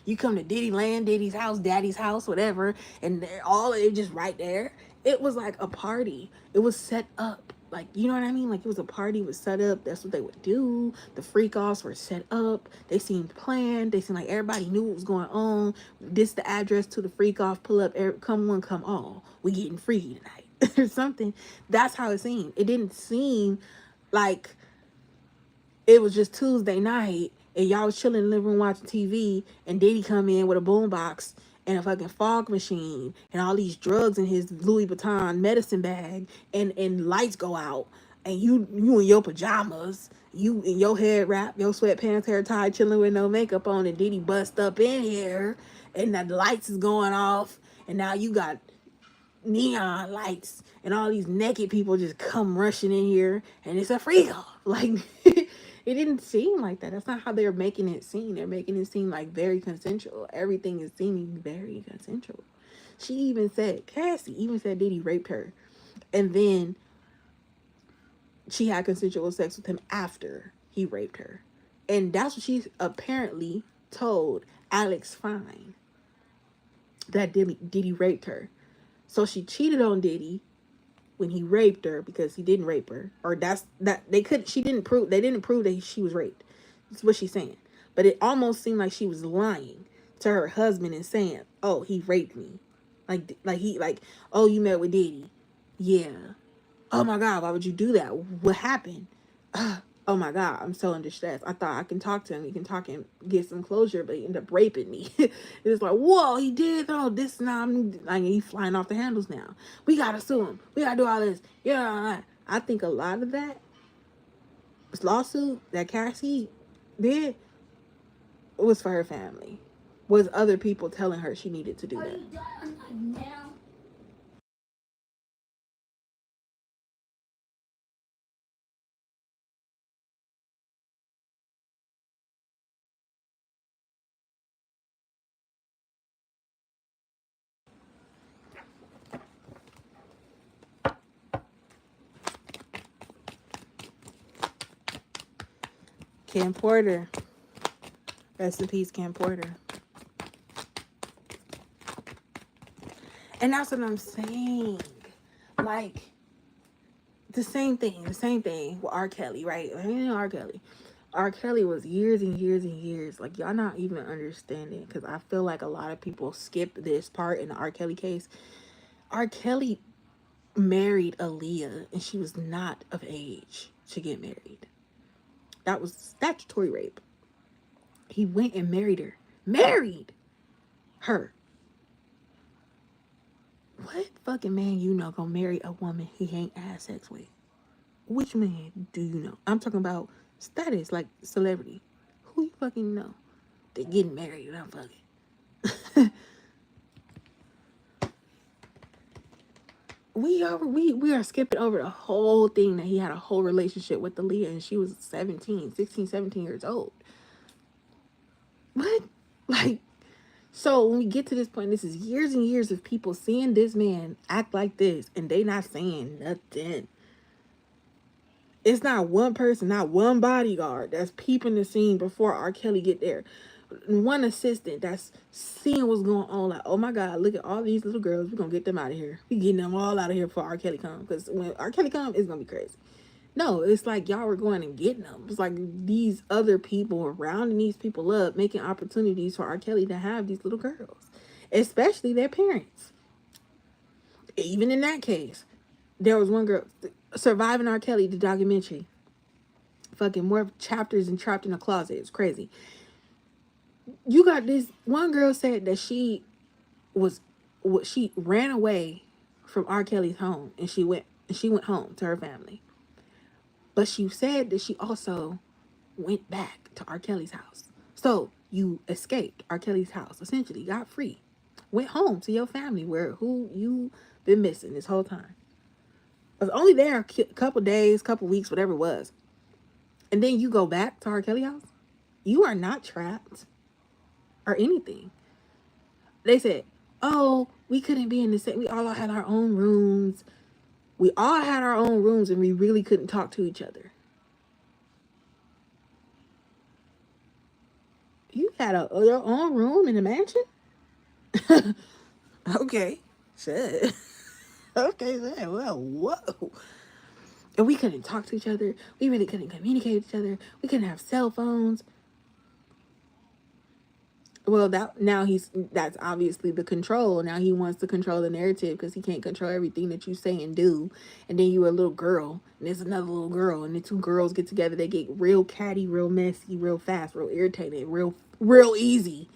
[SPEAKER 1] You come to Diddy land, Diddy's house, Daddy's house, whatever, and all it just right there. It was like a party. It was set up. Like, you know what I mean? Like, it was a party, it was set up. That's what they would do. The freak offs were set up. They seemed planned. They seemed like everybody knew what was going on. This the address to the freak off. Pull up. Come one, come all. We getting free tonight or something. That's how it seemed. It didn't seem like it was just Tuesday night and y'all was chilling in the living room watching TV and Diddy come in with a boombox and a fucking fog machine and all these drugs in his Louis Vuitton medicine bag and lights go out and you in your pajamas, you in your head wrap, your sweatpants, hair tied, chilling with no makeup on, and Diddy bust up in here and the lights is going off and now you got neon lights and all these naked people just come rushing in here and it's a freak off. Like it didn't seem like that. That's not how they're making it seem. They're making it seem like very consensual. Everything is seeming very consensual. She even said, Cassie even said Diddy raped her. And then she had consensual sex with him after he raped her. And that's what she apparently told Alex Fine, that Diddy raped her. So she cheated on Diddy when he raped her because he didn't rape her, or they didn't prove that she was raped. That's what she's saying. But it almost seemed like she was lying to her husband and saying, "Oh, he raped me," "Oh, you met with Diddy, yeah. Oh my God, why would you do that? What happened? Oh my God, I'm so under stress. I thought I can talk to him. He can talk and get some closure, but he ended up raping me." It's like, whoa, he did. Oh, this now, like, he's flying off the handles now. We gotta sue him. We gotta do all this. Yeah, I think a lot of that lawsuit that Cassie did was for her family. Was other people telling her she needed to do that.
[SPEAKER 3] Are you done now?
[SPEAKER 1] Cam Porter. Rest in peace, Cam Porter. And that's what I'm saying. Like, the same thing with R. Kelly, right? Like, you know, R. Kelly was years and years and years. Like, y'all not even understanding, because I feel like a lot of people skip this part in the R. Kelly case. R. Kelly married Aaliyah, and she was not of age to get married. That was statutory rape. He went and married her. Married her. What fucking man you know gonna marry a woman he ain't had sex with? Which man do you know? I'm talking about status, like celebrity. Who you fucking know? They getting married and I'm fucking. we are skipping over the whole thing that he had a whole relationship with Aaliyah and she was 17 years old. What? Like, so when we get to this point, this is years and years of people seeing this man act like this and they not saying nothing. It's not one person, not one bodyguard that's peeping the scene before R. Kelly get there. One assistant that's seeing what's going on, like, oh my God, look at all these little girls. We're going to get them out of here. We getting them all out of here before R. Kelly come. Because when R. Kelly come, it's going to be crazy. No, it's like y'all were going and getting them. It's like these other people were rounding these people up, making opportunities for R. Kelly to have these little girls, especially their parents. Even in that case, there was one girl, Surviving R. Kelly, the documentary. Fucking more chapters and trapped in a closet. It's crazy. You got this one girl said that she ran away from R. Kelly's home and she went home to her family. But she said that she also went back to R. Kelly's house. So you escaped R. Kelly's house, essentially got free, went home to your family who you been missing this whole time. I was only there a couple days, couple weeks, whatever it was. And then you go back to R. Kelly's house. You are not trapped or anything. They said, oh, we couldn't be in the same. We all had our own rooms. We all had our own rooms and we really couldn't talk to each other. You had your own room in the mansion? Okay. Shit. Okay, well, whoa. And we couldn't talk to each other. We really couldn't communicate with each other. We couldn't have cell phones. Well, that's obviously the control. Now he wants to control the narrative because he can't control everything that you say and do. And then you're a little girl, and there's another little girl, and the two girls get together. They get real catty, real messy, real fast, real irritated, real easy.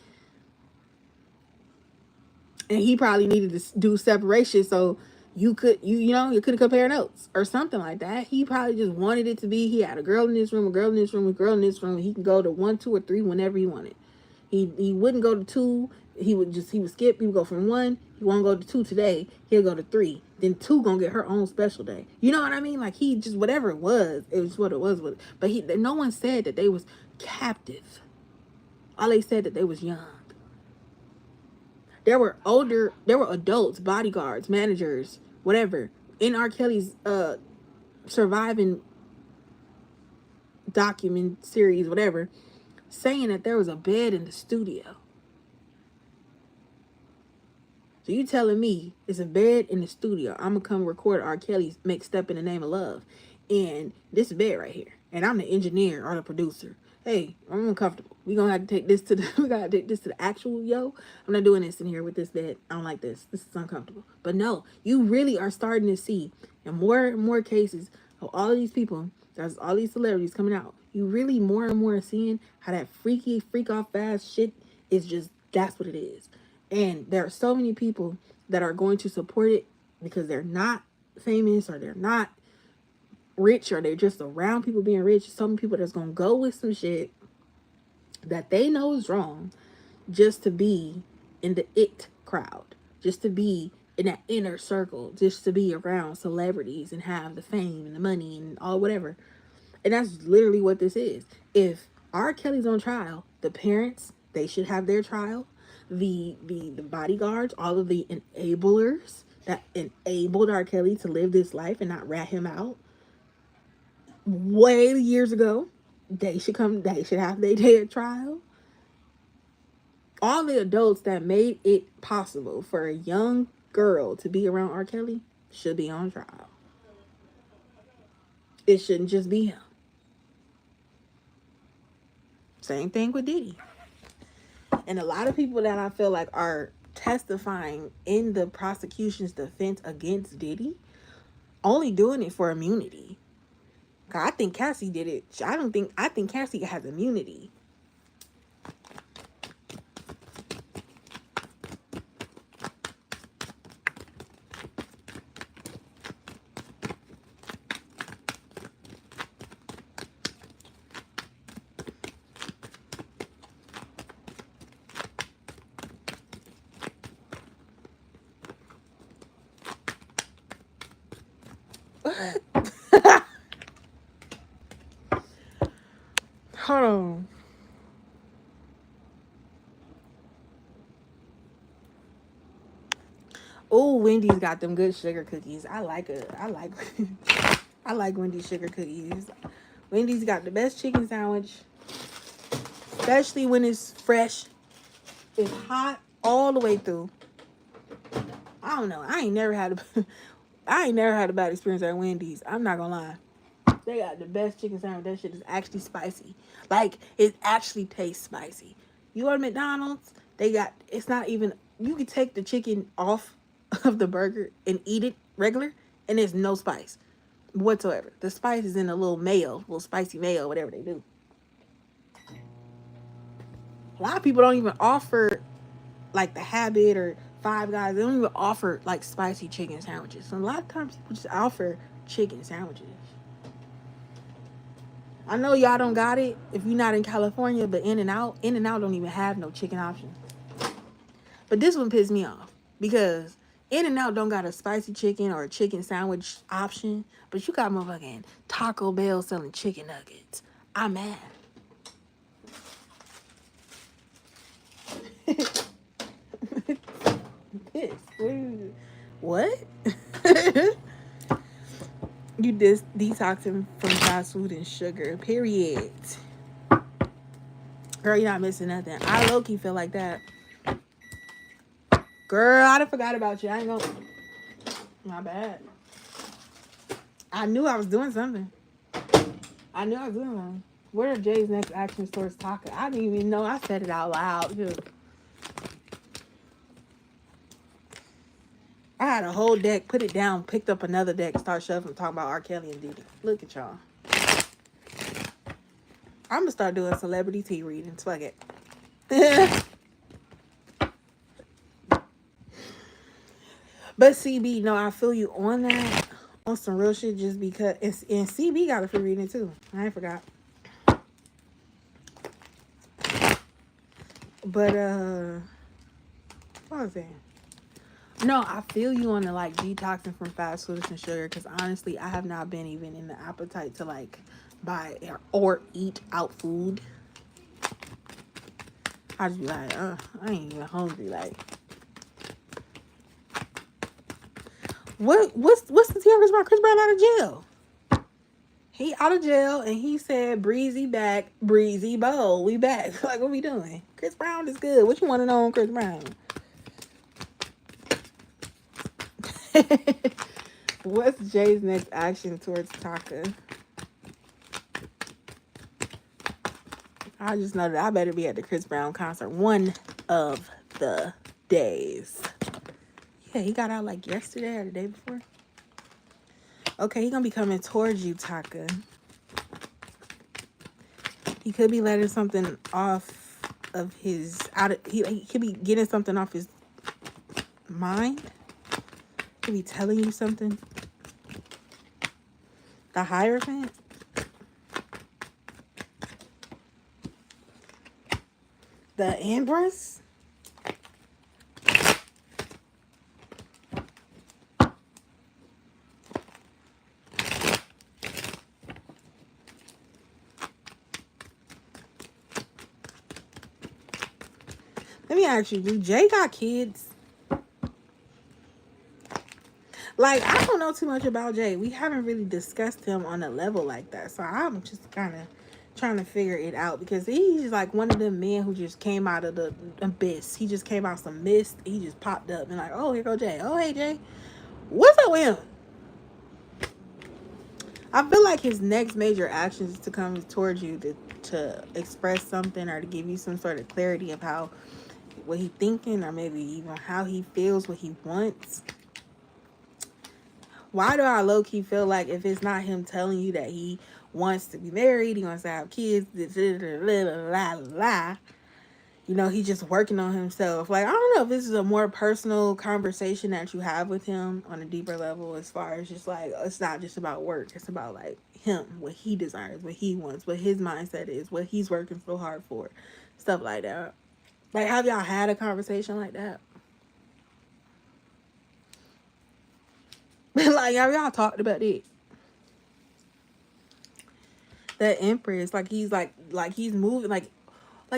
[SPEAKER 1] And he probably needed to do separation so you could compare notes or something like that. He probably just wanted it to be he had a girl in this room, a girl in this room, a girl in this room. He can go to 1, 2, or 3 whenever he wanted. He wouldn't go to 2. He would skip. He would go from 1. He won't go to 2 today. He'll go to 3. Then 2 gonna get her own special day. You know what I mean? Like he just whatever it was what it was. But no one said that they was captive. All they said that they was young. There were adults, bodyguards, managers, whatever, in R. Kelly's surviving document series, whatever, saying that there was a bed in the studio. So you telling me it's a bed in the studio? I'm gonna come record R. Kelly's Mixed Up in the Name of Love, and this bed right here, and I'm the engineer or the producer. Hey, I'm uncomfortable. We gonna have to take this to the actual I'm not doing this in here with this bed. I don't like this. This is uncomfortable. But no, you really are starting to see in more and more cases of all of these people, there's all these celebrities coming out. You really more and more seeing how that freak off fast shit is just, that's what it is. And there are so many people that are going to support it because they're not famous or they're not rich or they're just around people being rich. Some people that's gonna go with some shit that they know is wrong just to be in the it crowd, just to be in that inner circle, just to be around celebrities and have the fame and the money and all whatever. And that's literally what this is. If R. Kelly's on trial, the parents, they should have their trial. The bodyguards, all of the enablers that enabled R. Kelly to live this life and not rat him out way years ago, they should have their day at trial. All the adults that made it possible for a young girl to be around R. Kelly should be on trial. It shouldn't just be him. Same thing with Diddy. And a lot of people that I feel like are testifying in the prosecution's defense against Diddy only doing it for immunity. I think Cassie did it. I think Cassie has immunity. Hold on. Oh, Wendy's got them good sugar cookies. I like Wendy's sugar cookies. Wendy's got the best chicken sandwich, especially when it's fresh. It's hot all the way through. I don't know. I ain't never had a bad experience at Wendy's. I'm not gonna lie. They got the best chicken sandwich. That shit is actually spicy. Like, it actually tastes spicy. You go to McDonald's, they got, it's not even, you can take the chicken off of the burger and eat it regular, and there's no spice whatsoever. The spice is in a little mayo, little spicy mayo, whatever they do. A lot of people don't even offer like the Habit or Five Guys. They don't even offer like spicy chicken sandwiches. So a lot of times people just offer chicken sandwiches. I know y'all don't got it if you're not in California, but In-N-Out don't even have no chicken option. But this one pissed me off because In-N-Out don't got a spicy chicken or a chicken sandwich option, but you got motherfucking Taco Bell selling chicken nuggets. I'm mad. This. What? You detoxing from fast food and sugar. Period. Girl, you're not missing nothing. I low-key feel like that. Girl, I done forgot about you. I ain't gonna... My bad. I knew I was doing something. What are Jay's next actions towards Taka? I didn't even know I said it out loud. Too. I had a whole deck, put it down, picked up another deck, start shuffling, talking about R. Kelly and Diddy. Look at y'all. I'm gonna start doing celebrity tea readings. Fuck it. But CB, no, I feel you on that. On some real shit, just because it's, and CB got a free reading too. I ain't forgot. But what was that? No, I feel you on the like detoxing from fast foods and sugar, because honestly, I have not been even in the appetite to like buy or eat out food. I just be like, I ain't even hungry. Like, what's the tea about Chris Brown out of jail? He out of jail and he said, "Breezy back, Breezy bowl, we back." Like, what we doing? Chris Brown is good. What you want to know on Chris Brown? What's Jay's next action towards Taka? I just know that I better be at the Chris Brown concert one of the days. Yeah, he got out like yesterday or the day before. Okay, he gonna be coming towards you, Taka. He could be letting something off of his he could be getting something off his mind. Could be telling you something. The Hierophant. The Empress. Let me ask you, do Jay got kids? Like, I don't know too much about Jay. We haven't really discussed him on a level like that. So I'm just kind of trying to figure it out, because he's like one of them men who just came out of the abyss. He just came out some mist. He just popped up and like, oh, here go Jay. Oh, hey, Jay. What's up with him? I feel like his next major action is to come towards you to express something or to give you some sort of clarity of how, what he thinking, or maybe even how he feels, what he wants. Why do I low-key feel like if it's not him telling you that he wants to be married, he wants to have kids, you know, he's just working on himself. Like, I don't know if this is a more personal conversation that you have with him on a deeper level, as far as just like, it's not just about work. It's about like him, what he desires, what he wants, what his mindset is, what he's working so hard for, stuff like that. Like, have y'all had a conversation like that? Like, have y'all talked about it? That Empress, like he's he's moving, like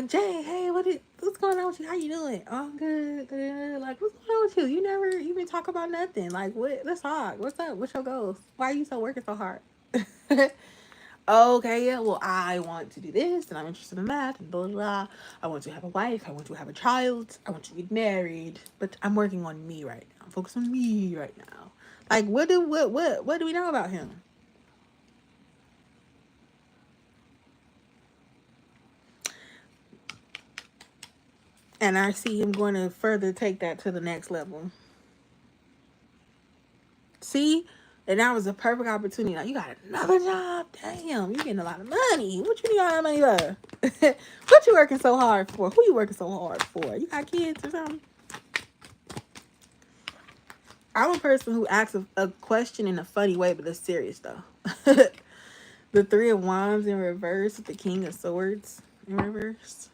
[SPEAKER 1] Jay, hey, what's going on with you? How you doing? Oh, good. Like, what's going on with you? You never even talk about nothing. Like, what? Let's talk. What's up? What's your goals? Why are you so working so hard? Okay, yeah. Well, I want to do this, and I'm interested in that, and blah blah blah. I want to have a wife. I want to have a child. I want to get married. But I'm working on me right now. I'm focused on me right now. Like, what do we know about him? And I see him going to further take that to the next level. See? And that was a perfect opportunity. Like, you got another job? Damn, you getting a lot of money. What you need all that money for? What you working so hard for? Who you working so hard for? You got kids or something? I'm a person who asks a question in a funny way, but it's serious, though. The Three of Wands in reverse with the King of Swords in reverse.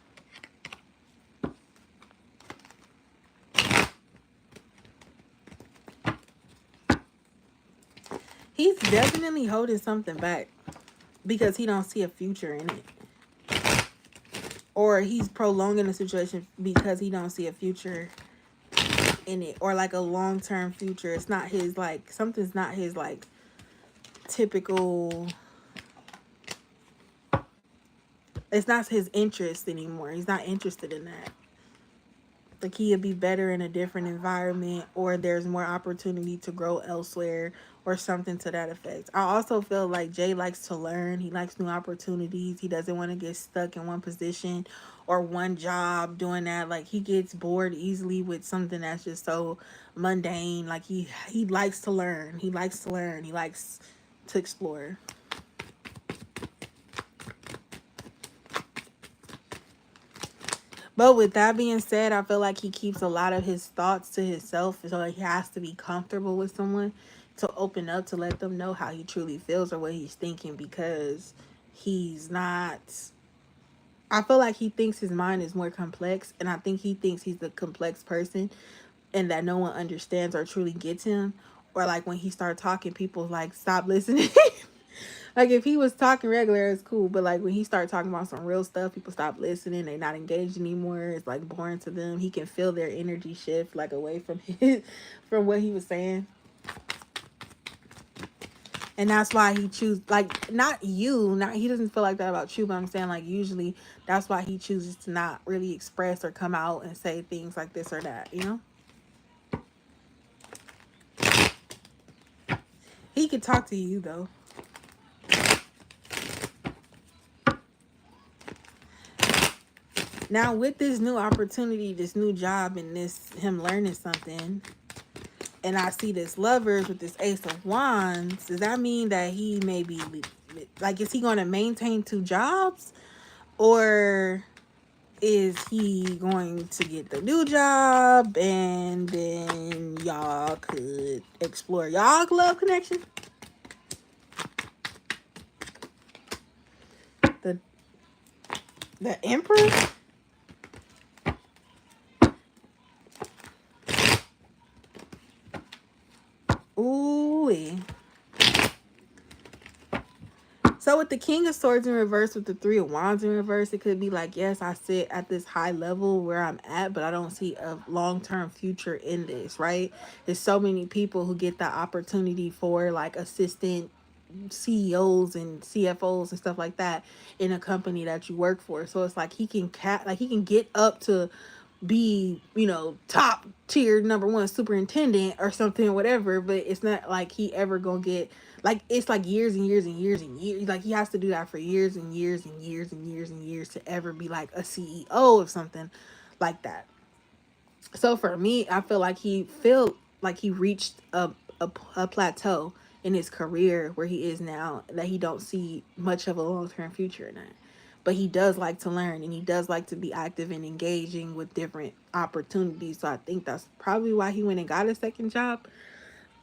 [SPEAKER 1] He's definitely holding something back because he don't see a future in it. Or he's prolonging the situation because he don't see a future in it. Or like a long-term future. It's not his, like, something's not his, like, typical... It's not his interest anymore. He's not interested in that. Like, he'd be better in a different environment, or there's more opportunity to grow elsewhere, or something to that effect. I also feel like Jay likes to learn. He likes new opportunities. He doesn't want to get stuck in one position or one job doing that. Like, he gets bored easily with something that's just so mundane. Like, he likes to learn. He likes to learn. He likes to explore. But with that being said, I feel like he keeps a lot of his thoughts to himself. So he has to be comfortable with someone to open up, to let them know how he truly feels or what he's thinking, because he's not... I feel like he thinks his mind is more complex, and I think he thinks he's the complex person and that no one understands or truly gets him. Or like when he starts talking, people like, stop listening. Like, if he was talking regular, it's cool. But, like, when he started talking about some real stuff, people stop listening. They're not engaged anymore. It's, like, boring to them. He can feel their energy shift, like, away from from what he was saying. And that's why he chooses, like, he doesn't feel like that about you, but I'm saying, like, usually that's why he chooses to not really express or come out and say things like this or that, you know? He could talk to you, though. Now, with this new opportunity, this new job, and him learning something, and I see this Lovers with this Ace of Wands, does that mean that he may be, like, is he going to maintain 2 jobs? Or is he going to get the new job and then y'all could explore y'all love connection? The Emperor? Ooh. So with the King of Swords in reverse, with the Three of Wands in reverse, it could be like, yes, I sit at this high level where I'm at, but I don't see a long-term future in this, right? There's so many people who get the opportunity for, like, assistant CEOs and CFOs and stuff like that in a company that you work for. So it's like he can get up to be, you know, top tier #1 superintendent or something or whatever, but it's not like he ever gonna get, like, it's like years and years and years and years. Like, he has to do that for years and years and years and years and years to ever be like a CEO of something like that. So for me, I feel like he reached a plateau in his career where he is now, that he don't see much of a long-term future in that. But he does like to learn, and he does like to be active and engaging with different opportunities. So I think that's probably why he went and got a second job.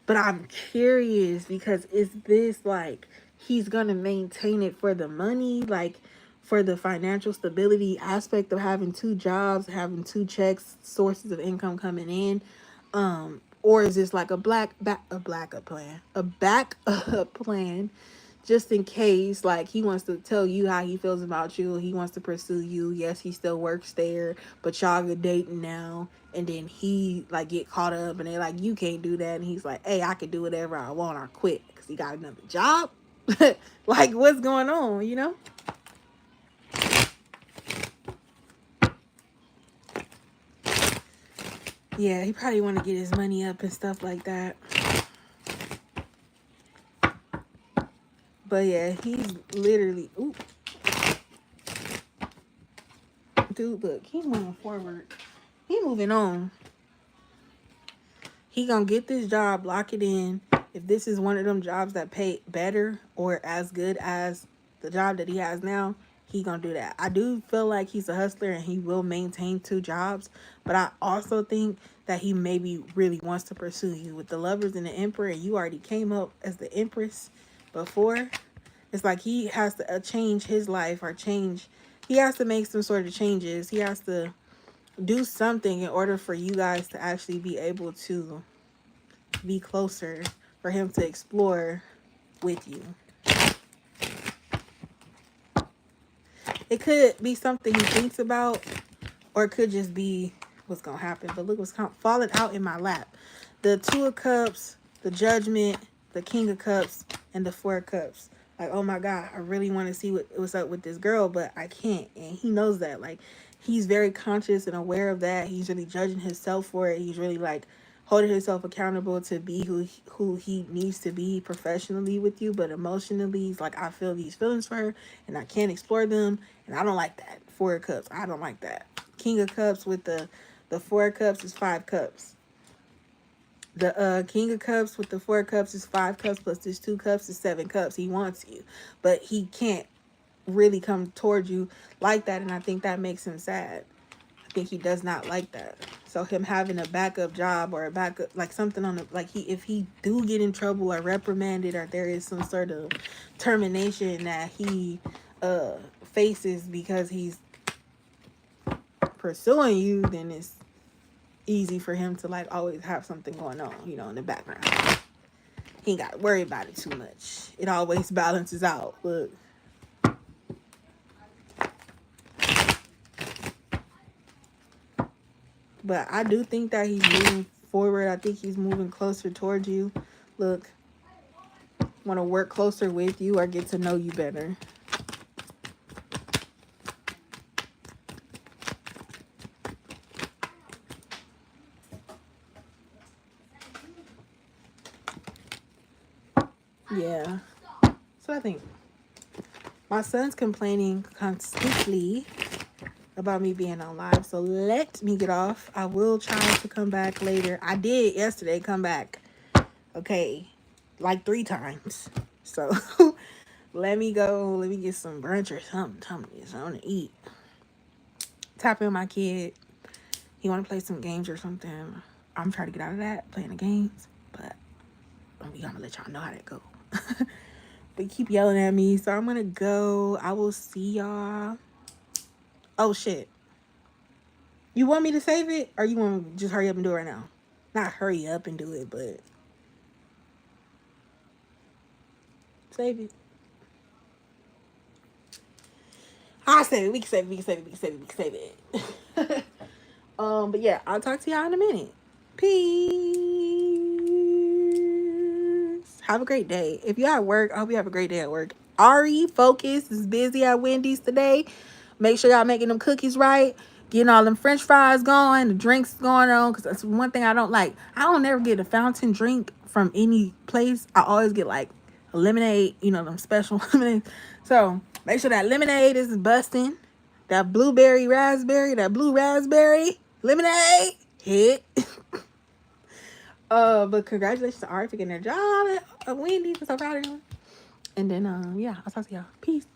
[SPEAKER 1] But I'm curious, because is this like he's gonna maintain it for the money, like for the financial stability aspect of having 2 jobs, having 2 checks, sources of income coming in, or is this like a backup plan, just in case, like, he wants to tell you how he feels about you, he wants to pursue you. Yes, he still works there, but y'all are dating now, and then he like get caught up and they like, you can't do that, and he's like, hey, I can do whatever I want, I quit because he got another job. Like, what's going on, you know? Yeah, he probably want to get his money up and stuff like that. But yeah, he's literally, ooh. Dude, look, he's moving forward. he moving on. He gonna get this job, lock it in. If this is one of them jobs that pay better or as good as the job that he has now, he gonna do that. I do feel like he's a hustler and he will maintain 2 jobs, but I also think that he maybe really wants to pursue you. With the Lovers and the Emperor, and you already came up as the Empress before, it's like he has to change his life, or change, he has to make some sort of changes. He has to do something in order for you guys to actually be able to be closer, for him to explore with you. It could be something he thinks about, or it could just be what's gonna happen. But look what's falling out in my lap: the 2 of Cups, the Judgment, the King of Cups, and the 4 of Cups. Like, oh my God, I really want to see what's up with this girl, but I can't. And he knows that. Like, he's very conscious and aware of that. He's really judging himself for it. He's really like holding himself accountable to be who he needs to be professionally with you, but emotionally he's like, I feel these feelings for her and I can't explore them, and I don't like that. 4 of Cups, I don't like that. King of Cups with the 4 of Cups is 5 cups. The King of Cups with the 4 of Cups is 5 cups, plus this 2 cups is 7 cups. He wants you, but he can't really come towards you like that, and I think that makes him sad. I think he does not like that. So him having a backup job, or a backup, like something on the, like, if he do get in trouble or reprimanded, or there is some sort of termination that he faces because he's pursuing you, then it's easy for him to like always have something going on, you know, in the background. He ain't got to worry about it too much. It always balances out. Look. But I do think that he's moving forward. I think he's moving closer towards you. Look, want to work closer with you or get to know you better. Yeah. So I think my son's complaining constantly about me being on live, so let me get off. I will try to come back later. I did yesterday come back, okay, like 3 times. So let me go. Let me get some brunch or something to eat. Tap in my kid. He want to play some games or something. I'm trying to get out of that, playing the games, but I'm gonna let y'all know how that go. But keep yelling at me, so I'm gonna go. I will see y'all. Oh shit, you want me to save it, or you want me to just hurry up and do it right now? Not hurry up and do it, but save it. I'll save it. We can save it. But yeah, I'll talk to y'all in a minute. Peace. Have a great day. If you're at work, I hope you have a great day at work. Ari, focus, is busy at Wendy's today. Make sure y'all making them cookies right. Getting all them french fries going, the drinks going on, because that's one thing I don't like. I don't never get a fountain drink from any place. I always get like a lemonade, you know, them special lemonades. So make sure that lemonade is busting. That blueberry raspberry, that blue raspberry lemonade hit. But congratulations to Ari for getting their job at Wendy's. I'm so proud of him. And then yeah, I'll talk to y'all. Peace.